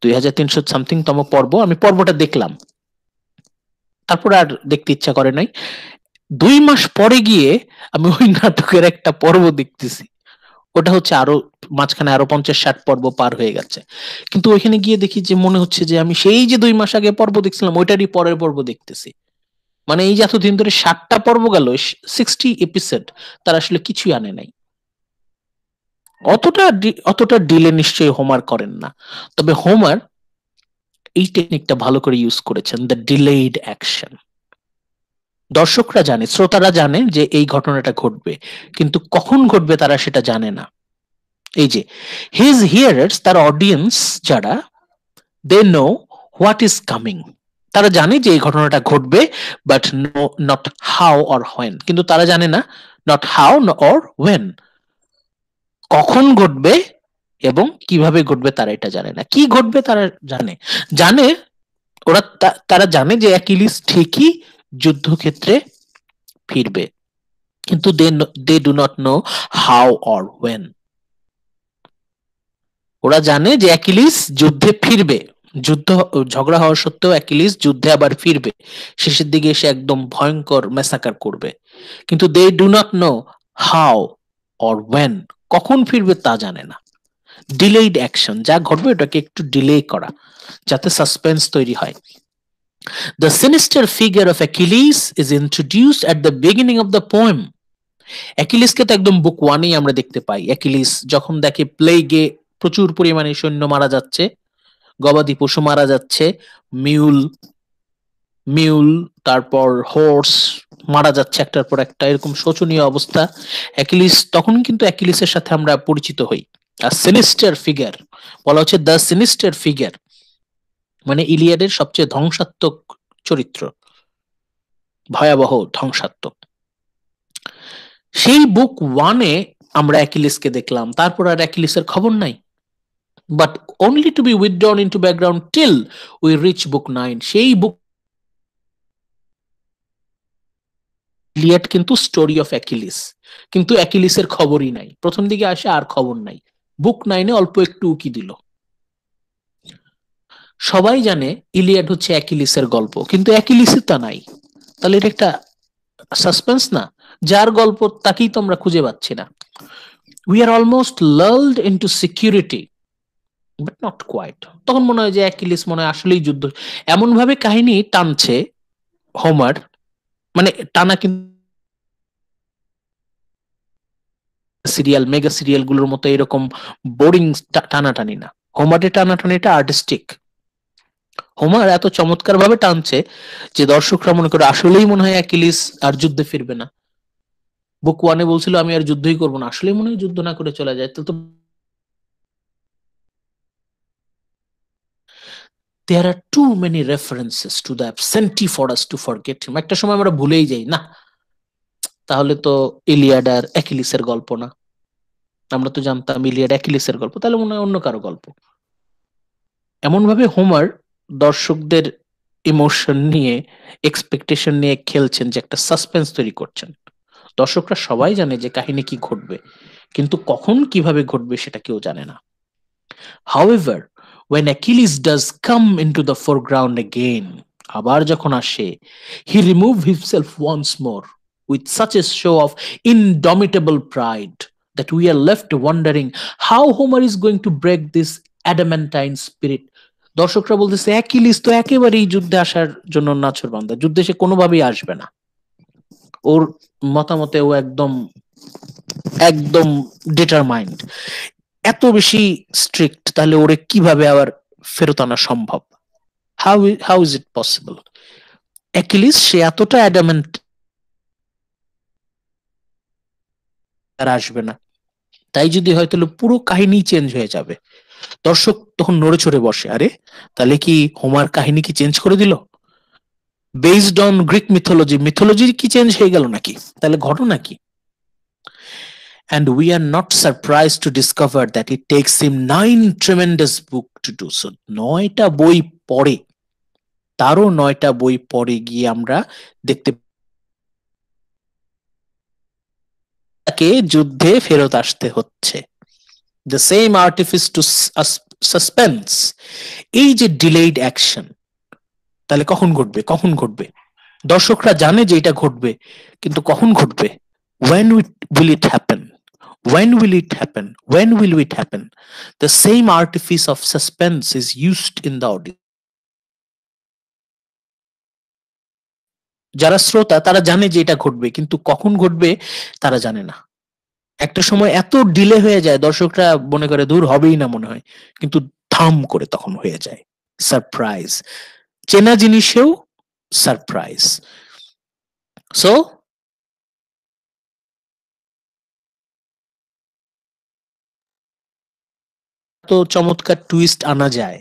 2300 সামথিং তম পর্ব, আমি পর্বটা দেখলাম, তারপর আর দেখতে ইচ্ছা করে নাই। 2 মাস পরে গিয়ে আমি ওই নাটকের একটা পর্ব দেখতেছি, ওটা হচ্ছে আরো মাঝখানে আরো 50-60 পর্ব পার হয়ে গেছে, কিন্তু ওইখানে গিয়ে দেখি যে মনে হচ্ছে যে আমি সেই যে 2 মাস আগে পর্ব দেখছিলাম ওইটারই পরের পর্ব দেখতেছি। মানে এই যে এতদিন ধরে 60টা পর্ব গেল, 60 এপিসোড, তার আসলে কিছুই আনে নাই। অতটা ডিলে নিশ্চয়ই হোমার করেন না, তবে হোমার এই টেকনিকটা ভালো করে ইউজ করেছেন, দ্য ডিলেইড অ্যাকশন। দর্শকরা জানে, শ্রোতারা জানে যে এই ঘটনাটা ঘটবে, কিন্তু কখন ঘটবে তারা সেটা জানে না। এই যে হিজ হিয়ারার্স, তার অডিয়েন্স যারা, they know what is coming, তারা জানে যে এই ঘটনাটা ঘটবে, but know not how or when, কিন্তু তারা জানে না নট হাউ অর হোয়েন, কখন ঘটবে এবং কিভাবে ঘটবে তারা এটা জানে না। কি ঘটবে তারা জানে ওরা, তারা জানে যে অ্যাকিলিস ঠিকই যুদ্ধক্ষেত্রে ফিরবে, কিন্তু they do not know how or when. ওরা জানে যে অ্যাকিলিস যুদ্ধে ফিরবে, যুদ্ধ ঝগড়া হওয়া সত্ত্বেও অ্যাকিলিস যুদ্ধে আবার ফিরবে, শেষের দিকে এসে একদম ভয়ঙ্কর ম্যাসাকার করবে, কিন্তু they do not know how or when, কখন ফিরবে তা জানে না। ডিলেইড অ্যাকশন, যা ঘটবে ওটাকে একটু ডিলে করা যাতে সাসপেন্স তৈরি হয়। The sinister figure of Achilles is introduced at the beginning of the poem. অ্যাকিলিসকে তো একদম বুক ওয়ানেই আমরা দেখতে পাই। অ্যাকিলিস যখন দেখে প্লেগে প্রচুর পরিমাণে সৈন্য মারা যাচ্ছে, গবাদি পশু মারা যাচ্ছে, মিউল মিউল তারপর হোর্স মারা যাচ্ছে একটার পর একটা, এরকম শোচনীয় অবস্থা। অ্যাকিলিস তখন কিন্তু অ্যাকিলিসের সাথে আমরা পরিচিত হই। আর সিনিস্টার ফিগার বলা হচ্ছে দ্য সিনিস্টার ফিগার, মানে ইলিয়াডের সবচেয়ে ধ্বংসাত্মক চরিত্র, ভয়াবহ ধ্বংসাত্মক। সেই বুক ওয়ানে আমরা অ্যাকিলিসকে দেখলাম, তারপর আর অ্যাকিলিসের খবর নাই, but only to be withdrawn into background till we reach book 9। সেই বুক ইলিয়াড কিন্তু স্টোরি অফ অ্যাকিলিস, কিন্তু অ্যাকিলিসের খবরই নাই, প্রথম দিকে আসে আর খবর নাই, বুক 9-এ অল্প একটু উকি দিল। সবাই জানে ইলিয়াড হচ্ছে অ্যাকিলিসের গল্প, কিন্তু অ্যাকিলিসই তা নাই, তাহলে এটা একটা সাসপেন্স না? যার গল্প তাকেই তো আমরা খুঁজে পাচ্ছি না। We are almost lulled into security but not quite. তখন মনে হয় যে অ্যাকিলিস মনে হয় আসলেই যুদ্ধ, এমন ভাবে কাহিনী টানছে হোমার, মানে টানা কিন্তু সিরিয়াল, মেগা সিরিয়াল গুলোর মতো এরকম বোরিং টানাটানি না। হোমারের টানাটানিটা আর্টিস্টিক। হোমার এত চমৎকার ভাবে টানছে যে দর্শকরা মনে করে আসলেই মনে হয় অ্যাকিলিস আর যুদ্ধে ফিরবে না। বুক ওয়ানে বলছিল আমি আর যুদ্ধই করবো না, আসলেই মনে হয় যুদ্ধ না করে চলে যায়। তো there are too many references to the absentee for us to forget him. একটা সময় আমরা ভুলেই যাই, না তাহলে তো ইলিয়াড আর অ্যাকিলিসের গল্প না, আমরা তো জানতাম ইলিয়াড অ্যাকিলিসের গল্প, তাহলে মনে হয় অন্য কারো গল্প। এমন ভাবে হোমার দর্শকদের ইমোশন নিয়ে, এক্সপেকটেশন নিয়ে খেলছেন, যে একটা সাসপেন্স তৈরি করছেন। দর্শকরা সবাই জানে যে কাহিনী কি ঘটবে, কিন্তু কখন কিভাবে ঘটবে সেটা কেউ জানে না। However, when Achilles does come into the foreground again, আবার যখন আসে, he removed himself once more with such a show of indomitable pride that we are left wondering how Homer is going to break this adamantine spirit. দর্শকরা বলতেছে Achilles তো একেবারেই যুদ্ধে আসার জন্য নাছোড়বান্দা, যুদ্ধে সে কোনোভাবেই আসবে না, ওর মতামতে ও একদম একদম ডিটারমাইন্ড, এত বেশি স্ট্রিক্ট, তাহলে ওরে কিভাবে আবার ফেরত আনা সম্ভব? How is it possible? Achilles সে এতটা অ্যাডামেন্ট আর আসবে না, তাই যদি হয় তাহলে পুরো কাহিনী চেঞ্জ হয়ে যাবে। দর্শক তখন নড়ে চড়ে বসে, আরে তাহলে কি হোমার কাহিনী কি চেঞ্জ করে দিল? বেসড অন গ্রিক মিথোলজি কি চেঞ্জ হয়ে গেল নাকি? তাহলে ঘটনা কি? And we are not surprised to discover that it takes him 9 tremendous books to do so. 9টা বই পড়ে, তারও 9টা বই পড়ে গিয়ে আমরা দেখতে তাকে যুদ্ধে ফেরত আসতে হচ্ছে। The same artifice to suspense, এই যে ডিলেইড অ্যাকশন, তাহলে কখন ঘটবে, কখন ঘটবে? দর্শকরা জানে যে এটা ঘটবে, কিন্তু কখন ঘটবে? When will it happen? When will it happen? When will it happen? The same artifice of suspense is used in the audience. যারা শ্রোতা তারা জানে যে এটা ঘটবে, কিন্তু কখন ঘটবে তারা জানে না। একটা সময় এত ডিলে হয়ে যায় দর্শকরা মনে করে দূর হবেই না মনে হয়, কিন্তু থাম করে তখন হয়ে যায়। সারপ্রাইজ, চেনা জিনিসেও সারপ্রাইজ। সো তো চমৎকার টুইস্ট আনা যায়,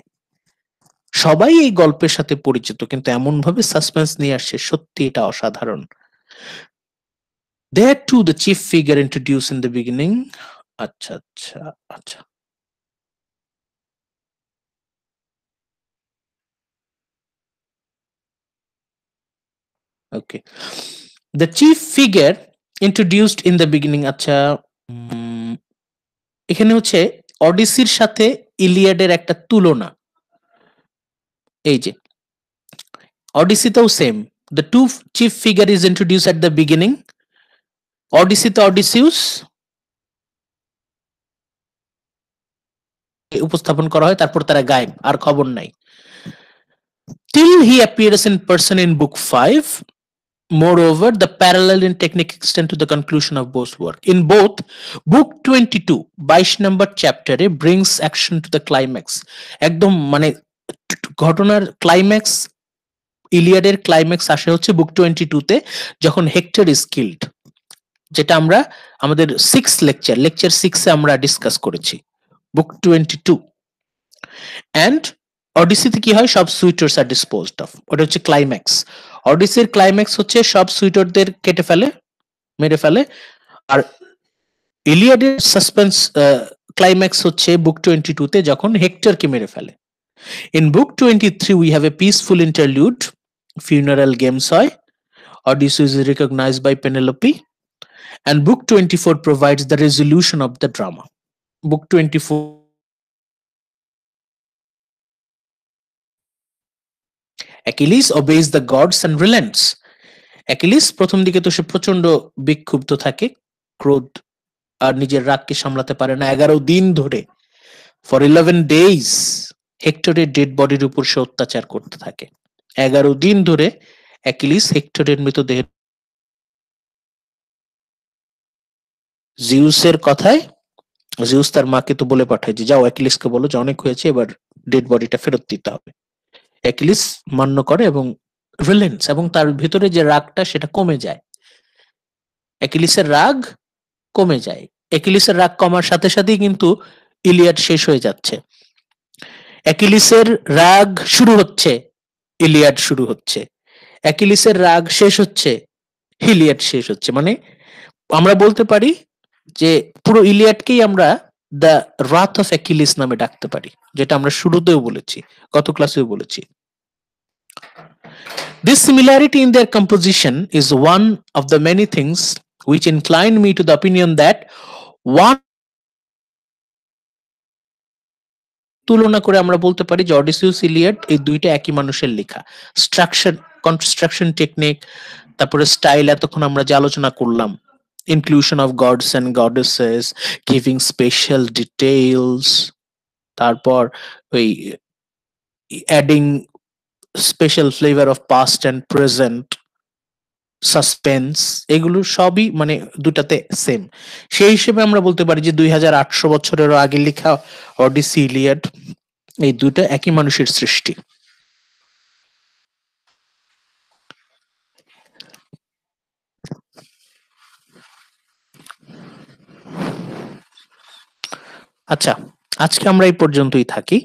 সবাই এই গল্পের সাথে পরিচিত, কিন্তু এমন ভাবে সাসপেন্স নিয়ে আসছে, সত্যি এটা অসাধারণ। There too the chief figure introduced in the beginning. আচ্ছা আচ্ছা আচ্ছা, okay. The chief figure introduced in the beginning. আচ্ছা, এখানে হচ্ছে অডিসির সাথে ইলিয়াডের একটা তুলনা। এই যে অডিসিতেও same, the two chief figure is introduce at the beginning. অডিসিতে অডিসিউস উপস্থাপন করা হয়, তারপর তারা গায়েব, আর খবর নাই। Till he appears in person in book 5. Moreover, the parallel in technique extend to the conclusion of both work. In both, book 22, 22 number chapter brings action to the climax. একদম মানে ঘটনার ক্লাইম্যাক্স, ইলিয়াডের ক্লাইম্যাক্স আসে হচ্ছে বুক 22 তে, যখন hectare is killed, যেটা আমরা আমাদের লেকচার 6 এ আমরা ডিসকাস করেছি, বুক 22। এন্ড অডিসিতে কি হয়, সব সুইটার্স আর ডিসপোজড অফ, ওটা হচ্ছে ক্লাইম্যাক্স। অডিসির ক্লাইম্যাক্স হচ্ছে সব সুইটারদের কেটে ফেলে, মেরে ফেলে। আর ইলিয়াডের সাসপেন্স ক্লাইম্যাক্স হচ্ছে বুক 22 তে, যখন হেক্টরকে মেরে ফেলে। In book 23 we have a peaceful interlude, funeral games হয়, Odysseus is recognized by Penelope, and book 24 provides the resolution of the drama. Book 24 Achilles obeys the gods and relents. Achilles প্রথম দিকে তো সে প্রচন্ড বিক্ষুব্ধ থাকে, ক্রোধ আর নিজের রাগকে সামলাতে পারে না। 11 দিন ধরে, for 11 days, হেক্টরের ডেড বডির উপর সে অত্যাচার করতে থাকে। 11 দিন ধরে অ্যাকিলিস হেক্টরের মৃতদেহ, জিউসের কথায় জিউস তার মাকে তো বলে পাঠায় যে যাও অ্যাকিলিসকে বলো যে অনেক হয়েছে, এবার ডেড বডিটা ফেরত দিতে হবে। অ্যাকিলিস মান্য করে এবং রিলেন্টস, এবং তার ভিতরে যে রাগটা সেটা কমে যায়। অ্যাকিলিসের রাগ কমে যায়। অ্যাকিলিসের রাগ কমার সাথে সাথেই কিন্তু ইলিয়াড শেষ হয়ে যাচ্ছে। অ্যাকিলিসের রাগ শুরু হচ্ছে, ইলিয়াড শুরু হচ্ছে। অ্যাকিলিসের রাগ শেষ হচ্ছে, ইলিয়াড শেষ হচ্ছে। মানে আমরা বলতে পারি যে পুরো ইলিয়াডকেই আমরা দ্য রাথ অফ অ্যাকিলিস নামে ডাকতে পারি, যেটা আমরা শুরুতেও বলেছি, গত ক্লাসেও বলেছি। This similarity in their composition is one of the many things which incline me to the opinion that one তুলনা করে আমরা বলতে পারি যে অডিসিউস ইলিয়াড এই দুইটা একই মানুষের লেখা। কনস্ট্রাকশন টেকনিক, তারপরে স্টাইল, এতক্ষণ আমরা যে আলোচনা করলাম, inclusion of gods and goddesses, giving special details, তারপর ওই adding special flavor of past and present, suspense, এগুলো সবই মানে দুটাতে সেম। সেই হিসেবে আমরা বলতে পারি যে 2800 বছরেরও আগে লেখা অডিসি, ইলিয়াড এই দুটো একই মানুষের সৃষ্টি। আচ্ছা, আজকে আমরা এই পর্যন্তই থাকি।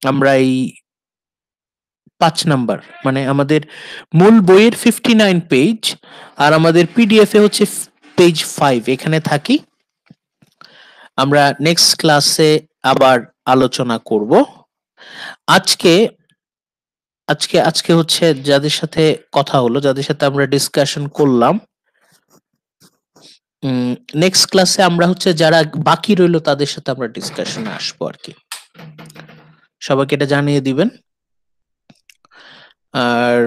আমরা এই 5 নাম্বার মানে আমাদের মূল বইয়ের 59 পেজ আর আমাদের পিডিএফ এ হচ্ছে পেজ 5, এখানে থাকি। আমরা নেক্সট ক্লাসে আবার আলোচনা করব। আজকে আজকে আজকে হচ্ছে যাদের সাথে কথা হলো, যাদের সাথে আমরা ডিসকাশন করলাম, নেক্সট ক্লাসে আমরা হচ্ছে যারা বাকি রইলো তাদের সাথে আমরা ডিসকাশনে আসবো আর কি। সবাইকে এটা জানিয়ে দিবেন। আর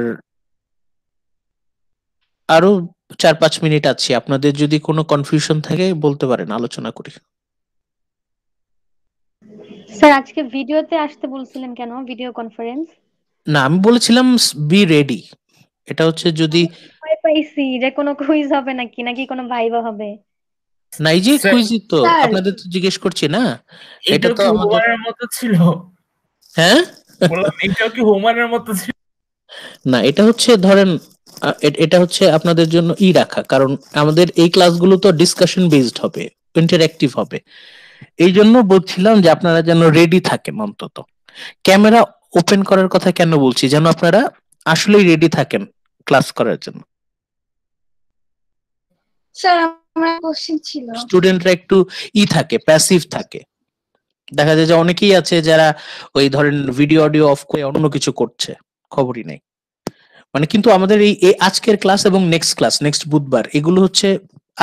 আরো 4-5 মিনিট আছে, আপনাদের যদি কোনো কনফিউশন থাকে বলতে পারেন, আলোচনা করি। স্যার আজকে ভিডিওতে আসতে বলছিলেন কেন, ভিডিও কনফারেন্স? না, আমি বলেছিলাম বি রেডি। এটা হচ্ছে যদি ভয় পাইছি যে কোনো কুইজ হবে নাকি, নাকি কোনো ভাইবা হবে। না, এই যে স্যার, কুইজই তো স্যার। আপনাদের তো জিজ্ঞেস করছি না, এটা এটা তো কি আমাদের। হোমারের মতো ছিল? হ্যাঁ, বললাম এটা কি হোমারের মতো ছিল? না, এটা হচ্ছে ধরেন এটা হচ্ছে আপনাদের জন্য রাখা, কারণ আমাদের এই ক্লাসগুলো তো ডিসকাশন বেসড হবে, ইন্টারঅ্যাক্টিভ হবে। এই জন্য বলছিলাম যে আপনারা যেন রেডি থাকেন। অন্তত ক্যামেরা ওপেন করার কথা কেন বলছি, যেন আপনারা আসলেই রেডি থাকেন ক্লাস করার জন্য। স্যার আমার কোশ্চেন ছিল। স্টুডেন্টরা একটু থাকে, প্যাসিভ থাকে। দেখা যায় যে অনেকেই আছে যারা ওই ধরেন ভিডিও অডিও অফ করে অন্য কিছু করছে, খবরই নেই। মানে কিন্তু আমাদের এই আজকের ক্লাস এবং নেক্সট ক্লাস, নেক্সট বুধবার, এগুলো হচ্ছে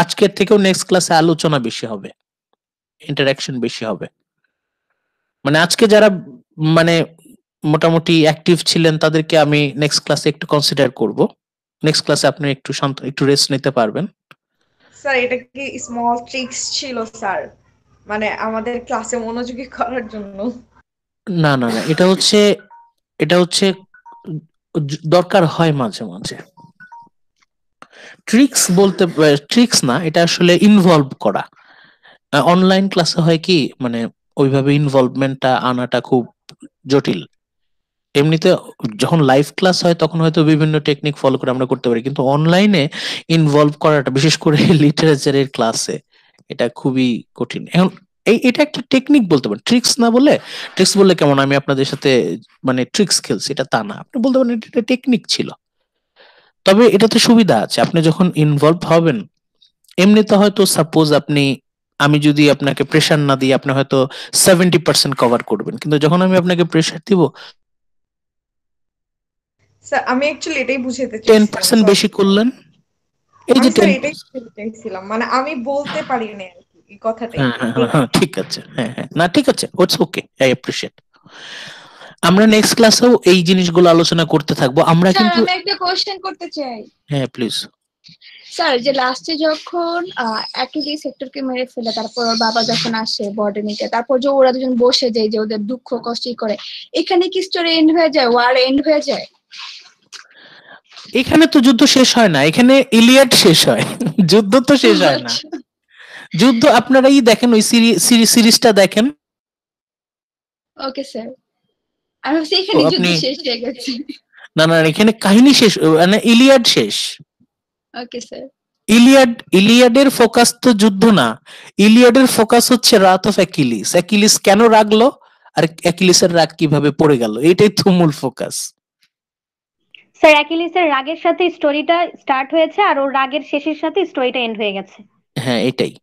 আজকের থেকেও নেক্সট ক্লাসে আলোচনা বেশি হবে, ইন্টারঅ্যাকশন বেশি হবে। মানে আজকে যারা মানে মোটামুটি অ্যাক্টিভ ছিলেন তাদেরকে আমি নেক্সট ক্লাসে একটু কনসিডার করব। নেক্সট ক্লাসে আপনি একটু শান্ত, একটু রেস্ট নিতে পারবেন। স্যার এটা কি স্মল ট্রিক্স ছিল স্যার, মানে আমাদের ক্লাসে মনোযোগী করার জন্য? না না না, এটা হচ্ছে দরকার হয় মাঝে মাঝে। ট্রিক্স বলতে, ট্রিক্স না, এটা আসলে ইনভলভ করা। অনলাইন ক্লাসে হয় কি, মানে ওইভাবে ইনভলভমেন্টটা আনাটা খুব জটিল। এমনিতে যখন লাইভ ক্লাস হয় তখন হয়তো বিভিন্ন টেকনিক ফলো করে আমরা করতে পারি, কিন্তু অনলাইনে ইনভলভ করাটা, বিশেষ করে লিটারেচারের ক্লাসে, এটা খুবই কঠিন। এখন এটা একটা টেকনিক বলতে পারেন, ট্রিক্স না বলে। ট্রিক্স বললে কেমন, আমি আপনাদের সাথে মানে ট্রিক্স খেলছি, এটা তা না। আপনি বলতে পারেন এটা টেকনিক ছিল। তবে এটাতে সুবিধা আছে, আপনি যখন ইনভলভ হবেন, এমনিতে হয়তো সাপোজ আমি যদি আপনাকে প্রেশার না দিই, আপনি হয়তো 70% কভার করবেন, কিন্তু যখন আমি আপনাকে প্রেশার দিব, স্যার আমি অ্যাকচুয়ালি এটাই বুঝাতে 10% চাইছিলাম। বেশি করলেন, এই যে আমি স্যার 10। এটাই বুঝাতে চাইছিলাম, মানে আমি বলতে পারি না আর কি এই কথাটাই। হ্যাঁ, ঠিক আছে, হ্যাঁ হ্যাঁ, না ঠিক আছে, ইটস ওকে, আই অ্যাপ্রিশিয়েট। আমরা নেক্সট ক্লাসেও এই জিনিসগুলো আলোচনা করতে থাকবো। আমরা স্যার কিন্তু আমি একটা কোশ্চেন করতে চাই। হ্যাঁ প্লিজ। স্যার যে লাস্টে যখন অ্যাকিলি সেক্টরকে মেরে ফেলে, তারপর ওর বাবা যখন আসে বডি নিতে, তারপর যে ওরা দুজন বসে যায়, যে ওদের দুঃখ কষ্টই করে, এখানে কি স্টোরি এন্ড হয়ে যায়, ওয়ার এন্ড হয়ে যায়? এখানে তো যুদ্ধ শেষ হয় না, এখানে ইলিয়াড শেষ হয়, যুদ্ধ তো শেষ হয় না। যুদ্ধ আপনারাই দেখেন, ওই সিরিজটা দেখেন। ওকে স্যার, আমি ভাবছি এখানে যুদ্ধ শেষ হয়ে গেছে। না না, এখানে কাহিনী শেষ, মানে ইলিয়াড শেষ। Okay sir. ইলিয়াডের ফোকাস তো যুদ্ধ না, ইলিয়াডের ফোকাস হচ্ছে রাত অফ অ্যাকিলিস। অ্যাকিলিস কেন রাগলো আর অ্যাকিলিসের রাগ কিভাবে পড়ে গেল, এটাই তো মূল ফোকাস। স্যার অ্যাকিলিসের রাগের সাথে স্টোরিটা স্টার্ট হয়েছে, আর ওর রাগের শেষের সাথে স্টোরিটা এন্ড হয়ে গেছে। হ্যাঁ এটাই।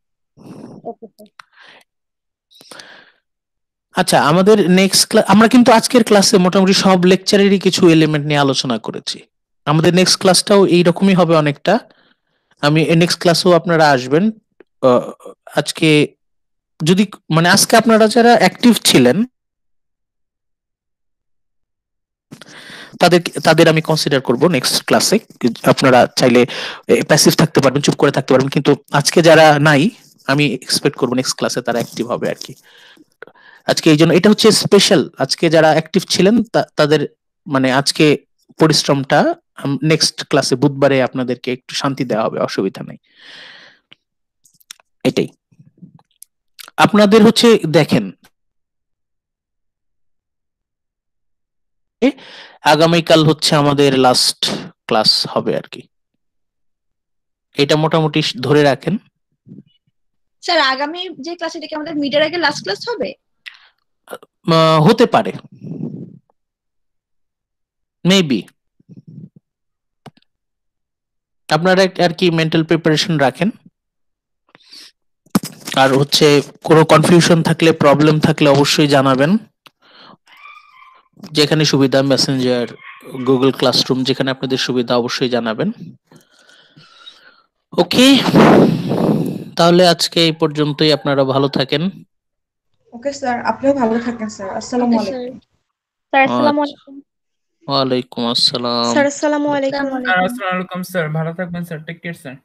Okay sir. আচ্ছা, আমাদের নেক্সট ক্লাস, আমরা কিন্তু আজকের ক্লাসে মোটামুটি সব লেকচারেরই কিছু এলিমেন্ট নিয়ে আলোচনা করেছি। আমাদের নেক্সট ক্লাসটাও এইরকমই হবে অনেকটা। আমি নেক্সট ক্লাসেও আপনারা আসবেন। আজকে যদি মানে আজকে আপনারা যারা অ্যাক্টিভ ছিলেন তাদের আমি কনসিডার করব নেক্সট ক্লাসে। আপনারা চাইলে প্যাসিভ থাকতে পারবেন, চুপ করে থাকতে পারবেন, কিন্তু আজকে যারা নাই আমি এক্সপেক্ট করবো নেক্সট ক্লাসে তারা অ্যাক্টিভ হবে আর কি। আজকে এই জন্য এটা হচ্ছে স্পেশাল, আজকে যারা অ্যাক্টিভ ছিলেন তাদের মানে আজকে পরিশ্রমটা নেক্সট ক্লাসে বুধবারে আপনাদেরকে একটু শান্তি দেওয়া হবে, অসুবিধা নাই। এটাই আপনাদের হচ্ছে, দেখেন আগামীকাল হচ্ছে আমাদের লাস্ট ক্লাস হবে আর কি, এটা মোটামুটি ধরে রাখেন। স্যার আগামী যে ক্লাস, এটা কি আমাদের মিডের আগে লাস্ট ক্লাস হবে? হতে পারে, মেবি। আপনারা আর কি মেন্টাল প্রিপারেশন রাখেন। আর হচ্ছে কোনো কনফিউশন থাকলে, প্রবলেম থাকলে অবশ্যই জানাবেন। যেখানে সুবিধা, মেসেঞ্জার, গুগল ক্লাসরুম, যেখানে আপনাদের সুবিধা অবশ্যই জানাবেন। ওকে, তাহলে আজকে এই পর্যন্তই, আপনারা ভালো থাকেন। ওকে স্যার, আপনিও ভালো থাকেন স্যার। আসসালামু আলাইকুম। স্যার আসসালামু আলাইকুম। ওয়ালাইকুম আসসালাম। স্যার আসসালামু আলাইকুম। আসসালামু আলাইকুম স্যার, ভালো থাকবেন স্যার, টেক কেয়ার স্যার।